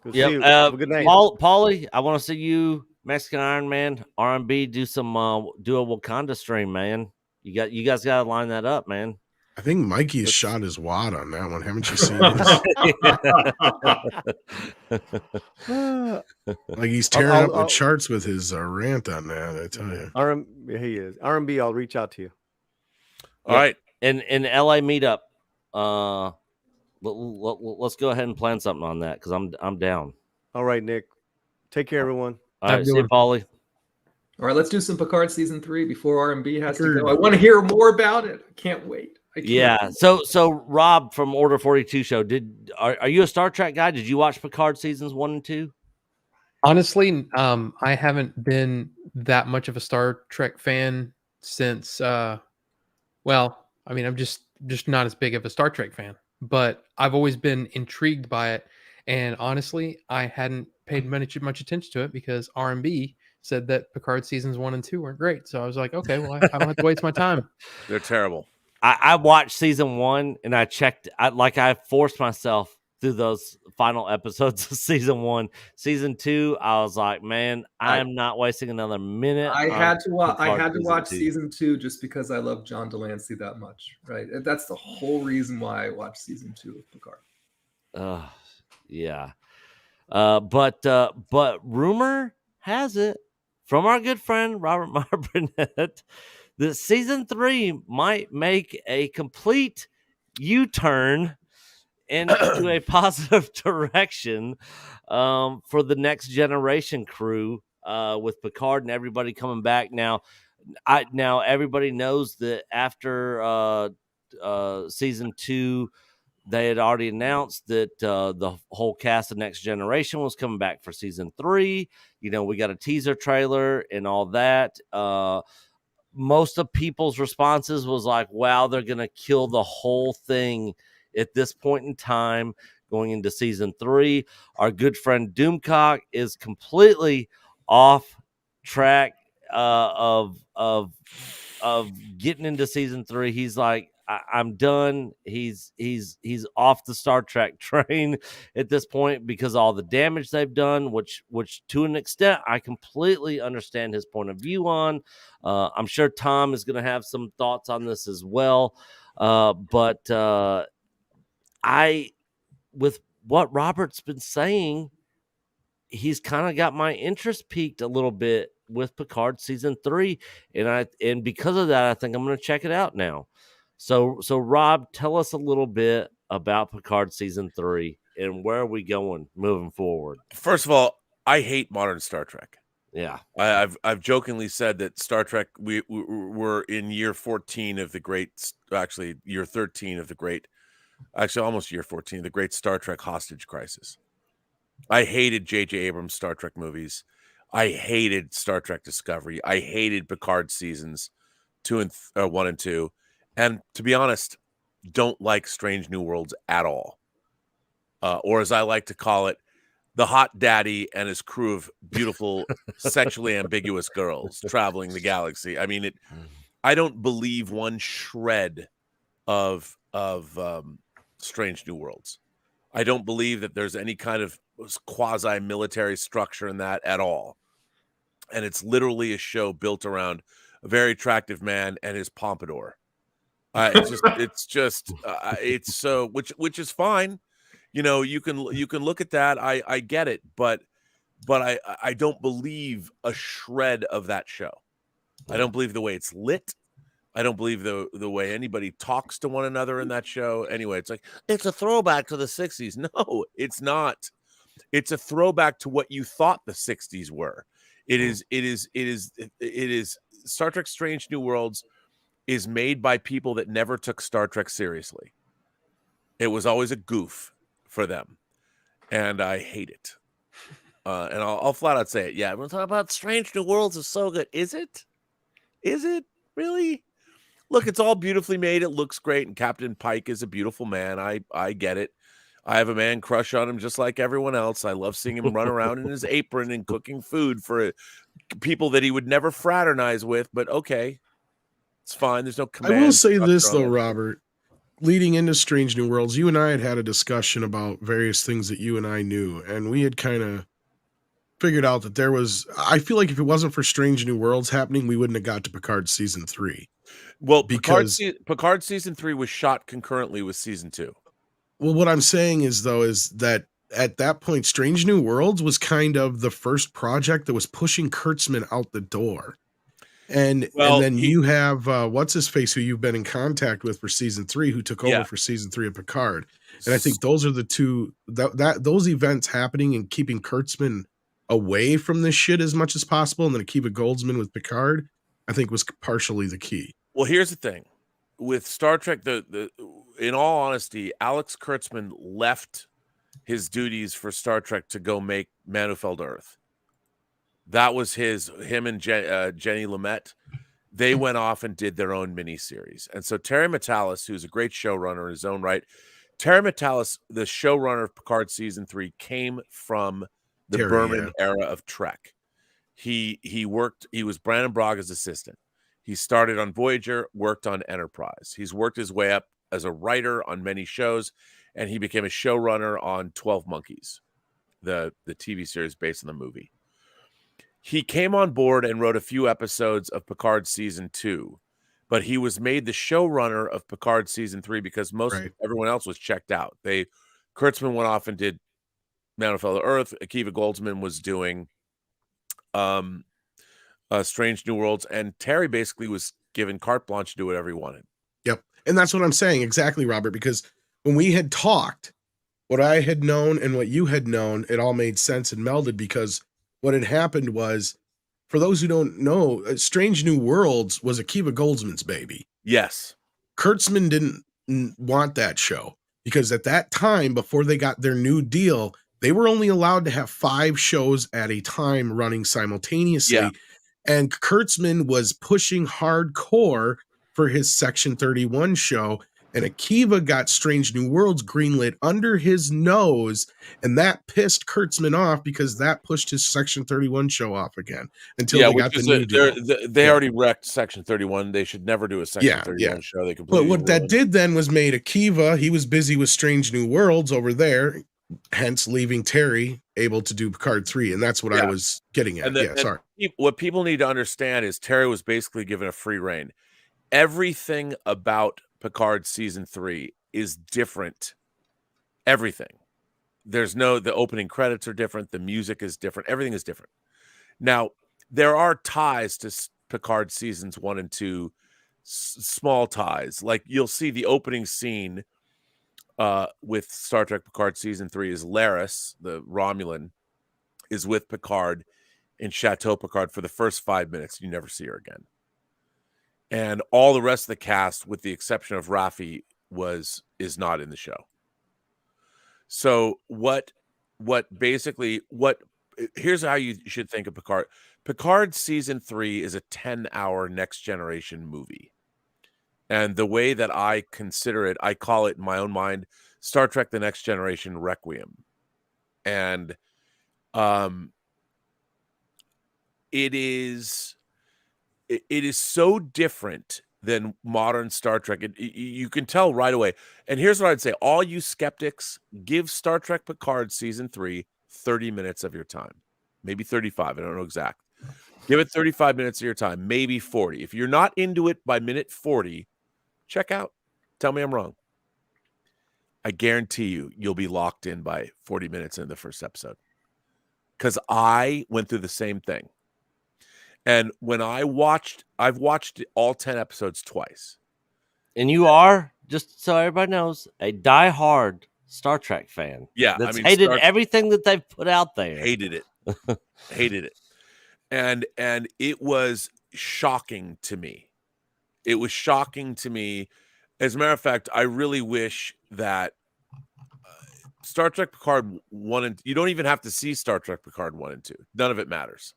[SPEAKER 9] Good to see you.
[SPEAKER 6] Yep.
[SPEAKER 9] Have a good night.
[SPEAKER 6] Paulie, I want to see you, Mexican Iron Man, RMB, do a Wakanda stream, man. You guys got to line that up, man.
[SPEAKER 10] I think Mikey has shot his wad on that one. Haven't you seen this? Like he's tearing up the charts with his rant on that. I tell you.
[SPEAKER 9] He is. RMB, I'll reach out to you.
[SPEAKER 4] All right.
[SPEAKER 6] In LA meetup, let's go ahead and plan something on that because I'm down.
[SPEAKER 9] All right, Nick. Take care, everyone.
[SPEAKER 6] All right, see you, Paulie.
[SPEAKER 7] All right, let's do some Picard season 3 before RMB has to go. I want to hear more about it. I can't wait.
[SPEAKER 6] Yeah. So Rob from Order 42 show, are you a Star Trek guy? Did you watch Picard seasons 1 and 2?
[SPEAKER 8] Honestly, I haven't been that much of a Star Trek fan since I'm just not as big of a Star Trek fan, but I've always been intrigued by it. And honestly, I hadn't paid much attention to it because RMB said that Picard seasons 1 and 2 weren't great. So I was like, okay, well, I don't have to waste my time.
[SPEAKER 4] They're terrible.
[SPEAKER 6] I watched season 1 and I checked. I forced myself through those final episodes of season 1. Season 2, I was like, man, I'm not wasting another minute.
[SPEAKER 7] I had to watch season 2 just because I love John Delancey that much. Right, that's the whole reason why I watched season 2 of Picard.
[SPEAKER 6] Yeah. But rumor has it from our good friend Robert Marburnett that season 3 might make a complete U-turn into a positive direction for the Next Generation crew with Picard and everybody coming back. Now everybody knows that after season 2, they had already announced that the whole cast of Next Generation was coming back for season 3. We got a teaser trailer and all that. Most of people's responses was like, wow, they're going to kill the whole thing at this point in time going into season 3. Our good friend Doomcock is completely off track of getting into season 3. He's like, I'm done. He's off the Star Trek train at this point because of all the damage they've done, which to an extent I completely understand his point of view on. I'm sure Tom is going to have some thoughts on this as well. But with what Robert's been saying, he's kind of got my interest piqued a little bit with Picard season 3, and because of that, I think I'm going to check it out now. So Rob, tell us a little bit about Picard season 3 and where are we going moving forward?
[SPEAKER 4] First of all, I hate modern Star Trek.
[SPEAKER 6] Yeah,
[SPEAKER 4] I've jokingly said that Star Trek we're in year 14 of the great, actually year 13 of the great, actually almost year 14 of the great Star Trek hostage crisis. I hated J.J. Abrams' Star Trek movies. I hated Star Trek Discovery. I hated Picard seasons 1 and 2. And to be honest, don't like Strange New Worlds at all. Or as I like to call it, the hot daddy and his crew of beautiful, sexually ambiguous girls traveling the galaxy. I mean, I don't believe one shred of Strange New Worlds. I don't believe that there's any kind of quasi-military structure in that at all. And it's literally a show built around a very attractive man and his pompadour. It's so, which is fine. You can look at that. I get it, but I don't believe a shred of that show. I don't believe the way it's lit. I don't believe the way anybody talks to one another in that show. Anyway, it's like, it's a throwback to the 60s. No, it's not. It's a throwback to what you thought the 60s were. It is Star Trek Strange New Worlds is made by people that never took Star Trek seriously. It was always a goof for them. And I hate it. And I'll flat out say it. Yeah, we'll talk about Strange New Worlds is so good. Is it? Is it really? look, it's all beautifully made. It looks great, and Captain Pike is a beautiful man. I get it. I have a man crush on him just like everyone else. I love seeing him run around in his apron and cooking food for people that he would never fraternize with. But okay, it's fine. There's no command.
[SPEAKER 10] I will say this
[SPEAKER 4] structure on
[SPEAKER 10] though,
[SPEAKER 4] that.
[SPEAKER 10] Robert. Leading into Strange New Worlds, you and I had a discussion about various things that you and I knew, and we had kind of figured out that there was. I feel like if it wasn't for Strange New Worlds happening, we wouldn't have got to Picard season 3.
[SPEAKER 4] Well,
[SPEAKER 10] because
[SPEAKER 4] Picard season 3 was shot concurrently with season 2.
[SPEAKER 10] Well, what I'm saying is that at that point, Strange New Worlds was kind of the first project that was pushing Kurtzman out the door. And then you have what's his face, who you've been in contact with for season 3, who took over for season 3 of Picard. And I think those are the two those events happening and keeping Kurtzman away from this shit as much as possible, and then Akiva Goldsman with Picard, I think was partially the key.
[SPEAKER 4] Well, here's the thing with Star Trek. In all honesty, Alex Kurtzman left his duties for Star Trek to go make Man Who Fell to Earth. That was him and Jenny Lumet. They went off and did their own miniseries. And so Terry Matalas, who's a great showrunner in his own right, Terry Matalas, the showrunner of Picard season 3, came from the Berman era of Trek. He was Brandon Braga's assistant. He started on Voyager, worked on Enterprise. He's worked his way up as a writer on many shows, and he became a showrunner on 12 Monkeys, the TV series based on the movie. He came on board and wrote a few episodes of Picard season 2, but he was made the showrunner of Picard season 3 because everyone else was checked out. Kurtzman went off and did Man Who Fell to Earth. Akiva Goldsman was doing Strange New Worlds, and Terry basically was given carte blanche to do whatever he wanted.
[SPEAKER 10] Yep. And that's what I'm saying exactly, Robert, because when we had talked, what I had known and what you had known, it all made sense and melded, because what had happened was, for those who don't know, Strange New Worlds was Akiva Goldsman's baby.
[SPEAKER 4] Yes.
[SPEAKER 10] Kurtzman didn't want that show because at that time, before they got their new deal, they were only allowed to have 5 shows at a time running simultaneously.
[SPEAKER 4] Yeah.
[SPEAKER 10] And Kurtzman was pushing hardcore for his Section 31 show. And Akiva got Strange New Worlds greenlit under his nose, and that pissed Kurtzman off because that pushed his Section 31 show off again until they got the new deal.
[SPEAKER 4] They already wrecked Section 31. They should never do a Section 31 show. They completely.
[SPEAKER 10] But what that did then was made Akiva. He was busy with Strange New Worlds over there, hence leaving Terry able to do Picard 3, and that's what I was getting at. Sorry.
[SPEAKER 4] What people need to understand is Terry was basically given a free rein. Everything about Picard season 3 is different. Everything. The opening credits are different. The music is different. Everything is different. Now, there are ties to Picard seasons 1 and 2, small ties. Like you'll see the opening scene with Star Trek Picard season 3 is Laris, the Romulan, is with Picard in Chateau Picard for the first 5 minutes. You never see her again. And all the rest of the cast, with the exception of Raffi, is not in the show. So here's how you should think of Picard. Picard season 3 is a 10-hour Next Generation movie. And the way that I consider it, I call it in my own mind, Star Trek The Next Generation Requiem. And it is so different than modern Star Trek. You can tell right away. And here's what I'd say. All you skeptics, give Star Trek Picard season 3 30 minutes of your time. Maybe 35. I don't know exact. Give it 35 minutes of your time. Maybe 40. If you're not into it by minute 40, check out. Tell me I'm wrong. I guarantee you'll be locked in by 40 minutes in the first episode. Because I went through the same thing. And when I've watched all 10 episodes twice.
[SPEAKER 6] And you are, just so everybody knows, a diehard Star Trek fan.
[SPEAKER 4] Yeah.
[SPEAKER 6] That's hated everything that they've put out there.
[SPEAKER 4] Hated it. Hated it. And it was shocking to me. It was shocking to me. As a matter of fact, I really wish that Star Trek Picard 1 and you don't even have to see Star Trek Picard 1 and 2. None of it matters.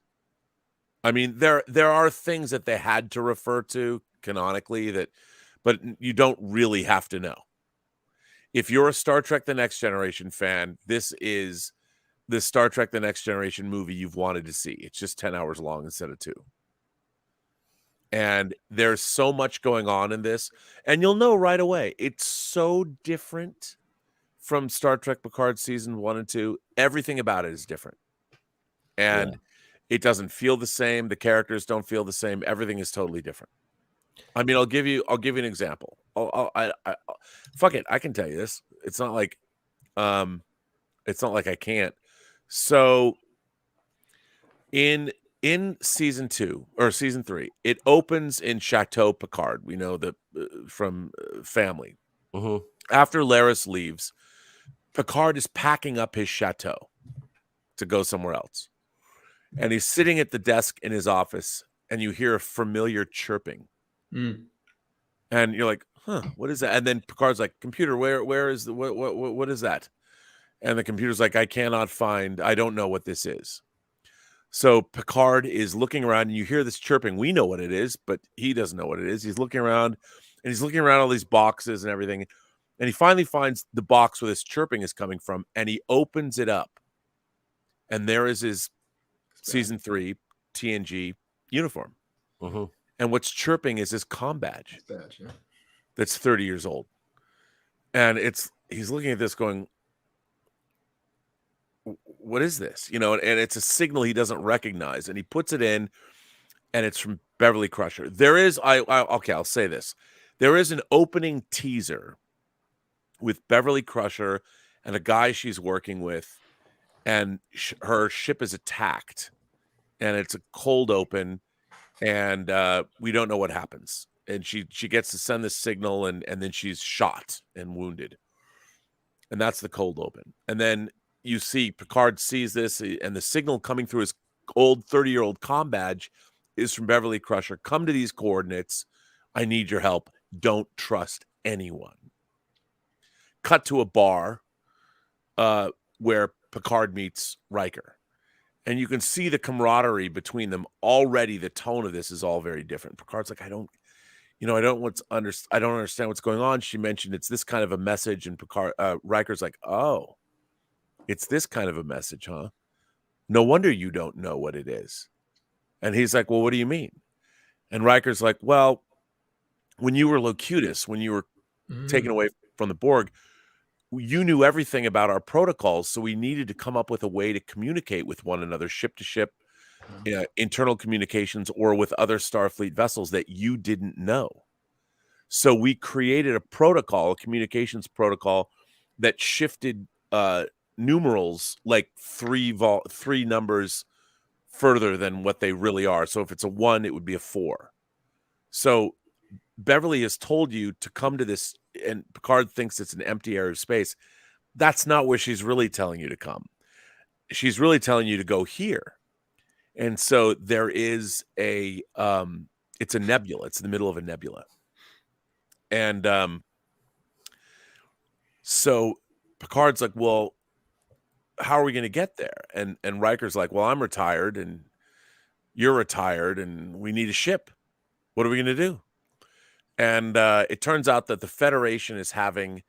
[SPEAKER 4] I mean, there are things that they had to refer to canonically that, but you don't really have to know. If you're a Star Trek The Next Generation fan, this is the Star Trek The Next Generation movie you've wanted to see. It's just 10 hours long instead of 2. And there's so much going on in this, and you'll know right away. It's so different from Star Trek Picard season 1 and 2. Everything about it is different. And it doesn't feel the same. The characters don't feel the same. Everything is totally different. I mean, I'll give you an example. Fuck it. I can tell you this. It's not like I can't. So in season 2 or season 3, it opens in Chateau Picard. We know that from Family.
[SPEAKER 6] Mm-hmm.
[SPEAKER 4] After Laris leaves, Picard is packing up his chateau to go somewhere else. And he's sitting at the desk in his office, and you hear a familiar chirping.
[SPEAKER 7] Mm.
[SPEAKER 4] And you're like, huh, what is that? And then Picard's like, computer, where is what is that? And the computer's like, I don't know what this is. So Picard is looking around, and you hear this chirping. We know what it is, but he doesn't know what it is. He's looking around, and he's looking around all these boxes and everything. And he finally finds the box where this chirping is coming from, and he opens it up. And there is his season 3 TNG uniform.
[SPEAKER 6] Mm-hmm.
[SPEAKER 4] And what's chirping is his comm badge. That's 30 years old. And he's looking at this going, what is this? You know, and it's a signal he doesn't recognize. And he puts it in, and it's from Beverly Crusher. There is, I'll say this. There is an opening teaser with Beverly Crusher and a guy she's working with, and her ship is attacked, and it's a cold open, and we don't know what happens. And she gets to send this signal, and then she's shot and wounded. And that's the cold open. And then you see Picard sees this, and the signal coming through his old 30-year-old comm badge is from Beverly Crusher. Come to these coordinates. I need your help. Don't trust anyone. Cut to a bar where Picard meets Riker. And you can see the camaraderie between them already. The tone of this is all very different. Picard's like, I don't understand what's going on. She mentioned it's this kind of a message, and Riker's like, oh, it's this kind of a message, huh? No wonder you don't know what it is. And he's like, well, what do you mean? And Riker's like, well, when you were Locutus, when you were taken away from the Borg, you knew everything about our protocols, so we needed to come up with a way to communicate with one another, ship to ship, internal communications, or with other Starfleet vessels that you didn't know. So we created a protocol, a communications protocol, that shifted numerals like three numbers further than what they really are. So if it's a 1, it would be a 4. So Beverly has told you to come to this, and Picard thinks it's an empty area of space. That's not where she's really telling you to come. She's really telling you to go here. And so there is it's a nebula. It's in the middle of a nebula. And so Picard's like, well, how are we going to get there? And Riker's like, well, I'm retired and you're retired and we need a ship. What are we going to do? And it turns out that the Federation is having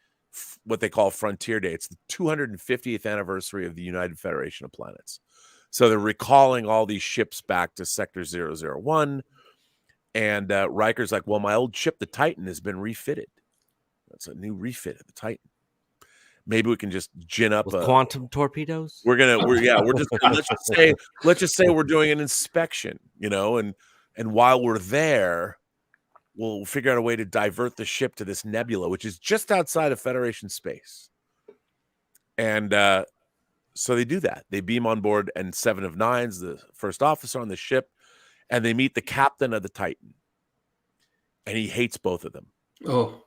[SPEAKER 4] what they call Frontier Day. It's the 250th anniversary of the United Federation of Planets. So they're recalling all these ships back to Sector 001. And Riker's like, well, my old ship, the Titan, has been refitted. That's a new refit of the Titan. Maybe we can just gin up
[SPEAKER 6] with quantum torpedoes.
[SPEAKER 4] We're just gonna, let's just say we're doing an inspection, and while we're there, we'll figure out a way to divert the ship to this nebula, which is just outside of Federation space. And so they do that. They beam on board, and 7 of 9's the first officer on the ship, and they meet the captain of the Titan, and he hates both of them.
[SPEAKER 7] Oh.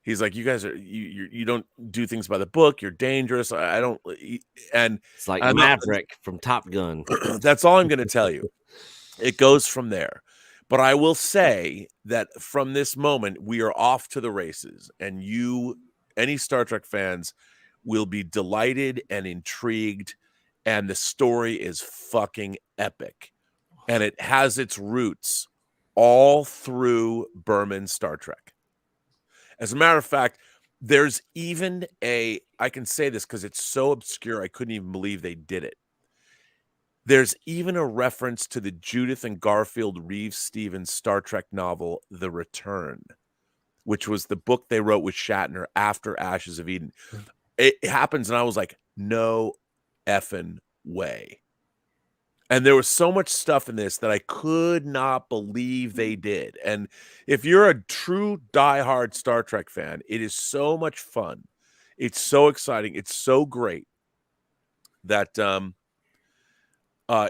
[SPEAKER 4] He's like, you guys are you don't do things by the book. You're dangerous. I don't. And
[SPEAKER 6] it's like Maverick from Top Gun.
[SPEAKER 4] That's all I'm going to tell you. It goes from there. But I will say that from this moment, we are off to the races. And any Star Trek fans, will be delighted and intrigued. And the story is fucking epic. And it has its roots all through Berman's Star Trek. As a matter of fact, there's even I can say this because it's so obscure, I couldn't even believe they did it. There's even a reference to the Judith and Garfield Reeves Stevens Star Trek novel, The Return, which was the book they wrote with Shatner after Ashes of Eden. It happens, and I was like, no effing way. And there was so much stuff in this that I could not believe they did. And if you're a true diehard Star Trek fan, it is so much fun. It's so exciting. It's so great that I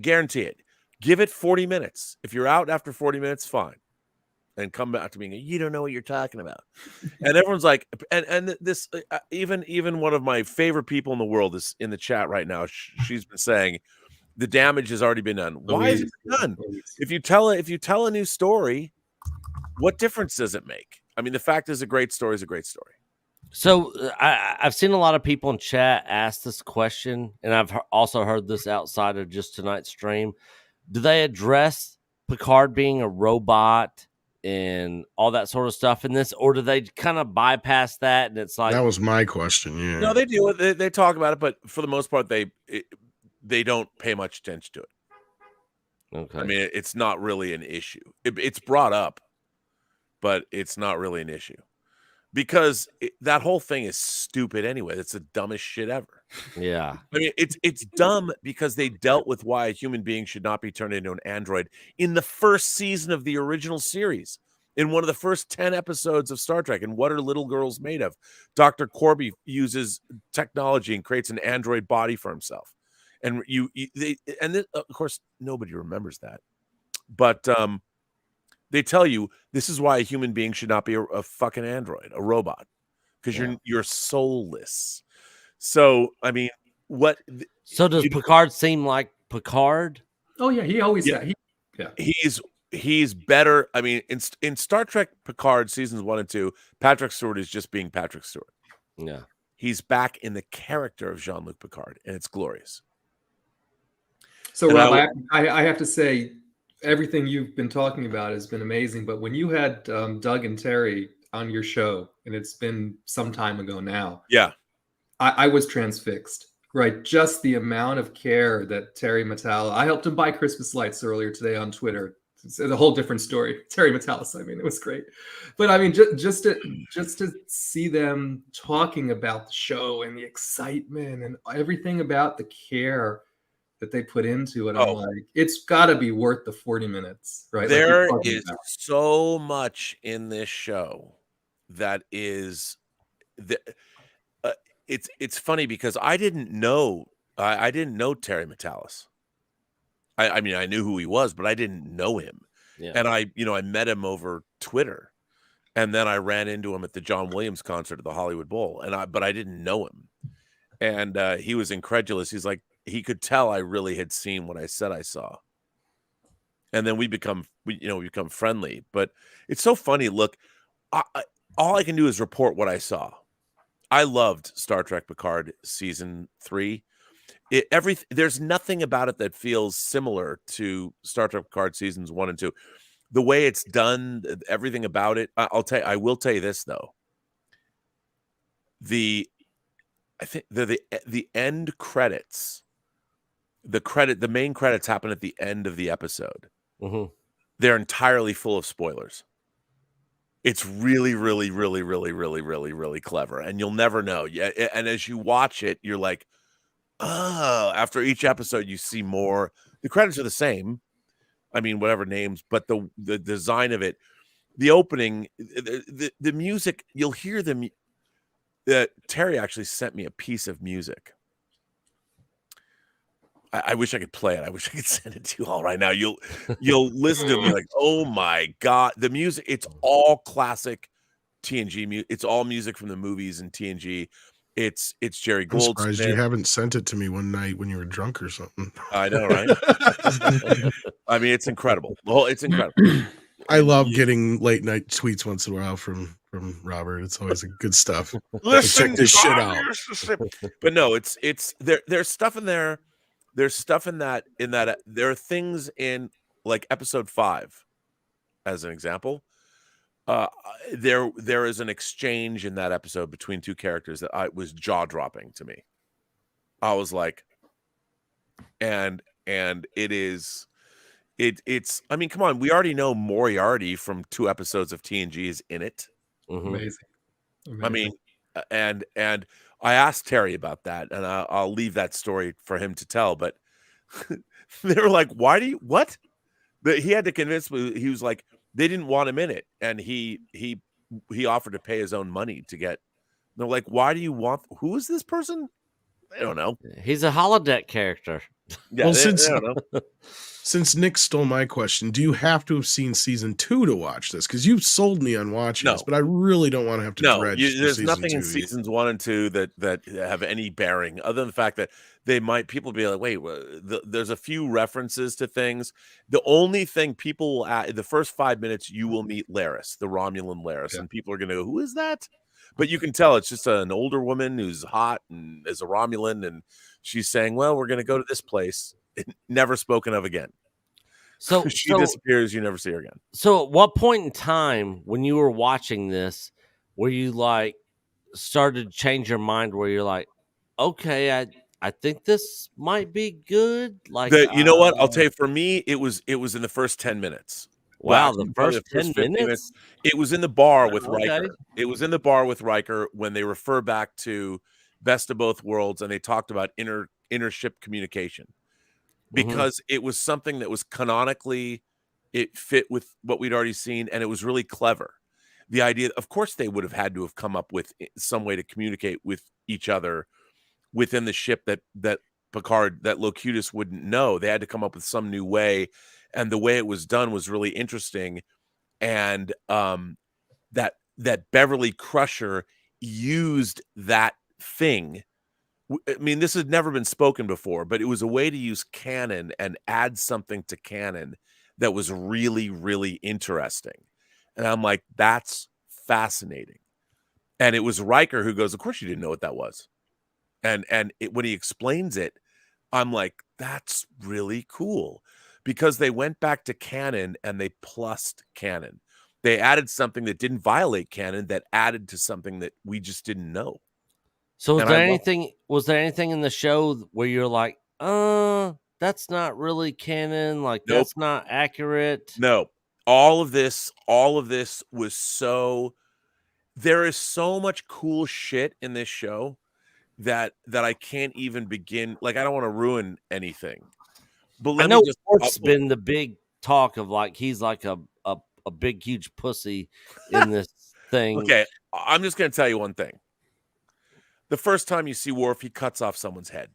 [SPEAKER 4] guarantee it. Give it 40 minutes. If you're out after 40 minutes, fine. And come back to me, you don't know what you're talking about. And everyone's like, and this, even one of my favorite people in the world is in the chat right now. She's been saying the damage has already been done. Why is it done? If you tell a new story, what difference does it make? I mean, the fact is, a great story is a great story.
[SPEAKER 6] So I've seen a lot of people in chat ask this question, and I've also heard this outside of just tonight's stream. Do they address Picard being a robot and all that sort of stuff in this, or do they kind of bypass that? And it's like,
[SPEAKER 10] that was my question. Yeah,
[SPEAKER 4] no, they do. They talk about it, but for the most part, they don't pay much attention to it.
[SPEAKER 6] Okay,
[SPEAKER 4] I mean, it's not really an issue. It's brought up, but it's not really an issue because that whole thing is stupid anyway. It's the dumbest shit ever.
[SPEAKER 6] Yeah,
[SPEAKER 4] I mean, it's dumb because they dealt with why a human being should not be turned into an android in the first season of the original series, in one of the first 10 episodes of Star Trek. And what are little girls made of? Dr. Corby uses technology and creates an android body for himself. And of course, nobody remembers that. But they tell you this is why a human being should not be a fucking android, a robot, because you're soulless. So, I mean,
[SPEAKER 6] so does Picard seem like Picard?
[SPEAKER 7] Oh yeah, he always
[SPEAKER 4] he's better. I mean, in Star Trek Picard seasons 1 and 2, Patrick Stewart is just being Patrick Stewart.
[SPEAKER 6] Yeah,
[SPEAKER 4] he's back in the character of Jean-Luc Picard, and it's glorious.
[SPEAKER 7] So, Rob, I have to say, everything you've been talking about has been amazing. But when you had Doug and Terry on your show, and it's been some time ago now, I was transfixed. Right, just the amount of care that Terry Matalas. I helped him buy Christmas lights earlier today on Twitter. It's a whole different story. Terry Matalas. I mean, it was great. But I mean, just to see them talking about the show and the excitement and everything about the care that they put into it, I'm like, it's got to be worth the 40 minutes, right?
[SPEAKER 4] There is so much in this show that is it's funny because I didn't know Terry Matalas. I mean, I knew who he was, but I didn't know him.
[SPEAKER 6] Yeah.
[SPEAKER 4] And I met him over Twitter, and then I ran into him at the John Williams concert at the Hollywood Bowl, but I didn't know him. And he was incredulous. He's like, he could tell I really had seen what I said I saw. And then we become friendly. But it's so funny. Look, all I can do is report what I saw. I loved Star Trek Picard season 3. There's nothing about it that feels similar to Star Trek Picard seasons 1 and 2. The way it's done, everything about it. I will tell you this though. I think the end credits, the main credits happen at the end of the episode.
[SPEAKER 6] Mm-hmm.
[SPEAKER 4] They're entirely full of spoilers. It's really, really, really, really, really, really, really clever, and you'll never know. Yeah, and as you watch it, you're like, oh. After each episode, you see more. The credits are the same. I mean, whatever names, but the design of it, the opening, the music. You'll hear them. Terry actually sent me a piece of music. I wish I could play it. I wish I could send it to you all right now. You'll listen to it and be like, oh my God. The music, it's all classic TNG music. It's all music from the movies and TNG. It's Jerry Goldsmith.
[SPEAKER 10] I'm surprised you haven't sent it to me one night when you were drunk or something.
[SPEAKER 4] I know, right? I mean, it's incredible. Well, it's incredible.
[SPEAKER 10] I love getting late night tweets once in a while from Robert. It's always good stuff. Check this shit out.
[SPEAKER 4] But no, it's there's stuff in there. There's stuff in that there are things in like episode 5, as an example. There is an exchange in that episode between two characters that was jaw dropping to me. I was like, and it's. I mean, come on, we already know Moriarty from 2 episodes of TNG is in it.
[SPEAKER 7] Amazing.
[SPEAKER 4] I mean, and I asked Terry about that, and I'll leave that story for him to tell. But they were like, "Why do you what?" But he had to convince me. He was like, they didn't want him in it, and he offered to pay his own money to get. They're like, "Why do you want? Who is this person?" I don't know.
[SPEAKER 6] He's a holodeck character.
[SPEAKER 4] Yeah,
[SPEAKER 10] Well,
[SPEAKER 4] they don't know.
[SPEAKER 10] Since Nick stole my question, do you have to have seen season 2 to watch this? Because you've sold me on watching this, but I really don't want to have to dredge.
[SPEAKER 4] There's
[SPEAKER 10] season
[SPEAKER 4] nothing
[SPEAKER 10] 2
[SPEAKER 4] in seasons 1 and 2 that have any bearing, other than the fact that people be like, wait, there's a few references to things. The only thing people will the first 5 minutes, you will meet Laris, the Romulan Laris, and people are going to go, who is that? But you can tell it's just an older woman who's hot and is a Romulan, and she's saying, well, we're going to go to this place. Never spoken of again.
[SPEAKER 6] So
[SPEAKER 4] she disappears. You never see her again.
[SPEAKER 6] So at what point in time when you were watching this, were you like started to change your mind where you're like, okay, I think this might be good? Like,
[SPEAKER 4] you know what? I'll tell you, for me, it was in the first 10 minutes.
[SPEAKER 6] Wow,
[SPEAKER 4] Well,
[SPEAKER 6] the first 10 minutes?
[SPEAKER 4] It was in the bar with
[SPEAKER 6] Okay.
[SPEAKER 4] Riker. It was in the bar with Riker when they refer back to Best of Both Worlds, and they talked about inter-ship communication. Because it was something that was canonically, it fit with what we'd already seen, and it was really clever. The idea, of course, they would have had to have come up with some way to communicate with each other within the ship that Picard, that Locutus wouldn't know. They had to come up with some new way, and the way it was done was really interesting. And that Beverly Crusher used that thing. I mean, this had never been spoken before, but it was a way to use canon and add something to canon that was really, really interesting. And I'm like, that's fascinating. And it was Riker who goes, of course you didn't know what that was. And when he explains it, I'm like, that's really cool. Because they went back to canon and they plussed canon. They added something that didn't violate canon, that added to something that we just didn't know.
[SPEAKER 6] So was there anything in the show where you're like, that's not really canon, like that's not accurate?
[SPEAKER 4] No. All of this was so, there is so much cool shit in this show that I can't even begin. Like, I don't want to ruin anything. But
[SPEAKER 6] I know Worf's been the big talk of like he's like a big huge pussy in this thing.
[SPEAKER 4] Okay, I'm just gonna tell you one thing. The first time you see Worf, he cuts off someone's head.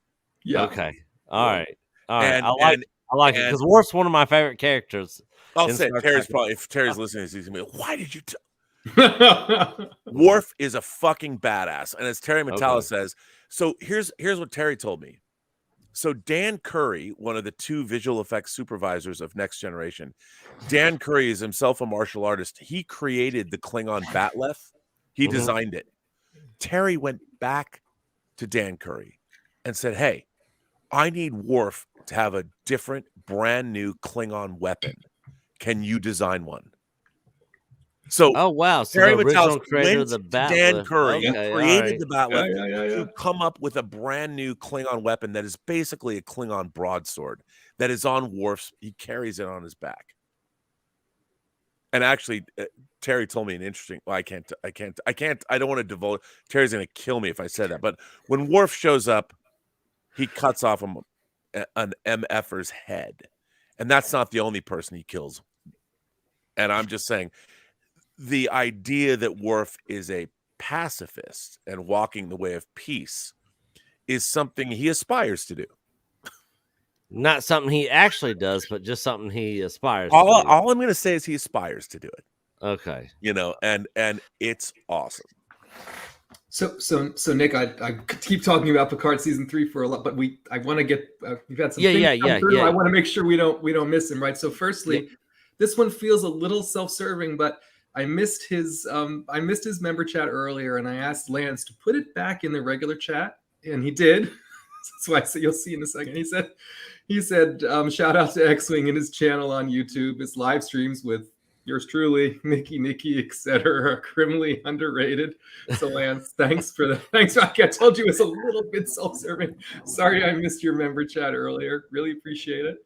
[SPEAKER 6] Yeah. Okay. All right.
[SPEAKER 4] And,
[SPEAKER 6] I like it because Worf's one of my favorite characters.
[SPEAKER 4] I'll say Terry's probably, if Terry's listening, he's gonna be like, why did you Worf is a fucking badass. And as Terry Matalas says, so here's what Terry told me. So Dan Curry, one of the 2 visual effects supervisors of Next Generation, Dan Curry is himself a martial artist. He created the Klingon Batleth. He designed it. Terry went back to Dan Curry and said, hey, I need Worf to have a different, brand new Klingon weapon. Can you design one? So,
[SPEAKER 6] oh wow! So
[SPEAKER 4] Terry
[SPEAKER 6] the original
[SPEAKER 4] Matalas
[SPEAKER 6] creator
[SPEAKER 4] went
[SPEAKER 6] of the
[SPEAKER 4] to
[SPEAKER 6] Batleth.
[SPEAKER 4] Dan Curry created the
[SPEAKER 6] Batleth
[SPEAKER 4] to come up with a brand new Klingon weapon that is basically a Klingon broadsword that is on Worf's. He carries it on his back. And actually, Terry told me an interesting. Well, I can't. I don't want to divulge. Terry's going to kill me if I said that. But when Worf shows up, he cuts off an MFer's head, and that's not the only person he kills. And I'm just saying, the idea that Worf is a pacifist and walking the way of peace is something he aspires to do.
[SPEAKER 6] Not something he actually does, but just something he aspires to do.
[SPEAKER 4] All I'm going to say is he aspires to do it.
[SPEAKER 6] Okay.
[SPEAKER 4] And it's awesome.
[SPEAKER 7] So Nick, I keep talking about Picard season 3 for a lot, but I want to get we've had some things come through. I want to make sure we don't miss him, right? So firstly, this one feels a little self-serving, but I missed his member chat earlier, and I asked Lance to put it back in the regular chat, and he did. That's why I said you'll see in a second. He said, shout out to X-Wing and his channel on YouTube. His live streams with yours truly, Nikki, etc. are criminally underrated. So Lance, thanks for that. Thanks. I told you it's a little bit self-serving. Sorry I missed your member chat earlier. Really appreciate it.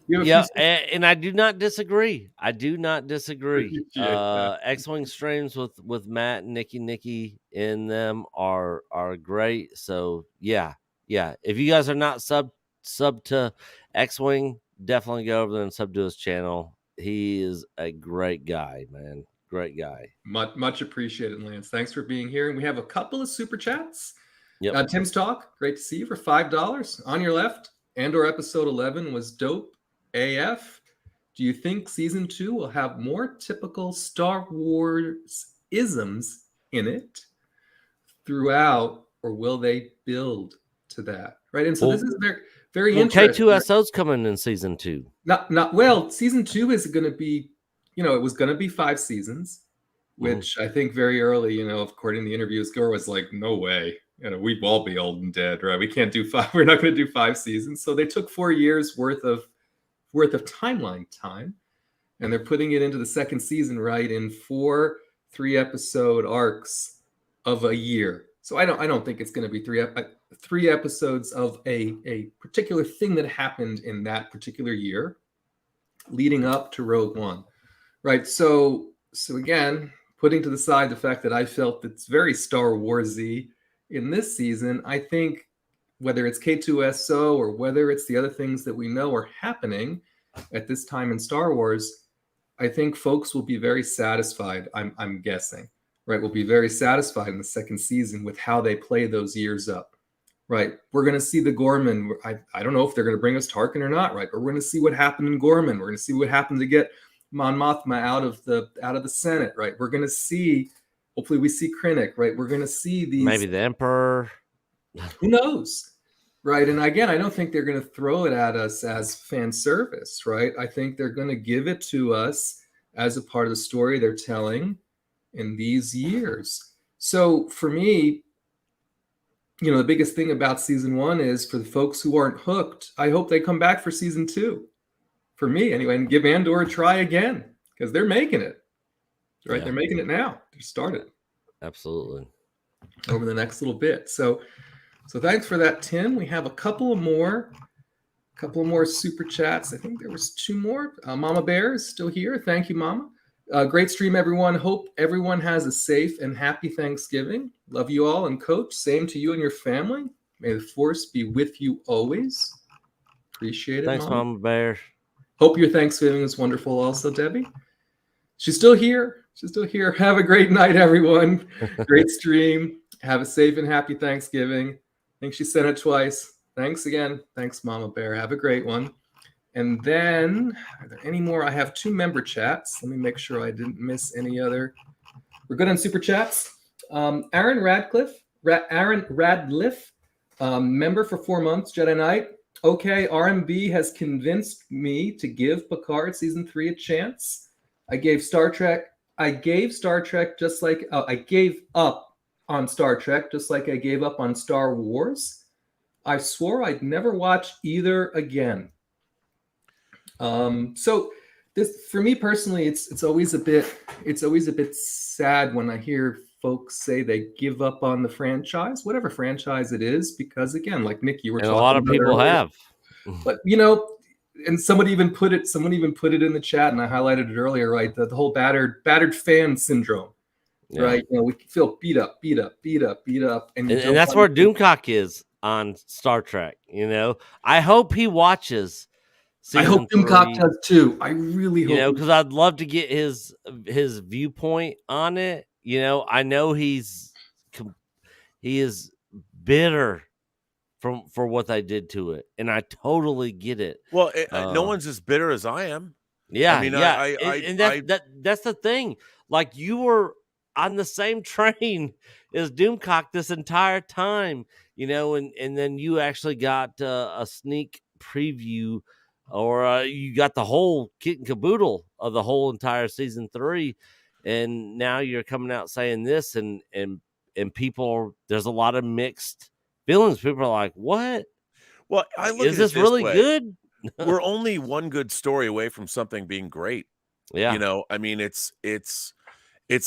[SPEAKER 6] Yeah, and I do not disagree. X-Wing streams with Matt and Nikki in them are great. So yeah. If you guys are not sub to X-Wing, definitely go over there and sub to his channel. He is a great guy, man. Great guy.
[SPEAKER 7] Much appreciated, Lance. Thanks for being here. And we have a couple of super chats.
[SPEAKER 6] Yep.
[SPEAKER 7] Tim's Talk, great to see you for $5. On your left, Andor episode 11 was dope AF. Do you think season 2 will have more typical Star Wars isms in it throughout, or will they build to that? Right. And so this is very interesting.
[SPEAKER 6] K2SO's coming in season 2.
[SPEAKER 7] Well, season 2 is going to be, it was going to be 5 seasons, which I think very early, according to the interviews, Gore was like, no way. We'd all be old and dead, right? We can't do 5. We're not going to do 5 seasons. So they took 4 years worth of timeline time, and they're putting it into the second season, right, in 4 3-episode arcs of a year. So I don't think it's going to be 3 episodes of a particular thing that happened in that particular year leading up to Rogue One, right? So again, putting to the side the fact that I felt it's very Star Warsy in this season, I think whether it's K2SO or whether it's the other things that we know are happening at this time in Star Wars, I think folks will be very satisfied, I'm guessing, right? We'll be very satisfied in the second season with how they play those years up, right? We're going to see the Gorman. I don't know if they're going to bring us Tarkin or not, right? But we're going to see what happened in Gorman. We're going to see what happened to get Mon Mothma out of the Senate, right? We're going to see, hopefully we see Krennic, right? We're going to see these.
[SPEAKER 6] Maybe the Emperor.
[SPEAKER 7] Who knows? Right. And again, I don't think they're going to throw it at us as fan service, right? I think they're going to give it to us as a part of the story they're telling in these years. So for me, the biggest thing about season 1 is for the folks who aren't hooked, I hope they come back for season 2. For me, anyway, and give Andor a try again, because they're making it. Right. Yeah. They're making it now. They're started.
[SPEAKER 6] Absolutely.
[SPEAKER 7] Over the next little bit. So thanks for that, Tim. We have a couple more super chats. I think there was 2 more. Mama Bear is still here. Thank you, Mama. Great stream, everyone. Hope everyone has a safe and happy Thanksgiving. Love you all. And Coach, same to you and your family. May the force be with you always. Appreciate it.
[SPEAKER 6] Thanks, Mama Bear.
[SPEAKER 7] Hope your Thanksgiving is wonderful also, Debbie. She's still here. Have a great night, everyone. Great stream. Have a safe and happy Thanksgiving. I think she sent it twice. Thanks again. Thanks, Mama Bear. Have a great one. And then, are there any more? I have 2 member chats. Let me make sure I didn't miss any other. We're good on super chats. Aaron Radcliffe, member for 4 months, Jedi Knight. Okay, RMB has convinced me to give Picard season 3 a chance. I gave up on Star Trek just like I gave up on Star Wars. I swore I'd never watch either again. So this, for me personally, it's always a bit sad when I hear folks say they give up on the franchise, whatever franchise it is, because again, like Nick, you were talking about,
[SPEAKER 6] a lot of people have,
[SPEAKER 7] but and somebody even put it in the chat, and I highlighted it earlier, right? The whole battered fan syndrome, right? We feel beat up, and
[SPEAKER 6] that's where Doomcock is on Star Trek. I hope he watches.
[SPEAKER 7] I hope Doomcock does too. I really hope,
[SPEAKER 6] because I'd love to get his viewpoint on it. I know he is bitter for what they did to it, and I totally get it.
[SPEAKER 4] Well, no one's as bitter as I am.
[SPEAKER 6] Yeah, that's the thing. Like, you were on the same train as Doomcock this entire time, and then you actually got a sneak preview, or you got the whole kit and caboodle of the whole entire season 3, and now you're coming out saying this, and people, there's a lot of mixed feelings. People are like, what?
[SPEAKER 4] Well, I look
[SPEAKER 6] is
[SPEAKER 4] at
[SPEAKER 6] this
[SPEAKER 4] it this
[SPEAKER 6] really
[SPEAKER 4] way.
[SPEAKER 6] good?
[SPEAKER 4] we're only one good story away from something being great.
[SPEAKER 6] Yeah.
[SPEAKER 4] You know, I mean, it's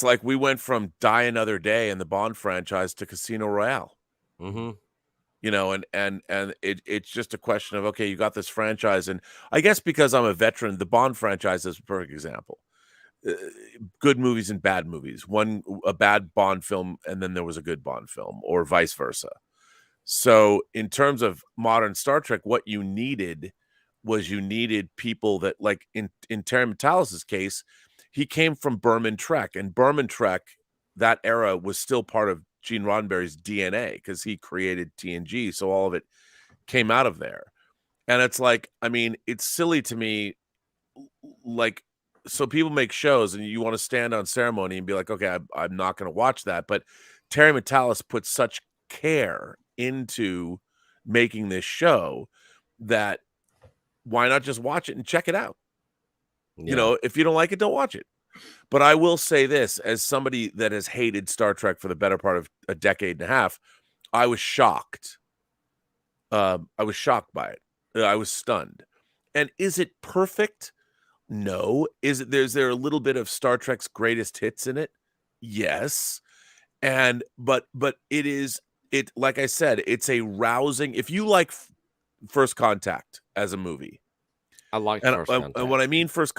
[SPEAKER 4] like we went from Die Another Day in the Bond franchise to Casino Royale.
[SPEAKER 6] Mm-hmm.
[SPEAKER 4] You know, and it's just a question of, okay, you got this franchise, and I guess because I'm a veteran, the Bond franchise is a perfect example. Good movies and bad movies. A bad Bond film, and then there was a good Bond film, or vice versa. So in terms of modern Star Trek, what you needed people that, like in Terry Matalas's case, he came from Berman Trek, and Berman Trek, that era was still part of Gene Roddenberry's DNA because he created TNG, so all of it came out of there. And it's like, I mean, it's silly to me, like, so people make shows and you want to stand on ceremony and be like, okay, I'm not going to watch that. But Terry Matalas put such care into making this show that why not just watch it and check it out?
[SPEAKER 6] Yeah.
[SPEAKER 4] You know, if you don't like it, don't watch it. But I will say this, as somebody that has hated Star Trek for the better part of a decade and a half, I was shocked. I was shocked by it. I was stunned. And is it perfect? No. Is there a little bit of Star Trek's greatest hits in it? Yes. And but like I said, it's a rousing. If you like First Contact as a movie,
[SPEAKER 6] I like First Contact.
[SPEAKER 4] And what I mean, First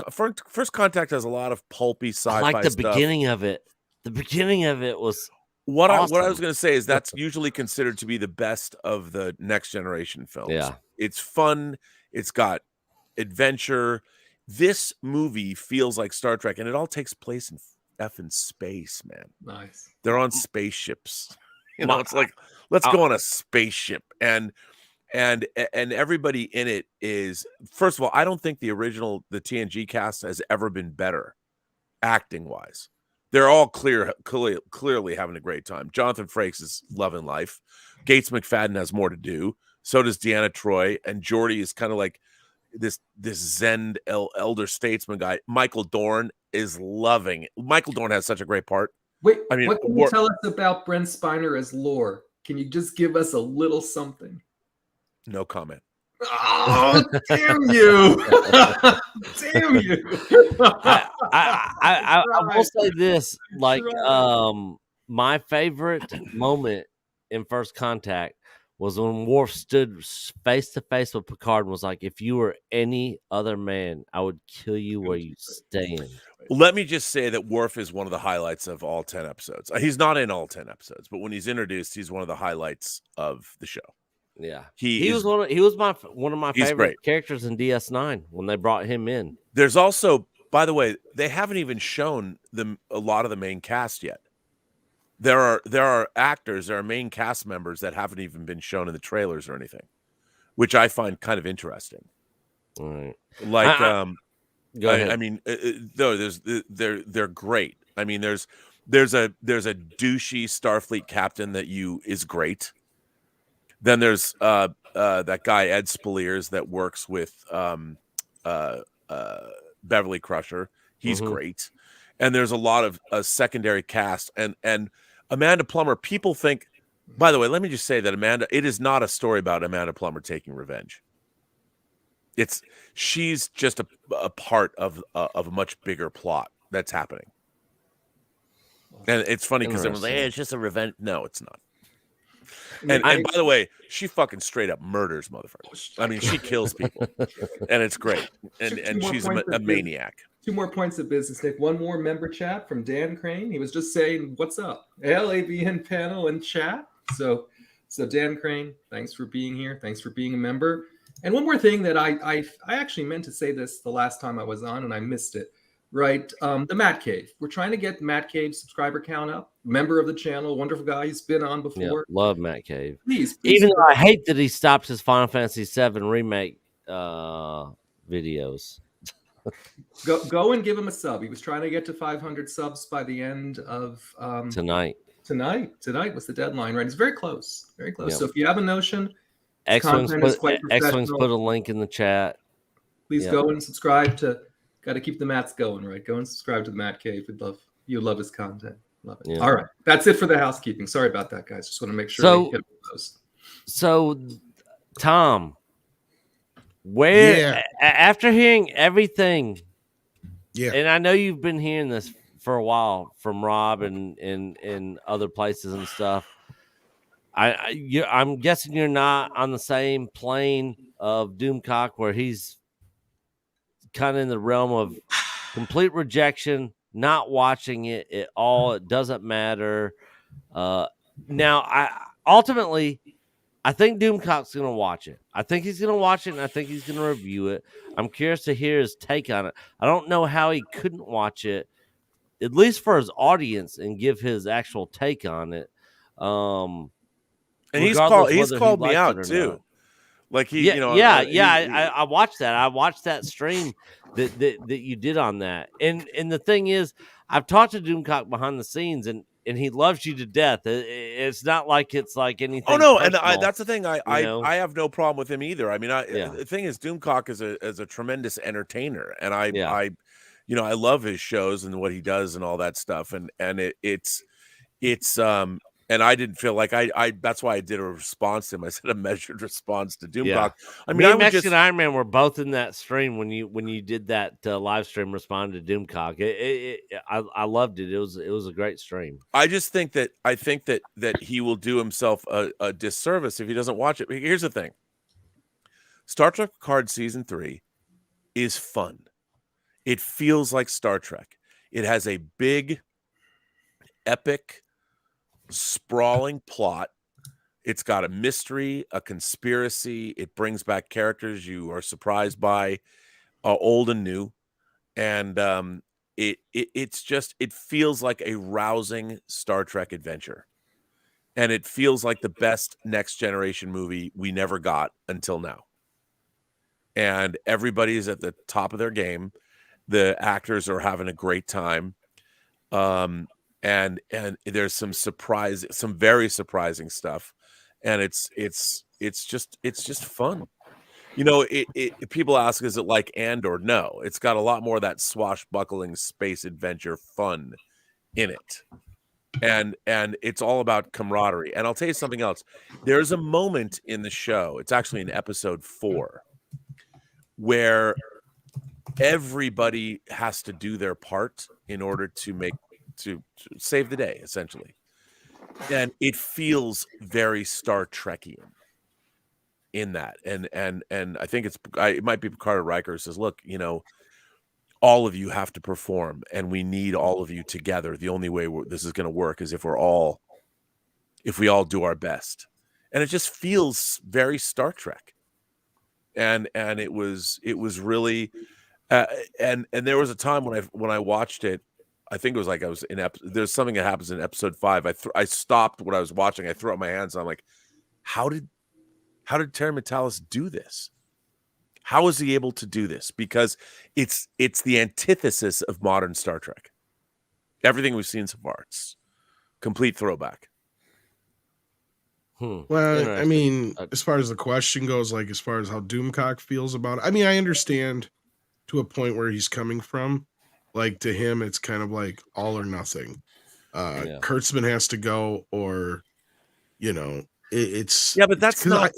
[SPEAKER 4] Contact has a lot of pulpy sci-fi
[SPEAKER 6] I like the
[SPEAKER 4] stuff.
[SPEAKER 6] beginning of it. The beginning of it was
[SPEAKER 4] what
[SPEAKER 6] awesome.
[SPEAKER 4] I was going to say is that's usually considered to be the best of the Next Generation films.
[SPEAKER 6] Yeah,
[SPEAKER 4] it's fun. It's got adventure. This movie feels like Star Trek, and it all takes place in effing space, man.
[SPEAKER 7] Nice.
[SPEAKER 4] They're on spaceships. You know, it's like, let's go on a spaceship, and everybody in it is, first of all, I don't think the TNG cast has ever been better acting wise. They're all clearly having a great time. Jonathan Frakes is loving life. Gates McFadden has more to do. So does Deanna Troi, and Geordi is kind of like this Zen elder statesman guy. Michael Dorn is loving it. Michael Dorn has such a great part.
[SPEAKER 7] Wait,
[SPEAKER 4] I mean,
[SPEAKER 7] what can you tell us about Brent Spiner as lore? Can you just give us a little something?
[SPEAKER 4] No comment.
[SPEAKER 7] Oh, damn you! Damn you!
[SPEAKER 6] I will say this: like, my favorite moment in First Contact was when Worf stood face to face with Picard and was like, "If you were any other man, I would kill you where you stand."
[SPEAKER 4] Let me just say that Worf is one of the highlights of all 10 episodes. He's not in all 10 episodes, but when he's introduced, he's one of the highlights of the show.
[SPEAKER 6] Yeah, he was one of my favorite characters in DS9 when they brought him in.
[SPEAKER 4] There's also, by the way, they haven't even shown a lot of the main cast yet. There are actors, there are main cast members that haven't even been shown in the trailers or anything, which I find kind of interesting.
[SPEAKER 6] All right.
[SPEAKER 4] Like,
[SPEAKER 6] go ahead.
[SPEAKER 4] I mean, they're great. I mean, there's a douchey Starfleet captain that is great. Then there's that guy Ed Spaliers that works with Beverly Crusher. He's great. And there's a lot of secondary cast and Amanda Plummer. People think, by the way, let me just say that it is not a story about Amanda Plummer taking revenge. She's just a part of a much bigger plot that's happening. And it's funny because everyone's like, hey, it's just a revenge. No, it's not. And by the way, she fucking straight up murders motherfuckers. I mean, she kills people, and it's great. And she's a maniac.
[SPEAKER 7] 2 more points of business, Nick. One more member chat from Dan Crane. He was just saying, "What's up, LABN panel and chat?" So Dan Crane, thanks for being here. Thanks for being a member. And one more thing that I actually meant to say this the last time I was on, and I missed it. Right, the Matt Cave. We're trying to get Matt Cave's subscriber count up. Member of the channel, wonderful guy. He's been on before.
[SPEAKER 6] Yeah, love Matt Cave.
[SPEAKER 7] Please
[SPEAKER 6] even though I hate that he stopped his Final Fantasy VII remake videos.
[SPEAKER 7] Go and give him a sub. He was trying to get to 500 subs by the end of
[SPEAKER 6] tonight.
[SPEAKER 7] Tonight was the deadline. Right, it's very close. Very close.
[SPEAKER 6] Yep.
[SPEAKER 7] So if you have a notion,
[SPEAKER 6] X-Wing's put a link in the chat.
[SPEAKER 7] Please go and subscribe to. Got to keep the Matts going, right? Go and subscribe to the Matt Cave. You'd love his content. Love it. Yeah. All right, that's it for the housekeeping. Sorry about that, guys. Just want to make sure we get those.
[SPEAKER 6] So, Tom, Where after hearing everything,
[SPEAKER 10] yeah,
[SPEAKER 6] and I know you've been hearing this for a while from Rob and other places and stuff. I'm guessing you're not on the same plane of Doomcock where he's kind of in the realm of complete rejection, not watching it at all. It doesn't matter. Now, I think Doomcock's going to watch it. I think he's going to watch it, and I think he's going to review it. I'm curious to hear his take on it. I don't know how he couldn't watch it, at least for his audience, and give his actual take on it.
[SPEAKER 4] And he's called me out too.
[SPEAKER 6] Not.
[SPEAKER 4] Like he,
[SPEAKER 6] I watched that. I watched that stream that you did on that. And the thing is, I've talked to Doomcock behind the scenes, and he loves you to death. It's not like it's like anything.
[SPEAKER 4] Oh no,
[SPEAKER 6] personal,
[SPEAKER 4] and that's the thing. I have no problem with him either. I mean, the thing is, Doomcock is a tremendous entertainer, and I love his shows and what he does and all that stuff. And it's and I didn't feel like I that's why I did a response to him. I said a measured response to Doomcock.
[SPEAKER 6] Yeah.
[SPEAKER 4] I mean,
[SPEAKER 6] Me and Mexican Iron Man were both in that stream when you did that live stream responding to Doomcock. I loved it. It was a great stream.
[SPEAKER 4] I just think that he will do himself a disservice if he doesn't watch it. Here's the thing: Star Trek PICARD season 3 is fun. It feels like Star Trek. It has a big, epic, sprawling plot. It's got a mystery, a conspiracy. It brings back characters you are surprised by, old and new, and it feels like a rousing Star Trek adventure, and it feels like the best Next Generation movie we never got until now. And everybody's at the top of their game. The actors are having a great time. And there's some very surprising stuff, and it's just fun. People ask, is it like Andor? No, it's got a lot more of that swashbuckling space adventure fun in it, and it's all about camaraderie. And I'll tell you something else. There's a moment in the show, it's actually in episode 4, where everybody has to do their part in order to save the day, essentially. And it feels very Star Trekian in that. And I think it might be Picard or Riker who says, look, all of you have to perform, and we need all of you together. The only way this is going to work is if we all do our best. And it just feels very Star Trek. And it was really and there was a time when I watched it. I think it was like I was in there's something that happens in episode 5. I stopped what I was watching. I threw up my hands. And I'm like, how did Terry Matalas do this? How is he able to do this? Because it's the antithesis of modern Star Trek. Everything we've seen so far, it's complete throwback.
[SPEAKER 10] Well, I mean, as far as the question goes, like as far as how Doomcock feels about it, I mean, I understand to a point where he's coming from. Like to him, it's kind of like all or nothing. Kurtzman has to go, or it's
[SPEAKER 4] but that's not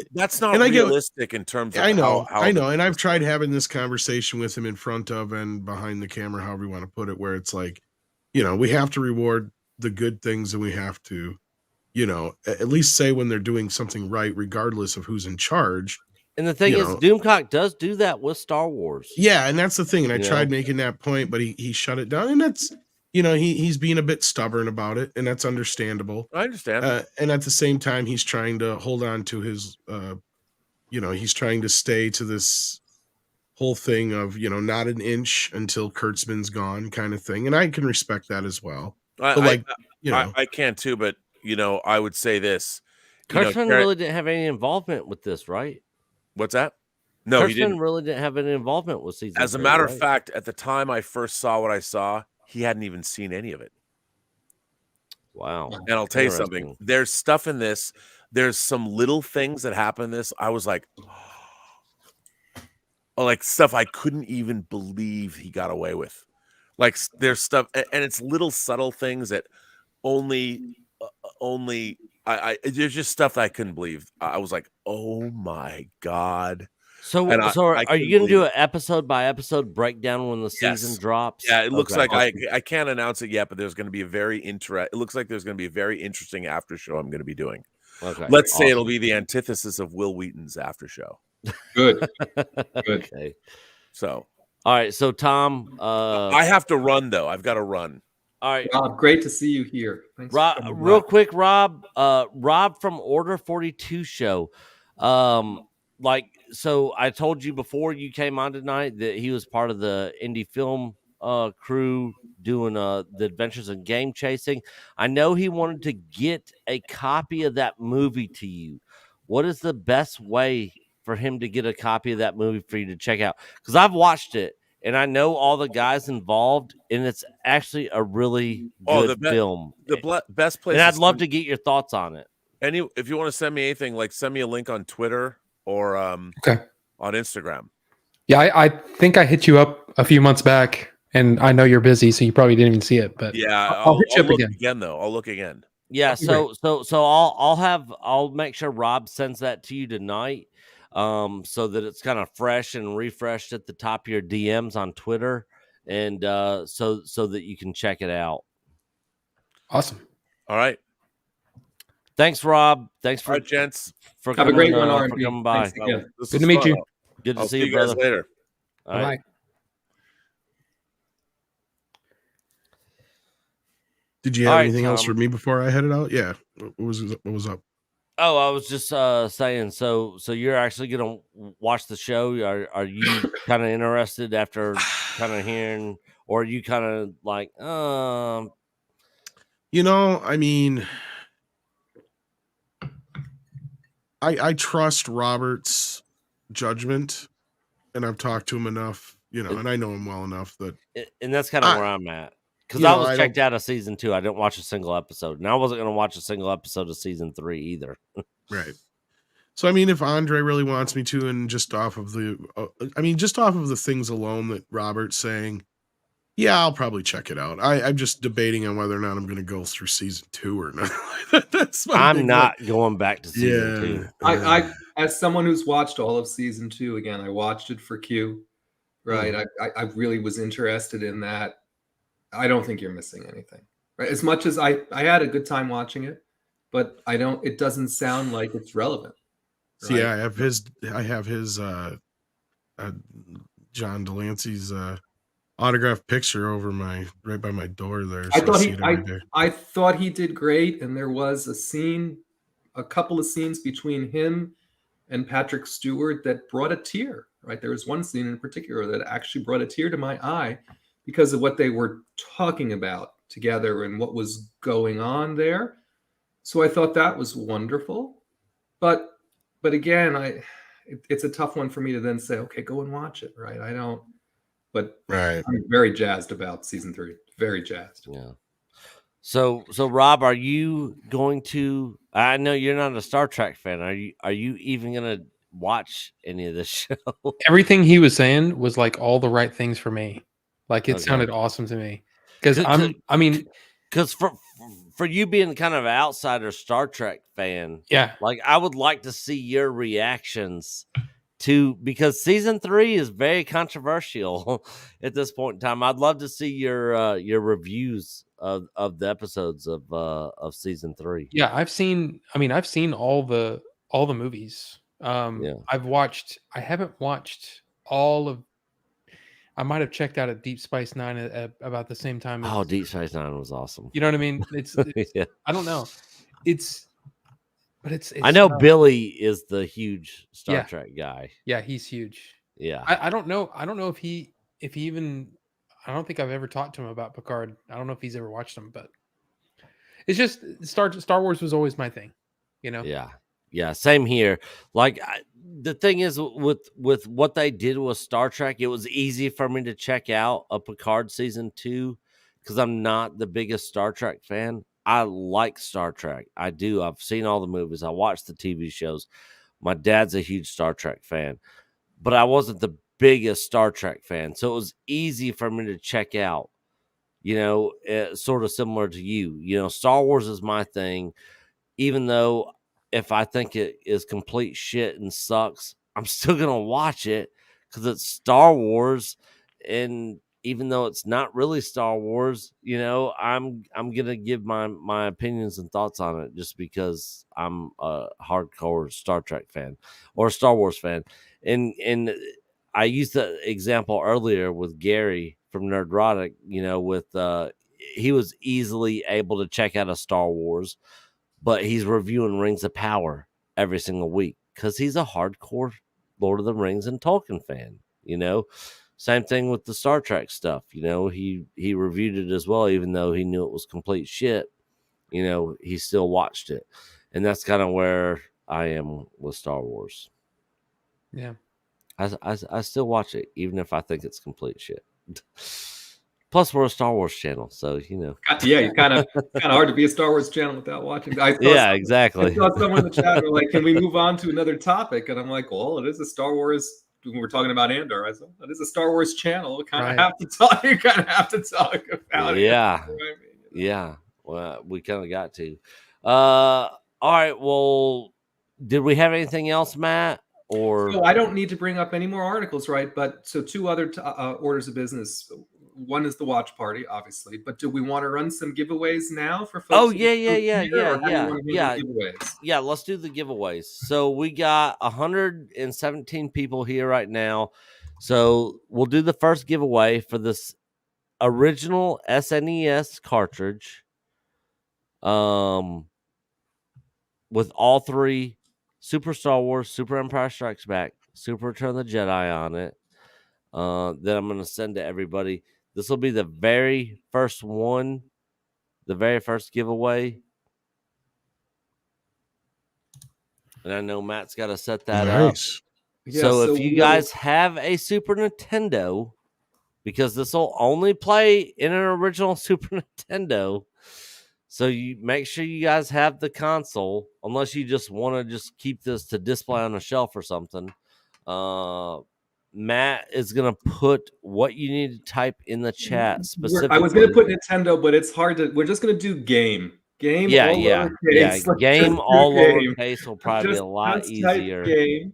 [SPEAKER 4] realistic in terms of
[SPEAKER 10] I know, and I've tried having this conversation with him in front of and behind the camera, however you want to put it, where it's like, we have to reward the good things, and we have to, at least say when they're doing something right, regardless of who's in charge.
[SPEAKER 6] And the thing is, Doomcock does do that with Star Wars.
[SPEAKER 10] Yeah, and that's the thing. And I tried making that point, but he shut it down. And that's, he's being a bit stubborn about it, and that's understandable.
[SPEAKER 4] I understand.
[SPEAKER 10] And at the same time, he's trying to hold on to his, he's trying to stay to this whole thing of, not an inch until Kurtzman's gone kind of thing. And I can respect that as well.
[SPEAKER 4] I can too, but, I would say this.
[SPEAKER 6] Kurtzman really didn't have any involvement with this, right?
[SPEAKER 4] What's that? No, he didn't.
[SPEAKER 6] Really didn't have any involvement with season.
[SPEAKER 4] As a matter of fact, at the time I first saw what I saw, he hadn't even seen any of it.
[SPEAKER 6] Wow.
[SPEAKER 4] And I'll tell you something. There's stuff in this. There's some little things that happen in this. I was like, like stuff I couldn't even believe he got away with. Like there's stuff, and it's little subtle things that only there's just stuff that I couldn't believe. I was like, oh my God.
[SPEAKER 6] So,
[SPEAKER 4] And
[SPEAKER 6] so
[SPEAKER 4] I
[SPEAKER 6] are
[SPEAKER 4] couldn't
[SPEAKER 6] you going to do
[SPEAKER 4] believe
[SPEAKER 6] an episode by episode breakdown when the season drops?
[SPEAKER 4] Yeah, it looks
[SPEAKER 6] Okay.
[SPEAKER 4] like I can't announce it yet, but there's going to be it looks like there's going to be a very interesting after show I'm going to be doing.
[SPEAKER 6] Okay.
[SPEAKER 4] Let's say it'll be the antithesis of Will Wheaton's after show.
[SPEAKER 7] Good.
[SPEAKER 6] Okay.
[SPEAKER 4] So,
[SPEAKER 6] all right. So Tom,
[SPEAKER 4] I have to run though. I've got to run.
[SPEAKER 6] All right.
[SPEAKER 7] Rob, great to see you here. Thanks for
[SPEAKER 6] Rob,
[SPEAKER 7] coming
[SPEAKER 6] real
[SPEAKER 7] by.
[SPEAKER 6] quick, Rob. Rob from Order42 Show. So I told you before you came on tonight that he was part of the indie film crew doing the Adventures in Game Chasing. I know he wanted to get a copy of that movie to you. What is the best way for him to get a copy of that movie for you to check out? Because I've watched it and I know all the guys involved, and it's actually a really good film.
[SPEAKER 4] The best place.
[SPEAKER 6] And I'd love to get your thoughts on it.
[SPEAKER 4] If you want to send me anything, like send me a link on Twitter or on Instagram.
[SPEAKER 8] Yeah, I think I hit you up a few months back, and I know you're busy, so you probably didn't even see it. But
[SPEAKER 4] yeah,
[SPEAKER 8] I'll hit you up
[SPEAKER 4] look
[SPEAKER 8] again.
[SPEAKER 4] though. I'll look again.
[SPEAKER 6] Yeah, so I'll make sure Rob sends that to you tonight, so that it's kind of fresh and refreshed at the top of your DMs on Twitter, and so that you can check it out.
[SPEAKER 8] Awesome.
[SPEAKER 4] All right.
[SPEAKER 6] Thanks, Rob. Thanks for
[SPEAKER 4] gents.
[SPEAKER 6] For
[SPEAKER 7] have
[SPEAKER 6] coming,
[SPEAKER 7] a great one,
[SPEAKER 6] for
[SPEAKER 7] R&B.
[SPEAKER 6] coming by.
[SPEAKER 7] Good
[SPEAKER 8] to meet you.
[SPEAKER 6] Good to
[SPEAKER 4] I'll
[SPEAKER 6] see you,
[SPEAKER 4] guys
[SPEAKER 6] brother.
[SPEAKER 4] later.
[SPEAKER 6] All right.
[SPEAKER 8] Bye.
[SPEAKER 10] Did you have anything else for me before I headed out? Yeah. What was up?
[SPEAKER 6] Oh, I was just saying. So you're actually gonna watch the show? Are you kind of interested after kind of hearing, or are you kind of like,
[SPEAKER 10] You know, I mean, I trust Robert's judgment, and I've talked to him enough, and I know him well enough that,
[SPEAKER 6] and that's kind of where I'm at. Because
[SPEAKER 10] you
[SPEAKER 6] I
[SPEAKER 10] know,
[SPEAKER 6] was
[SPEAKER 10] I
[SPEAKER 6] checked out of season 2. I didn't watch a single episode, and I wasn't going to watch a single episode of season 3 either.
[SPEAKER 10] right. So, I mean, if Andre really wants me to, and just off of the things alone that Robert's saying, yeah, I'll probably check it out. I'm just debating on whether or not I'm going to go through season 2 or not.
[SPEAKER 6] I'm not going back to season 2.
[SPEAKER 7] I, as someone who's watched all of season 2, again, I watched it for Q, right? I really was interested in that. I don't think you're missing anything, right? As much as I had a good time watching it, but it doesn't sound like it's relevant.
[SPEAKER 10] So yeah, I have his John Delancey's autographed picture over right by my door there. So
[SPEAKER 7] I thought he did great, and there was a couple of scenes between him and Patrick Stewart that brought a tear. Right, there was one scene in particular that actually brought a tear to my eye because of what they were talking about together and what was going on there. So I thought that was wonderful, but again, it's a tough one for me to then say, okay, go and watch it. Right, I don't. But I'm very jazzed about season 3. Very jazzed.
[SPEAKER 6] Yeah. So Rob, are you going to? I know you're not a Star Trek fan. Are you even going to watch any of this show?
[SPEAKER 8] Everything he was saying was like all the right things for me. Like it sounded awesome to me. Because
[SPEAKER 6] because for you being kind of an outsider Star Trek fan,
[SPEAKER 8] yeah,
[SPEAKER 6] like I would like to see your reactions because season 3 is very controversial at this point in time. I'd love to see your reviews of the episodes of season 3.
[SPEAKER 8] Yeah, I've seen all the movies. I haven't watched all of. I might have checked out at Deep Space Nine at about the same time.
[SPEAKER 6] Oh, Deep Space Nine was awesome.
[SPEAKER 8] You know what I mean? It's
[SPEAKER 6] yeah.
[SPEAKER 8] I don't know. It's
[SPEAKER 6] I know Billy is the huge Star Trek guy.
[SPEAKER 8] Yeah, he's huge.
[SPEAKER 6] Yeah.
[SPEAKER 8] I don't know. I don't know if he even. I don't think I've ever talked to him about Picard. I don't know if he's ever watched them, but it's just Star Wars was always my thing. You know?
[SPEAKER 6] Yeah. Same here. Like the thing is with what they did with Star Trek, it was easy for me to check out a Picard season 2 because I'm not the biggest Star Trek fan. I like Star Trek. I do. I've seen all the movies. I watched the TV shows. My dad's a huge Star Trek fan, but I wasn't the biggest Star Trek fan. So it was easy for me to check out, sort of similar to you. Star Wars is my thing, even though if I think it is complete shit and sucks, I'm still gonna watch it because it's Star Wars, and even though it's not really Star Wars, I'm gonna give my opinions and thoughts on it just because I'm a hardcore Star Trek fan or Star Wars fan, and I used the example earlier with Gary from Nerdrotic. With he was easily able to check out a Star Wars, but he's reviewing Rings of Power every single week because he's a hardcore Lord of the Rings and Tolkien fan. Same thing with the Star Trek stuff. He reviewed it as well, even though he knew it was complete shit. He still watched it, and that's kind of where I am with Star Wars.
[SPEAKER 8] Yeah,
[SPEAKER 6] I still watch it, even if I think it's complete shit. Plus, we're a Star Wars channel, so
[SPEAKER 7] Yeah, you kind of hard to be a Star Wars channel without watching.
[SPEAKER 6] Exactly.
[SPEAKER 7] I saw someone in the chat were like, "Can we move on to another topic?" And I'm like, "Well, it is a Star Wars." When we're talking about Andor, I said, "It is a Star Wars channel. We kind of have to talk. You kind of have to talk about it."
[SPEAKER 6] Yeah, yeah. Well, we kind of got to. All right. Well, did we have anything else, Matt? Or
[SPEAKER 7] so I don't need to bring up any more articles, right? But so two other orders of business. One is the watch party, obviously. But do we want to run some giveaways now for folks?
[SPEAKER 6] Oh yeah. Yeah, let's do the giveaways. So we got 117 people here right now. So we'll do the first giveaway for this original SNES cartridge. With all three Super Star Wars, Super Empire Strikes Back, Super Return of the Jedi on it. That I'm going to send to everybody. This will be the very first one, the very first giveaway. And I know Matt's got to set that up.
[SPEAKER 10] Yeah,
[SPEAKER 6] so if you guys have a Super Nintendo, because this will only play in an original Super Nintendo, so you make sure you guys have the console, unless you just want to just keep this to display on a shelf or something. Matt is going to put what you need to type in the chat specifically.
[SPEAKER 7] I was going to put Nintendo, but it's hard to. We're just going to do game. Game.
[SPEAKER 6] Yeah.
[SPEAKER 7] Game
[SPEAKER 6] all lowercase will probably be a lot easier.
[SPEAKER 7] Game.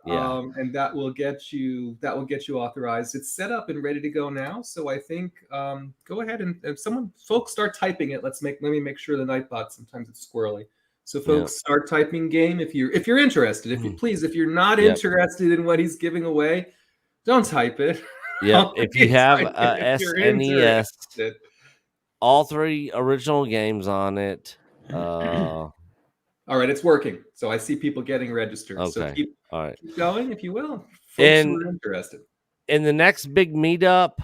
[SPEAKER 6] Yeah.
[SPEAKER 7] And that will get you authorized. It's set up and ready to go now. So I think go ahead and if folks start typing it. Let me make sure the Nightbot, sometimes it's squirrely. So folks start typing game if you're interested. If you're not interested in what he's giving away, don't type it.
[SPEAKER 6] Yeah. If you have a SNES, all three original games on it.
[SPEAKER 7] All right, it's working. So I see people getting registered.
[SPEAKER 6] Okay.
[SPEAKER 7] So keep going if you will. Folks
[SPEAKER 6] who
[SPEAKER 7] are interested.
[SPEAKER 6] And the next big meetup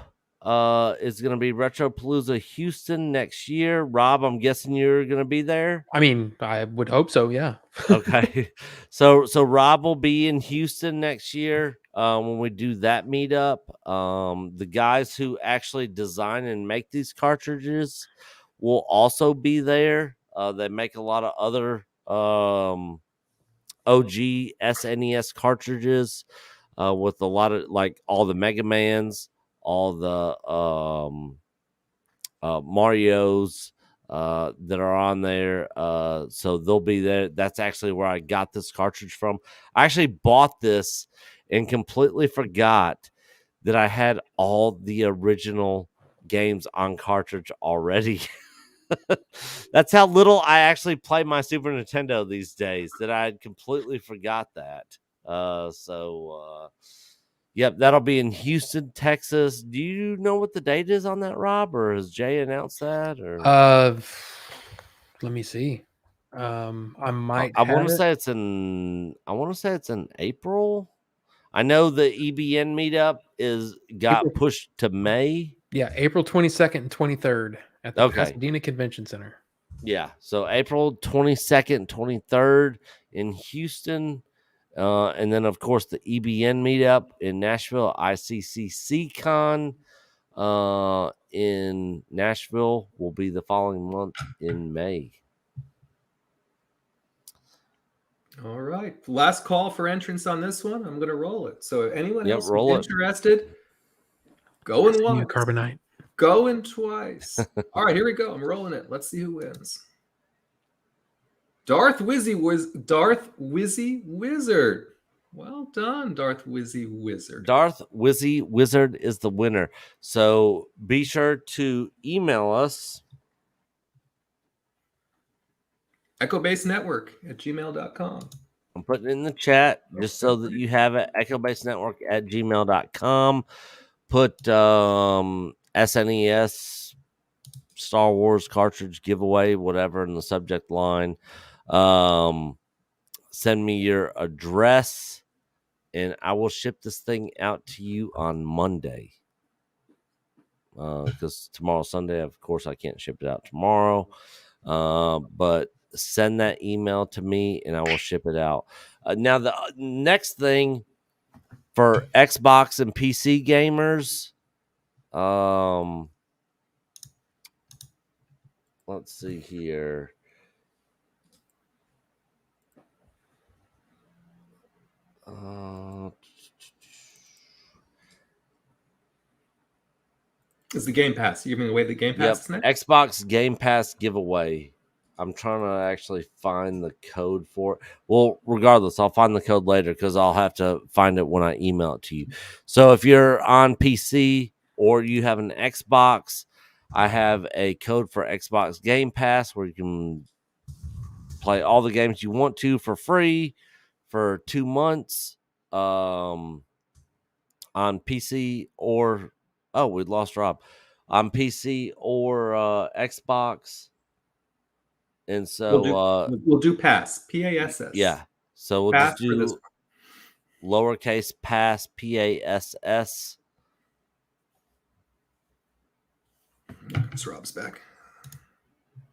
[SPEAKER 6] is going to be Retropalooza Houston next year. Rob, I'm guessing you're going to be there.
[SPEAKER 8] I mean, I would hope so. Yeah.
[SPEAKER 6] Okay. So Rob will be in Houston next year when we do that meetup. The guys who actually design and make these cartridges will also be there. They make a lot of other OG SNES cartridges with a lot of like all the Mega Mans, all the Marios that are on there. So they'll be there. That's actually where I got this cartridge from. I actually bought this and completely forgot that I had all the original games on cartridge already. That's how little I actually play my Super Nintendo these days, that I had completely forgot that. Yep, that'll be in Houston, Texas. Do you know what the date is on that, Rob, or has Jay announced that? Or
[SPEAKER 8] let me see. I might.
[SPEAKER 6] I want to say it's in. I want to say it's in April. I know the EBN meetup got pushed to May.
[SPEAKER 8] Yeah, April 22nd and 23rd at the Pasadena Convention Center.
[SPEAKER 6] Yeah, so April 22nd, 23rd in Houston. And then, of course, the EBN meetup in Nashville, ICCC Con in Nashville will be the following month in May.
[SPEAKER 7] All right. Last call for entrance on this one. I'm going to roll it. So anyone else interested, going once.
[SPEAKER 8] Carbonite.
[SPEAKER 7] Going twice. All right, here we go. I'm rolling it. Let's see who wins. Darth Wizzy Wizard. Well done, Darth Wizzy Wizard.
[SPEAKER 6] Darth Wizzy Wizard is the winner. So be sure to email us.
[SPEAKER 7] EchoBaseNetwork@gmail.com.
[SPEAKER 6] I'm putting it in the chat just so that you have it. EchoBaseNetwork@gmail.com. Put SNES Star Wars cartridge giveaway, whatever, in the subject line. Send me your address, and I will ship this thing out to you on Monday. Because tomorrow's Sunday, of course, I can't ship it out tomorrow. But send that email to me, and I will ship it out. Now, the next thing for Xbox and PC gamers, let's see here.
[SPEAKER 7] Is the Game Pass? You're giving away the Game Pass next?
[SPEAKER 6] Xbox Game Pass giveaway. I'm trying to actually find the code for it. Well, regardless, I'll find the code later because I'll have to find it when I email it to you. So if you're on PC or you have an Xbox, I have a code for Xbox Game Pass where you can play all the games you want to for free for 2 months on PC or... Oh, we lost Rob. On PC or Xbox. And so
[SPEAKER 7] we'll do pass. PASS.
[SPEAKER 6] Yeah. So we'll
[SPEAKER 7] pass
[SPEAKER 6] just do lowercase pass PASS.
[SPEAKER 7] It's Rob's back.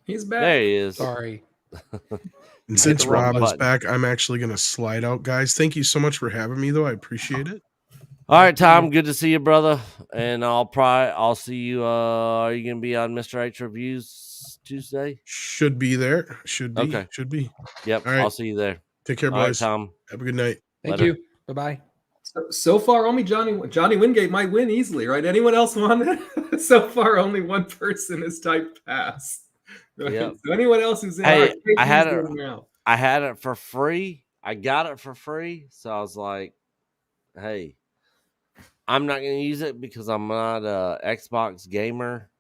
[SPEAKER 7] He's back.
[SPEAKER 6] There he is.
[SPEAKER 8] Sorry.
[SPEAKER 10] And since Rob is back, I'm actually going to slide out, guys. Thank you so much for having me, though. I appreciate it.
[SPEAKER 6] All right, Tom. Good to see you, brother. And I'll see you. Are you going to be on Mr. H Reviews Tuesday?
[SPEAKER 10] Should be there. Should be.
[SPEAKER 6] Okay.
[SPEAKER 10] Should be.
[SPEAKER 6] Yep.
[SPEAKER 10] All right.
[SPEAKER 6] I'll see you there.
[SPEAKER 10] Take care,
[SPEAKER 6] All right,
[SPEAKER 10] boys.
[SPEAKER 6] Tom.
[SPEAKER 10] Have a good night.
[SPEAKER 8] Thank you. Bye-bye.
[SPEAKER 7] So far, only Johnny Wingate might win easily, right? Anyone else want it? So far, only one person has typed pass. Right?
[SPEAKER 6] Yep.
[SPEAKER 7] So anyone else who's in
[SPEAKER 6] Hey,
[SPEAKER 7] I
[SPEAKER 6] had it for free. I got it for free. So I was like, hey, I'm not going to use it because I'm not a Xbox gamer.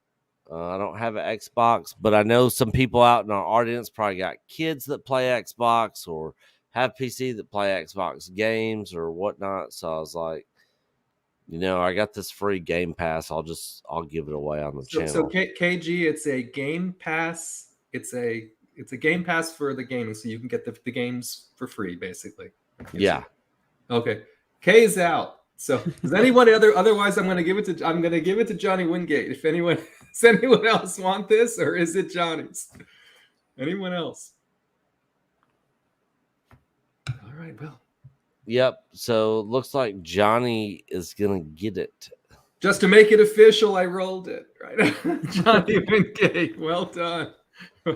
[SPEAKER 6] I don't have an Xbox, but I know some people out in our audience probably got kids that play Xbox or have PC that play Xbox games or whatnot. So I was like, I got this free Game Pass. I'll give it away on the channel.
[SPEAKER 7] So KG, it's a Game Pass. It's a Game Pass for the gaming, so you can get the games for free, basically.
[SPEAKER 6] Yeah.
[SPEAKER 7] Okay. K is out. So does anyone otherwise I'm gonna give it to Johnny Wingate. Does anyone else want this, or is it Johnny's? Anyone else? All right, well.
[SPEAKER 6] Yep. So it looks like Johnny is gonna get it.
[SPEAKER 7] Just to make it official, I rolled it. Right. Johnny Wingate. Well done.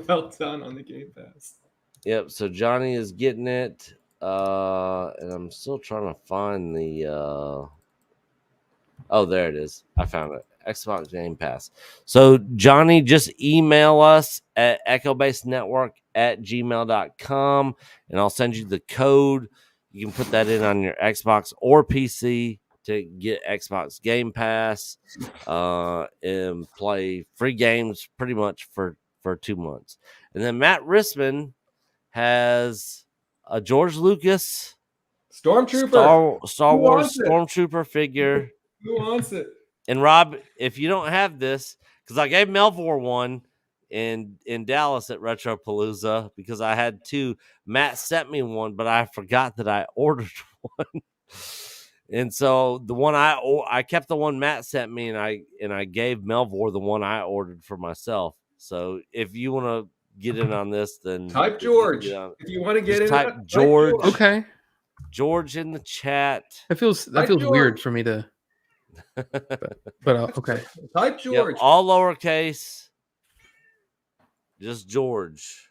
[SPEAKER 7] Well done on the Game Pass.
[SPEAKER 6] Yep. So Johnny is getting it. And I'm still trying to find the oh, there it is. I found it. Xbox Game Pass. So Johnny, just email us at echobasenetwork@gmail.com and I'll send you the code. You can put that in on your Xbox or PC to get Xbox Game Pass and play free games pretty much for 2 months. And then Matt Rissman has a George Lucas
[SPEAKER 7] Stormtrooper
[SPEAKER 6] Star Wars Stormtrooper figure.
[SPEAKER 7] Who wants it?
[SPEAKER 6] And Rob, if you don't have this, because I gave Melvor one in Dallas at Retropalooza because I had two. Matt sent me one, but I forgot that I ordered one. And so the one I kept the one Matt sent me, and I gave Melvor the one I ordered for myself. So if you want to get in on this, then
[SPEAKER 7] type George. If you want to get in,
[SPEAKER 6] type George.
[SPEAKER 8] Okay.
[SPEAKER 6] George in the chat.
[SPEAKER 8] That feels weird for me to. But okay.
[SPEAKER 7] Type George.
[SPEAKER 6] Yep, all lowercase. Just George.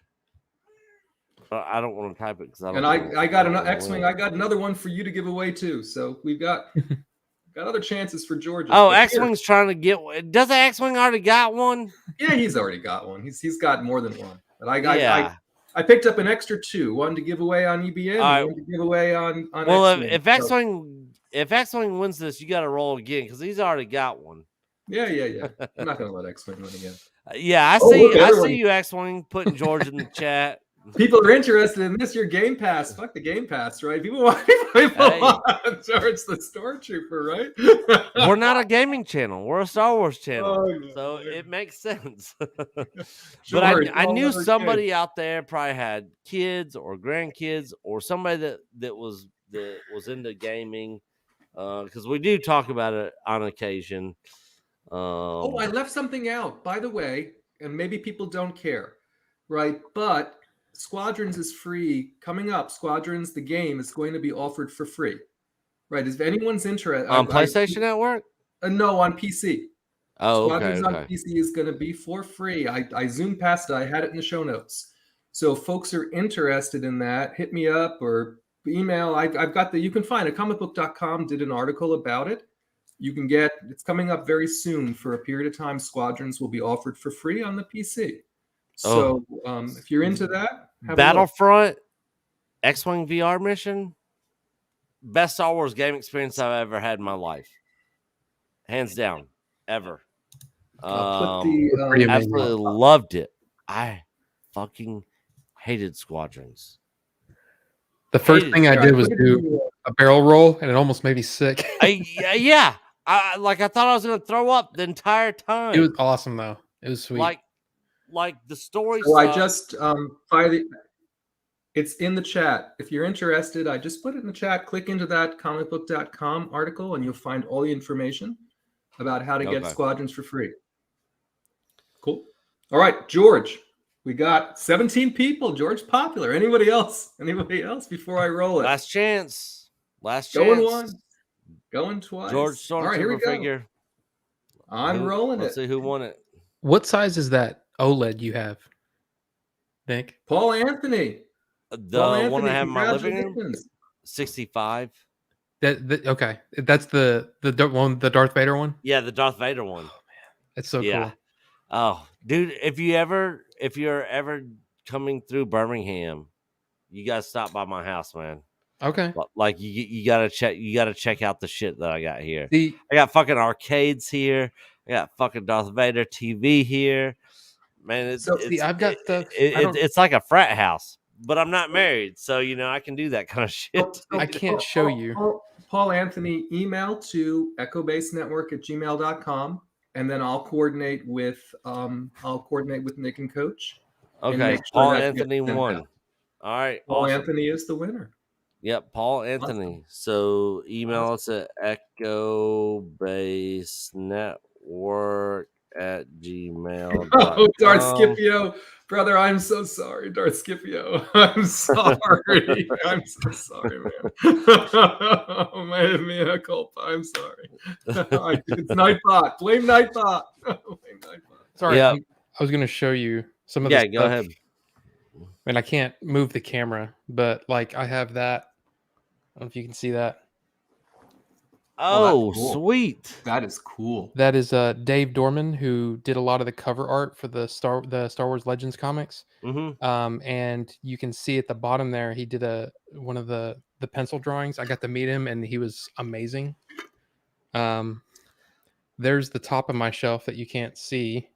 [SPEAKER 6] I don't want to type it because I don't.
[SPEAKER 7] And I got an X-Wing. I got another one for you to give away too. So we've got other chances for George.
[SPEAKER 6] Oh, X-Wing's trying to get. Does the X-Wing already got one?
[SPEAKER 7] Yeah, he's already got one. He's got more than one. But I I picked up an extra 2, one to give away on EBN, and one to give away on
[SPEAKER 6] well,
[SPEAKER 7] X-Wing.
[SPEAKER 6] if X-Wing wins this, you got to roll again because he's already got one.
[SPEAKER 7] Yeah. I'm not gonna let X-Wing win again.
[SPEAKER 6] Yeah, I see you, X-Wing, putting George in the chat.
[SPEAKER 7] People are interested in this. Your Game Pass. Fuck the Game Pass, right? People want George the Stormtrooper, right?
[SPEAKER 6] We're not a gaming channel. We're a Star Wars channel.
[SPEAKER 7] Oh, no,
[SPEAKER 6] so it makes sense.
[SPEAKER 7] Sure,
[SPEAKER 6] But I knew somebody out there probably had kids or grandkids or somebody that was into gaming. Because we do talk about it on occasion.
[SPEAKER 7] I left something out, by the way, and maybe people don't care, right? But Squadrons is free. Coming up, Squadrons, the game, is going to be offered for free, right? If anyone's interested.
[SPEAKER 6] On PlayStation Network?
[SPEAKER 7] No, on PC.
[SPEAKER 6] Oh,
[SPEAKER 7] Squadrons
[SPEAKER 6] okay.
[SPEAKER 7] on PC is going to be for free. I zoomed past it. I had it in the show notes. So if folks are interested in that, hit me up or email. I've got you can find it. Comicbook.com did an article about it. You can get, it's coming up very soon. For a period of time, Squadrons will be offered for free on the PC. So if you're into that,
[SPEAKER 6] Battlefront, X-Wing VR mission, best Star Wars game experience I've ever had in my life. Hands down, ever. Absolutely loved it. I fucking hated Squadrons.
[SPEAKER 8] The first thing I did was do a barrel roll, and it almost made me sick.
[SPEAKER 6] Yeah. I thought I was going to throw up the entire time.
[SPEAKER 8] It was awesome, though. It was sweet.
[SPEAKER 6] Like the story.
[SPEAKER 7] So I just it's in the chat. If you're interested, I just put it in the chat. Click into that comicbook.com article and you'll find all the information about how to get Squadrons for free. Cool. All right, George. We got 17 people. George popular. Anybody else? Before I roll it?
[SPEAKER 6] Last chance.
[SPEAKER 7] Going once. Going twice.
[SPEAKER 6] George Stormtrooper
[SPEAKER 7] all right, here we go.
[SPEAKER 6] figure.
[SPEAKER 7] I'm rolling
[SPEAKER 6] Let's see who won it.
[SPEAKER 8] What size is that OLED you have, Nick?
[SPEAKER 7] Paul Anthony.
[SPEAKER 6] The one I have in my living room. 65.
[SPEAKER 8] Okay. That's the one, the Darth Vader one.
[SPEAKER 6] Yeah, the Darth Vader one.
[SPEAKER 8] Oh man, it's so cool.
[SPEAKER 6] Oh, dude, if you're ever coming through Birmingham, you gotta stop by my house, man.
[SPEAKER 8] Okay.
[SPEAKER 6] Like you gotta check out the shit that I got here.
[SPEAKER 8] I
[SPEAKER 6] got fucking arcades here. I got fucking Darth Vader TV here. Man,
[SPEAKER 8] I've got
[SPEAKER 6] it's like a frat house, but I'm not married, so I can do that kind of shit.
[SPEAKER 8] I can't show you.
[SPEAKER 7] Paul Anthony, email to echobasenetwork@gmail.com, and then I'll coordinate with Nick and Coach.
[SPEAKER 6] Okay, Paul Anthony won. All right,
[SPEAKER 7] Paul Anthony is the winner.
[SPEAKER 6] Yep, Paul Anthony. So email us at echobasenetwork@gmail.com.
[SPEAKER 7] Oh, Darth Scipio, brother, I'm so sorry, Darth Scipio. I'm sorry. I'm so sorry, man. Oh, man, mea culpa. I'm sorry. It's Nightbot. Blame Nightbot. Blame Nightbot.
[SPEAKER 8] Sorry, I was going to show you some of the stuff.
[SPEAKER 6] Go ahead.
[SPEAKER 8] And I can't move the camera, but I have that. I don't know if you can see that.
[SPEAKER 6] Oh,
[SPEAKER 7] cool.
[SPEAKER 6] Sweet.
[SPEAKER 7] That is cool.
[SPEAKER 8] That is Dave Dorman, who did a lot of the cover art for the Star Wars Legends comics.
[SPEAKER 6] Mm-hmm.
[SPEAKER 8] And you can see at the bottom there, he did one of the pencil drawings. I got to meet him, and he was amazing. There's the top of my shelf that you can't see.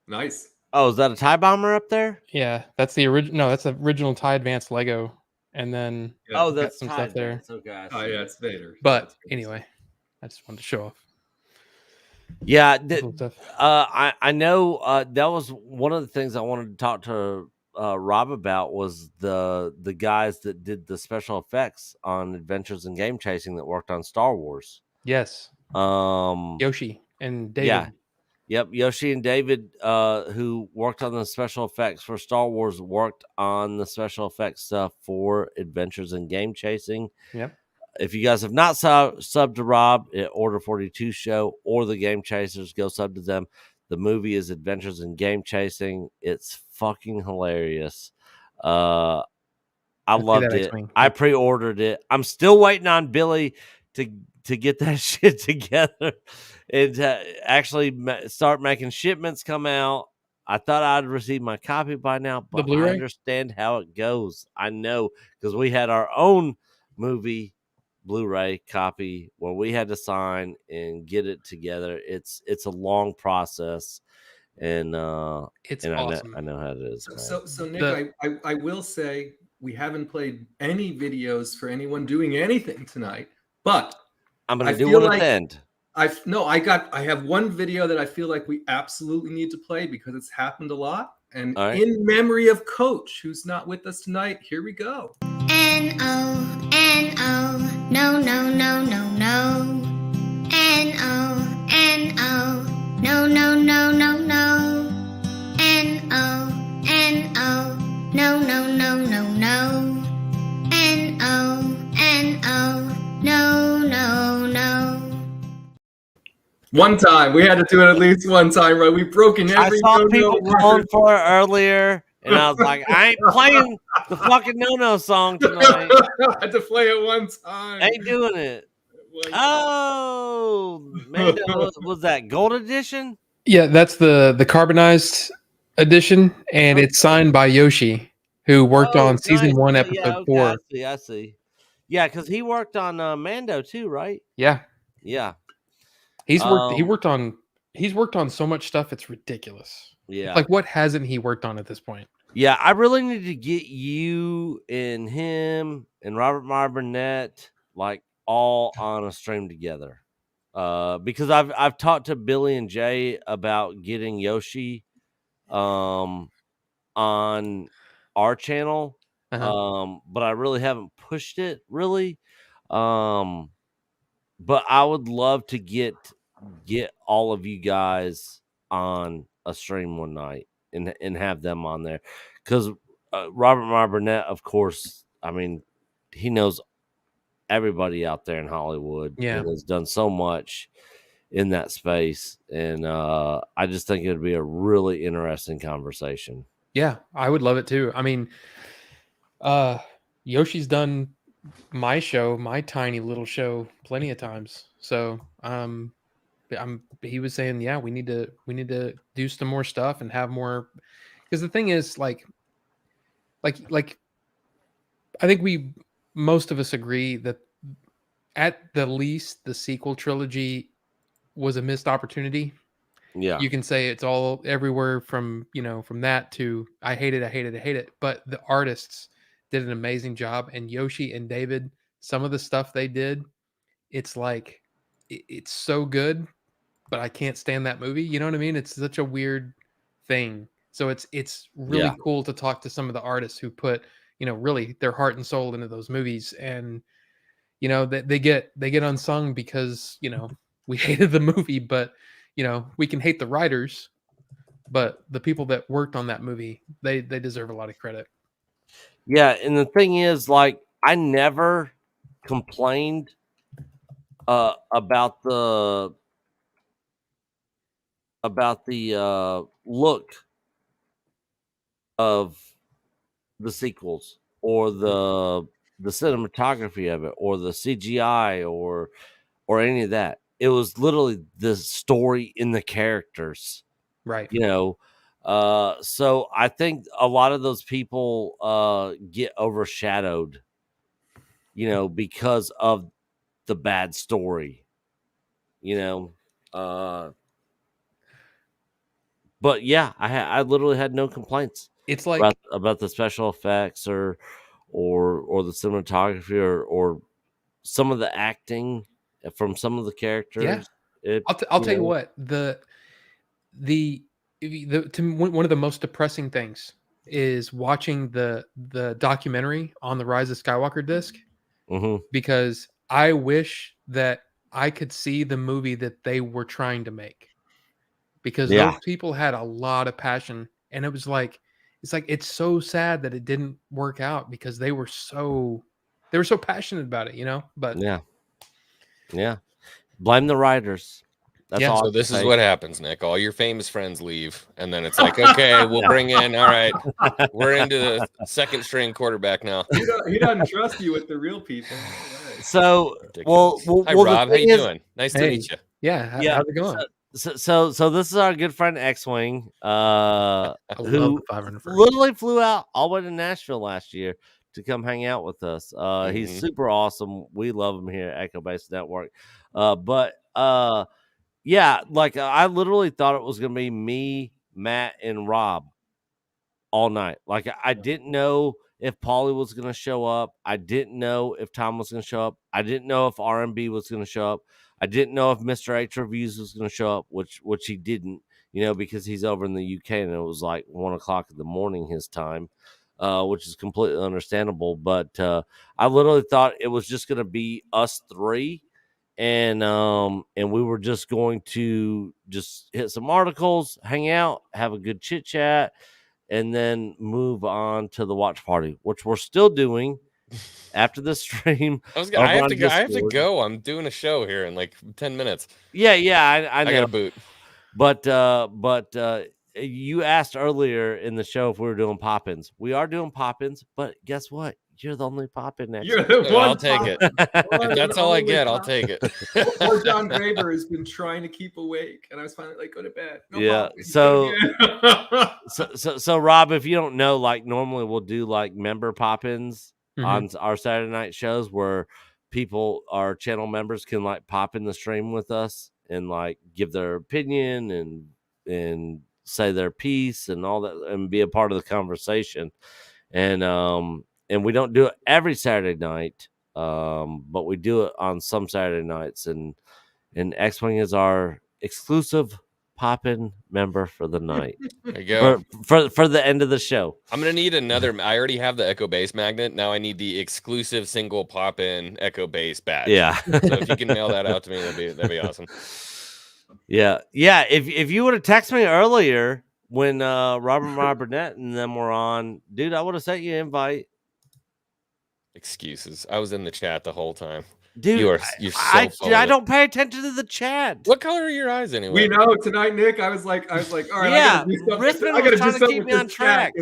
[SPEAKER 7] Nice.
[SPEAKER 6] Oh, is that a TIE bomber up there?
[SPEAKER 8] Yeah, that's the original. No, that's the original TIE Advance Lego. And then
[SPEAKER 6] that's
[SPEAKER 8] some
[SPEAKER 6] TIE
[SPEAKER 8] stuff there.
[SPEAKER 6] Advance. Okay.
[SPEAKER 7] Oh yeah, it's Vader.
[SPEAKER 8] But anyway, I just wanted to show off.
[SPEAKER 6] Yeah, I know that was one of the things I wanted to talk to Rob about was the guys that did the special effects on Adventures in Game Chasing that worked on Star Wars.
[SPEAKER 8] Yes. Yoshi and David.
[SPEAKER 6] Yeah. Yep, Yoshi and David, who worked on the special effects for Star Wars, worked on the special effects stuff for Adventures in Game Chasing.
[SPEAKER 8] Yep.
[SPEAKER 6] If you guys have not subbed to Rob at ORDER42SHOW or the Game Chasers, go sub to them. The movie is Adventures in Game Chasing. It's fucking hilarious. I loved it. I pre-ordered it. I'm still waiting on Billy to get that shit together and actually start making shipments come out. I thought I'd received my copy by now, but I
[SPEAKER 8] Blu-ray?
[SPEAKER 6] understand how it goes. I know because we had our own movie Blu-ray copy where we had to sign and get it together. It's a long process, and
[SPEAKER 8] It's
[SPEAKER 6] and
[SPEAKER 8] awesome.
[SPEAKER 6] I know how it is.
[SPEAKER 7] So Nick, I will say we haven't played any videos for anyone doing anything tonight, but
[SPEAKER 6] I'm going to do one at the end.
[SPEAKER 7] I have one video that I feel like we absolutely need to play because it's happened a lot. And in memory of Coach, who's not with us tonight, here we go.
[SPEAKER 13] N-O, N-O, no, no, no, no, no. N-O, N-O, no, no, no, no, no. N-O, N-O, no, no, no, no, no. N-O, N-O, no, no, no.
[SPEAKER 7] One time. We had to do it at least one time, right? We've broken every
[SPEAKER 6] I saw people calling for it earlier, and I was like, I ain't playing the fucking no-no song tonight.
[SPEAKER 7] I had to play it one time.
[SPEAKER 6] Ain't doing it. Oh, man, was that gold edition?
[SPEAKER 8] Yeah, that's the carbonized edition, and it's signed by Yoshi, who worked on season 1, episode 4.
[SPEAKER 6] I see. Yeah, because he worked on Mando too, right?
[SPEAKER 8] Yeah. He's worked on so much stuff, it's ridiculous.
[SPEAKER 6] Yeah.
[SPEAKER 8] Like, what hasn't he worked on at this point?
[SPEAKER 6] Yeah, I really need to get you and him and Robert Meyer Burnett like all on a stream together. Because I've talked to Billy and Jay about getting Yoshi on our channel. But I really haven't pushed it really. But I would love to get all of you guys on a stream one night and have them on there, because Robert Meyer Burnett, of course, I mean, he knows everybody out there in Hollywood.
[SPEAKER 8] Yeah,
[SPEAKER 6] and has done so much in that space, and I just think it would be a really interesting conversation.
[SPEAKER 8] Yeah, I would love it too. I mean, Yoshi's done my show, my tiny little show, plenty of times. So he was saying, yeah, we need to do some more stuff and have more, because the thing is, like I think most of us agree that at the least the sequel trilogy was a missed opportunity.
[SPEAKER 6] Yeah,
[SPEAKER 8] you can say it's all everywhere from that to I hate it, but the artists did an amazing job, and Yoshi and David, some of the stuff they did, it's like it's so good, but I can't stand that movie. You know what I mean? It's such a weird thing. So it's really cool to talk to some of the artists who put, really their heart and soul into those movies, and they get unsung because we hated the movie, but we can hate the writers, but the people that worked on that movie, they deserve a lot of credit.
[SPEAKER 6] Yeah, and the thing is, like, I never complained about the look of the sequels, or the cinematography of it, or the CGI, or any of that. It was literally the story in the characters,
[SPEAKER 8] right?
[SPEAKER 6] So I think a lot of those people get overshadowed, because of the bad story, But yeah, I literally had no complaints.
[SPEAKER 8] It's like
[SPEAKER 6] about the special effects or the cinematography or some of the acting from some of the characters.
[SPEAKER 8] Yeah, I'll tell you what, one of the most depressing things is watching the documentary on the Rise of Skywalker disc, because I wish that I could see the movie that they were trying to make, because those people had a lot of passion, and it's so sad that it didn't work out because they were so passionate about it, but
[SPEAKER 6] yeah, blame the writers. That's all.
[SPEAKER 14] So this is what happens, Nick. All your famous friends leave, and then it's like, okay, we'll bring in. All right, we're into the second string quarterback now.
[SPEAKER 7] He doesn't trust you with the real people.
[SPEAKER 6] So,
[SPEAKER 14] Hi, Rob. How you doing? Nice to meet you.
[SPEAKER 8] Yeah, how's it going?
[SPEAKER 6] So this is our good friend X-Wing,
[SPEAKER 8] love
[SPEAKER 6] who
[SPEAKER 8] the 500 first.
[SPEAKER 6] literally flew out all the way to Nashville last year to come hang out with us. He's
[SPEAKER 14] Mhm.
[SPEAKER 6] super awesome. We love him here at Echo Base Network. Yeah, like I literally thought it was gonna be me, Matt, and Rob all night. Like I didn't know if Paulie was gonna show up. I didn't know if Tom was gonna show up. I didn't know if RMB was gonna show up. I didn't know if Mr. H Reviews was gonna show up, which he didn't, because he's over in the UK and it was like 1:00 in the morning his time, which is completely understandable. But I literally thought it was just gonna be us three. And we were just going to just hit some articles, hang out, have a good chit chat, and then move on to the watch party, which we're still doing after the stream.
[SPEAKER 14] I have to go. I'm doing a show here in like 10 minutes.
[SPEAKER 6] Yeah, I know.
[SPEAKER 14] I got a boot.
[SPEAKER 6] But you asked earlier in the show if we were doing pop-ins. We are doing pop-ins, but guess what? You're the only pop-in next
[SPEAKER 7] You're
[SPEAKER 6] week.
[SPEAKER 7] the one
[SPEAKER 14] I'll take it. If that's all I get, I'll take it.
[SPEAKER 7] Poor John Graber has been trying to keep awake, and I was finally like, go to bed. No
[SPEAKER 6] Yeah.
[SPEAKER 7] problem.
[SPEAKER 6] So Rob, if you don't know, like normally we'll do like member pop-ins on our Saturday night shows where our channel members can like pop in the stream with us and like give their opinion and say their piece and all that and be a part of the conversation. And we don't do it every Saturday night, but we do it on some Saturday nights. And X-Wing is our exclusive pop-in member for the night.
[SPEAKER 14] There you go.
[SPEAKER 6] For the end of the show.
[SPEAKER 14] I'm gonna need another. I already have the Echo Base magnet. Now I need the exclusive single pop-in Echo Base badge.
[SPEAKER 6] Yeah.
[SPEAKER 14] So if you can mail that out to me, that'd be awesome.
[SPEAKER 6] Yeah. If you would have texted me earlier when Robert Burnett and them were on, dude, I would have sent you an invite.
[SPEAKER 14] Excuses. I was in the chat the whole time.
[SPEAKER 6] Dude,
[SPEAKER 14] you're so full
[SPEAKER 6] I
[SPEAKER 14] of it.
[SPEAKER 6] don't pay attention to the chat.
[SPEAKER 14] What color are your eyes anyway?
[SPEAKER 7] We know tonight, Nick. I was like, all right,
[SPEAKER 6] yeah,
[SPEAKER 7] Rissman
[SPEAKER 6] I gotta do something to keep me on track.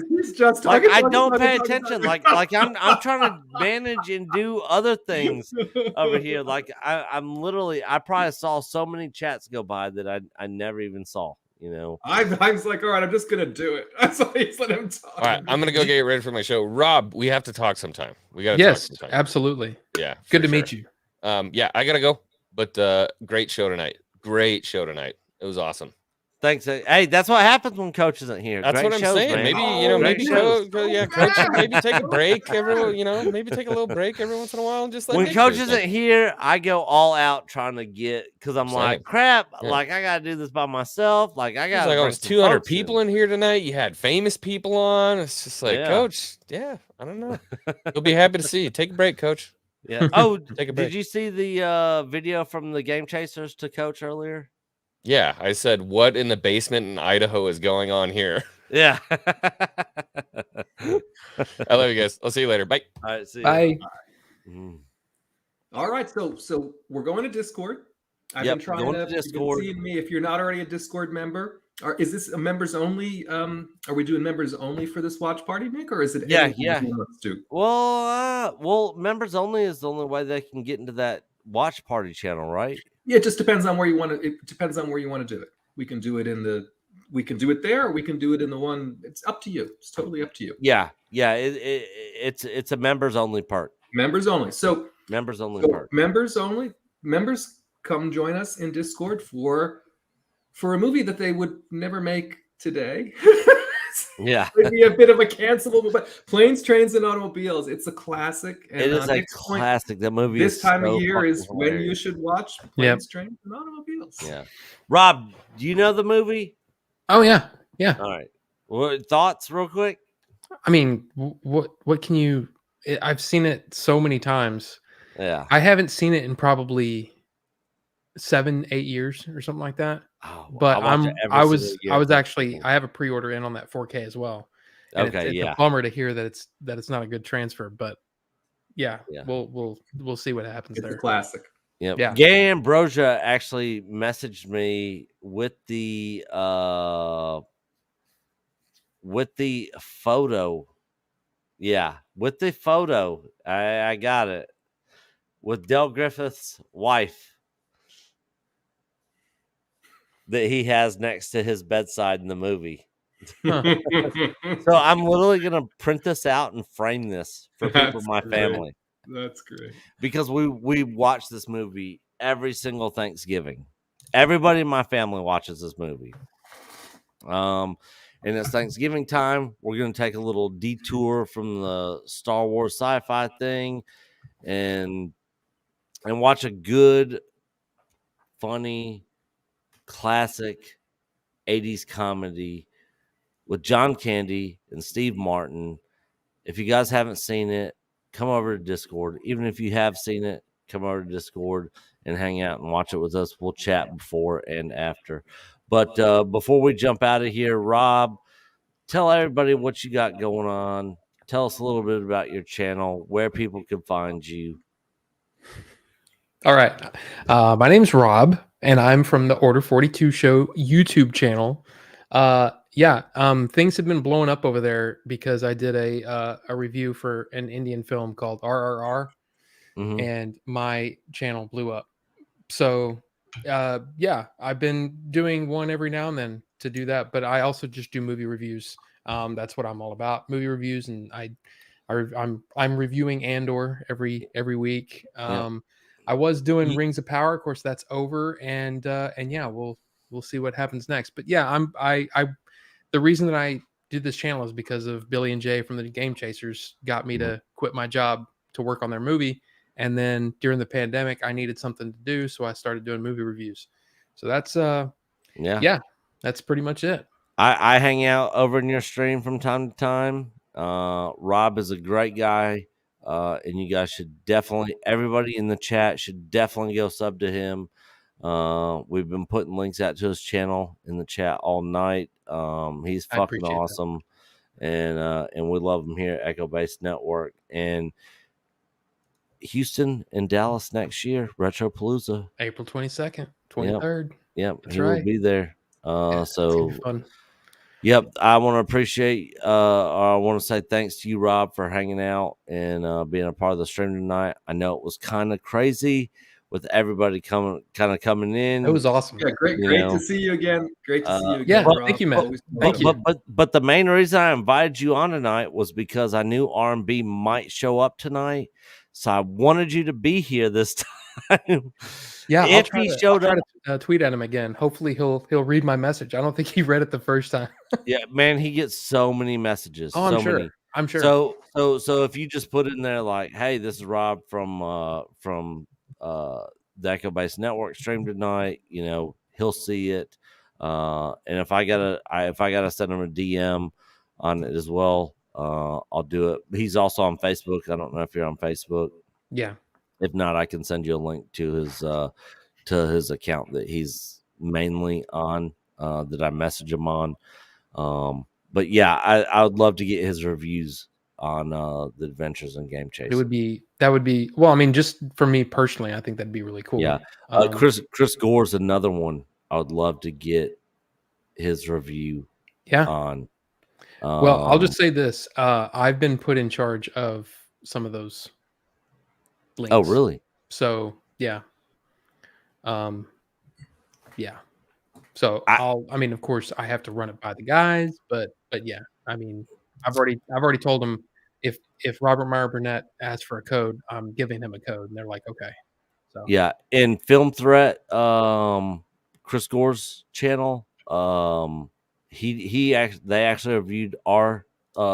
[SPEAKER 7] Like,
[SPEAKER 6] I don't pay attention. Like I'm trying to manage and do other things over here. Like I'm literally, I probably saw so many chats go by that I never even saw.
[SPEAKER 7] I was like, all right, I'm just gonna do it. I saw you let him talk.
[SPEAKER 14] All right, I'm gonna go get ready for my show. Rob, we have to talk sometime. We gotta
[SPEAKER 8] yes,
[SPEAKER 14] talk sometime.
[SPEAKER 8] Absolutely.
[SPEAKER 14] Yeah,
[SPEAKER 8] good to meet you.
[SPEAKER 14] Yeah, I gotta go. But great show tonight. Great show tonight. It was awesome.
[SPEAKER 6] Thanks. Hey, that's what happens when coach isn't here.
[SPEAKER 14] That's
[SPEAKER 6] Great
[SPEAKER 14] what I'm
[SPEAKER 6] shows,
[SPEAKER 14] saying.
[SPEAKER 6] man.
[SPEAKER 14] Maybe maybe coach. Maybe take a break. Maybe take a little break every once in a while and just let
[SPEAKER 6] when
[SPEAKER 14] Nick
[SPEAKER 6] coach
[SPEAKER 14] do his
[SPEAKER 6] isn't
[SPEAKER 14] thing.
[SPEAKER 6] here, I go all out trying to get because I'm
[SPEAKER 14] Same.
[SPEAKER 6] like crap.
[SPEAKER 14] Yeah.
[SPEAKER 6] Like I gotta do this by myself. Like I got
[SPEAKER 14] Like almost 200 people in here tonight. You had famous people on. It's just like, coach. Yeah, I don't know. We'll be happy to see you. Take a break, coach.
[SPEAKER 6] Yeah. Oh,
[SPEAKER 14] take a break.
[SPEAKER 6] Did you see the video from the Game Chasers to coach earlier?
[SPEAKER 14] Yeah, I said, what in the basement in Idaho is going on here?
[SPEAKER 6] Yeah.
[SPEAKER 14] I love you guys. I'll see you later. Bye.
[SPEAKER 6] All right, see you.
[SPEAKER 8] Bye.
[SPEAKER 7] All right, so we're going to Discord. I've been trying to
[SPEAKER 6] Discord.
[SPEAKER 7] See me if you're not already a Discord member. Is this a members only? Are we doing members only for this watch party, Nick, or is it?
[SPEAKER 6] Yeah. Well, members only is the only way they can get into that watch party channel, right?
[SPEAKER 7] Yeah, it just depends on where you want to. It depends on where you want to do it. We can do it in the. We can do it there, or we can do it in the one. It's up to you. It's totally up to you.
[SPEAKER 6] Yeah. It's a members only part.
[SPEAKER 7] Members only. So
[SPEAKER 6] members only part.
[SPEAKER 7] Members only. Members come join us in Discord for a movie that they would never make today.
[SPEAKER 6] Yeah,
[SPEAKER 7] maybe a bit of a cancelable, but Planes, Trains, and Automobiles. It's a classic. And
[SPEAKER 6] it is a classic. That movie.
[SPEAKER 7] This time of year is
[SPEAKER 6] hilarious.
[SPEAKER 7] when you should watch Planes, Trains, and Automobiles.
[SPEAKER 6] Yeah. Rob, do you know the movie?
[SPEAKER 8] Oh yeah.
[SPEAKER 6] All right. What thoughts, real quick?
[SPEAKER 8] I mean, what can you? I've seen it so many times.
[SPEAKER 6] Yeah.
[SPEAKER 8] I haven't seen it in probably 7-8 years or something like that.
[SPEAKER 6] Oh,
[SPEAKER 8] but I was actually I have a pre-order in on that 4K as well. And it's a bummer to hear that it's not a good transfer, but yeah. we'll see what happens there.
[SPEAKER 7] It's a classic.
[SPEAKER 6] Yep. Yeah. Gay Ambrosia actually messaged me with the photo. Yeah, with the photo. I got it. With Del Griffith's wife. that he has next to his bedside in the movie.
[SPEAKER 8] Huh.
[SPEAKER 6] So I'm literally gonna print this out and frame this for people
[SPEAKER 7] That's
[SPEAKER 6] in my
[SPEAKER 7] great.
[SPEAKER 6] family
[SPEAKER 7] That's great.
[SPEAKER 6] because we watch this movie every single Thanksgiving. Everybody in my family watches this movie. And it's Thanksgiving time. We're gonna take a little detour from the Star Wars sci-fi thing and watch a good, funny, classic 80s comedy with John Candy and Steve Martin. If you guys haven't seen it, come over to Discord. Even if you have seen it, come over to Discord and hang out and watch it with us. We'll chat before and after. But before we jump out of here, Rob, tell everybody what you got going on. Tell us a little bit about your channel, where people can find you.
[SPEAKER 8] All right. My name's Rob, and I'm from the Order 42 Show YouTube channel. Things have been blowing up over there because I did a review for an Indian film called RRR, and my channel blew up. So, I've been doing one every now and then to do that, but I also just do movie reviews. That's what I'm all about, movie reviews, and I'm reviewing Andor every week. I was doing Rings of Power. Of course, that's over, and we'll see what happens next. But yeah, the reason that I did this channel is because of Billy and Jay from the Game Chasers got me to quit my job to work on their movie, and then during the pandemic, I needed something to do, so I started doing movie reviews. So that's that's pretty much it.
[SPEAKER 6] I hang out over in your stream from time to time. Rob is a great guy. And you guys should definitely, everybody in the chat should definitely go sub to him. We've been putting links out to his channel in the chat all night. He's fucking awesome. And we love him here at Echo Base Network. And Houston and Dallas next year, Retropalooza.
[SPEAKER 8] April 22nd, 23rd.
[SPEAKER 6] Yep.
[SPEAKER 8] That's
[SPEAKER 6] He
[SPEAKER 8] right.
[SPEAKER 6] will be there. So
[SPEAKER 8] fun.
[SPEAKER 6] Yep, I want to appreciate. I want to say thanks to you, Rob, for hanging out and being a part of the stream tonight. I know it was kind of crazy with everybody coming in.
[SPEAKER 8] It was awesome.
[SPEAKER 7] Yeah, great to see you again. Great to see you again.
[SPEAKER 8] Yeah,
[SPEAKER 7] Rob.
[SPEAKER 8] thank you, man. Thank you.
[SPEAKER 6] But the main reason I invited you on tonight was because I knew RMB might show up tonight, so I wanted you to be here this time.
[SPEAKER 8] Yeah,
[SPEAKER 6] if he showed up,
[SPEAKER 8] to tweet at him again. Hopefully, he'll read my message. I don't think he read it the first time.
[SPEAKER 6] Yeah, man, he gets so many messages.
[SPEAKER 8] Oh, I'm
[SPEAKER 6] so
[SPEAKER 8] sure.
[SPEAKER 6] many.
[SPEAKER 8] I'm sure.
[SPEAKER 6] So if you just put in there like, "Hey, this is Rob from the Echo Base Network stream tonight," he'll see it. And if I gotta send him a DM on it as well, I'll do it. He's also on Facebook. I don't know if you're on Facebook.
[SPEAKER 8] Yeah.
[SPEAKER 6] If not, I can send you a link to his account that he's mainly on, that I message him on. But yeah, I would love to get his reviews on the Adventures in Game Chase.
[SPEAKER 8] That would be well, I mean, just for me personally, I think that'd be really cool.
[SPEAKER 6] Yeah. Chris Gore's another one I would love to get his review on.
[SPEAKER 8] Well, I'll just say this. I've been put in charge of some of those links.
[SPEAKER 6] Oh, really?
[SPEAKER 8] So yeah. So I mean, of course, I have to run it by the guys, but yeah, I mean, I've already told them if Robert Meyer Burnett asks for a code, I'm giving him a code, and they're like, okay. So
[SPEAKER 6] yeah, in Film Threat, Chris Gore's channel, they actually reviewed our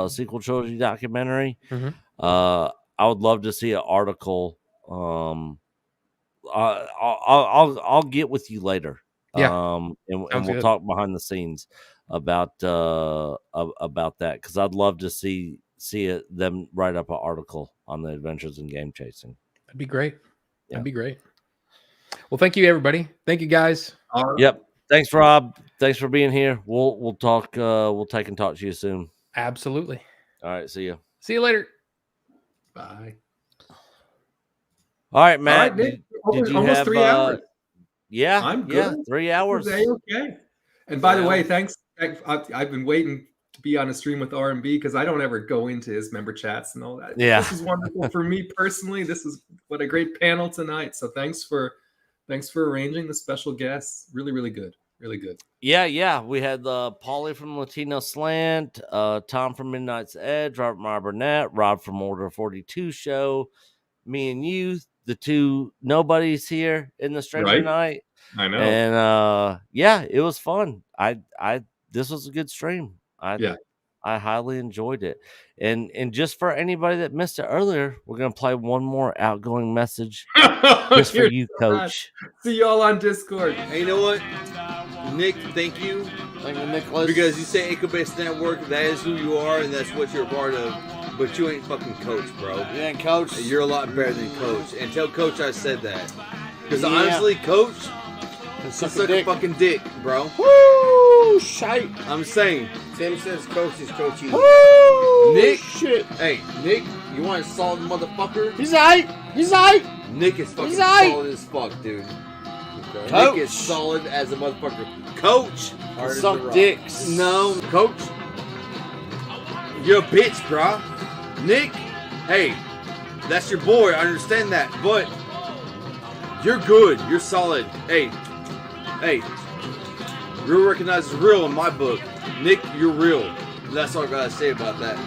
[SPEAKER 6] sequel trilogy documentary. I would love to see an article. I'll get with you later. And we'll talk behind the scenes about that, because I'd love to see them write up an article on the Adventures in Game Chasing.
[SPEAKER 8] That'd be great. That'd be great. Well, thank you, everybody. Thank you, guys.
[SPEAKER 7] All right.
[SPEAKER 6] Yep. Thanks, Rob. Thanks for being here. We'll talk. We'll take and talk to you soon.
[SPEAKER 8] Absolutely.
[SPEAKER 6] All right. See you.
[SPEAKER 8] See you later.
[SPEAKER 7] Bye.
[SPEAKER 6] All right, Matt.
[SPEAKER 7] Nick,
[SPEAKER 6] did you
[SPEAKER 7] almost
[SPEAKER 6] have
[SPEAKER 7] 3 hours?
[SPEAKER 6] Yeah,
[SPEAKER 7] I'm good.
[SPEAKER 6] Yeah, 3 hours.
[SPEAKER 7] Okay. And by the way, thanks. I've been waiting to be on a stream with RMB because I don't ever go into his member chats and all that.
[SPEAKER 6] Yeah.
[SPEAKER 7] This is wonderful for me personally. This is what a great panel tonight. So thanks for arranging the special guests. Really, really good. Really good.
[SPEAKER 6] Yeah. We had Paulie from Latino Slant, Tom from Midnight's Edge, Robert Meyer Burnett, Rob from Order42SHOW, me and you, the two nobodies here in the stream tonight.
[SPEAKER 7] I know.
[SPEAKER 6] And it was fun. This was a good stream. I highly enjoyed it. And just for anybody that missed it earlier, we're gonna play one more outgoing message just for you, Coach.
[SPEAKER 7] See y'all on Discord.
[SPEAKER 11] Hey, you know what, Nick? Thank you.
[SPEAKER 12] Thank you, Nicholas.
[SPEAKER 11] Because you say Eco-Based Network, that is who you are, and that's what you're a part of. But you ain't fucking Coach, bro.
[SPEAKER 12] You ain't Coach.
[SPEAKER 11] You're a lot better than Coach. And tell Coach I said that. Because honestly, Coach can suck a fucking dick, bro.
[SPEAKER 12] Woo! Shite.
[SPEAKER 11] I'm saying.
[SPEAKER 12] Tim says Coach is coaching.
[SPEAKER 11] Woo! Nick.
[SPEAKER 12] Shit.
[SPEAKER 11] Hey, Nick, you want a solid motherfucker?
[SPEAKER 12] He's aight. He's aight.
[SPEAKER 11] Nick is fucking solid as fuck, dude.
[SPEAKER 12] Coach.
[SPEAKER 11] Nick is solid as a motherfucker. Coach.
[SPEAKER 12] Suck dicks.
[SPEAKER 11] No. Coach. You're a bitch, bro. Nick, hey, that's your boy. I understand that, but you're good. You're solid. Hey, you're recognized as real in my book. Nick, you're real. That's all I gotta say about that.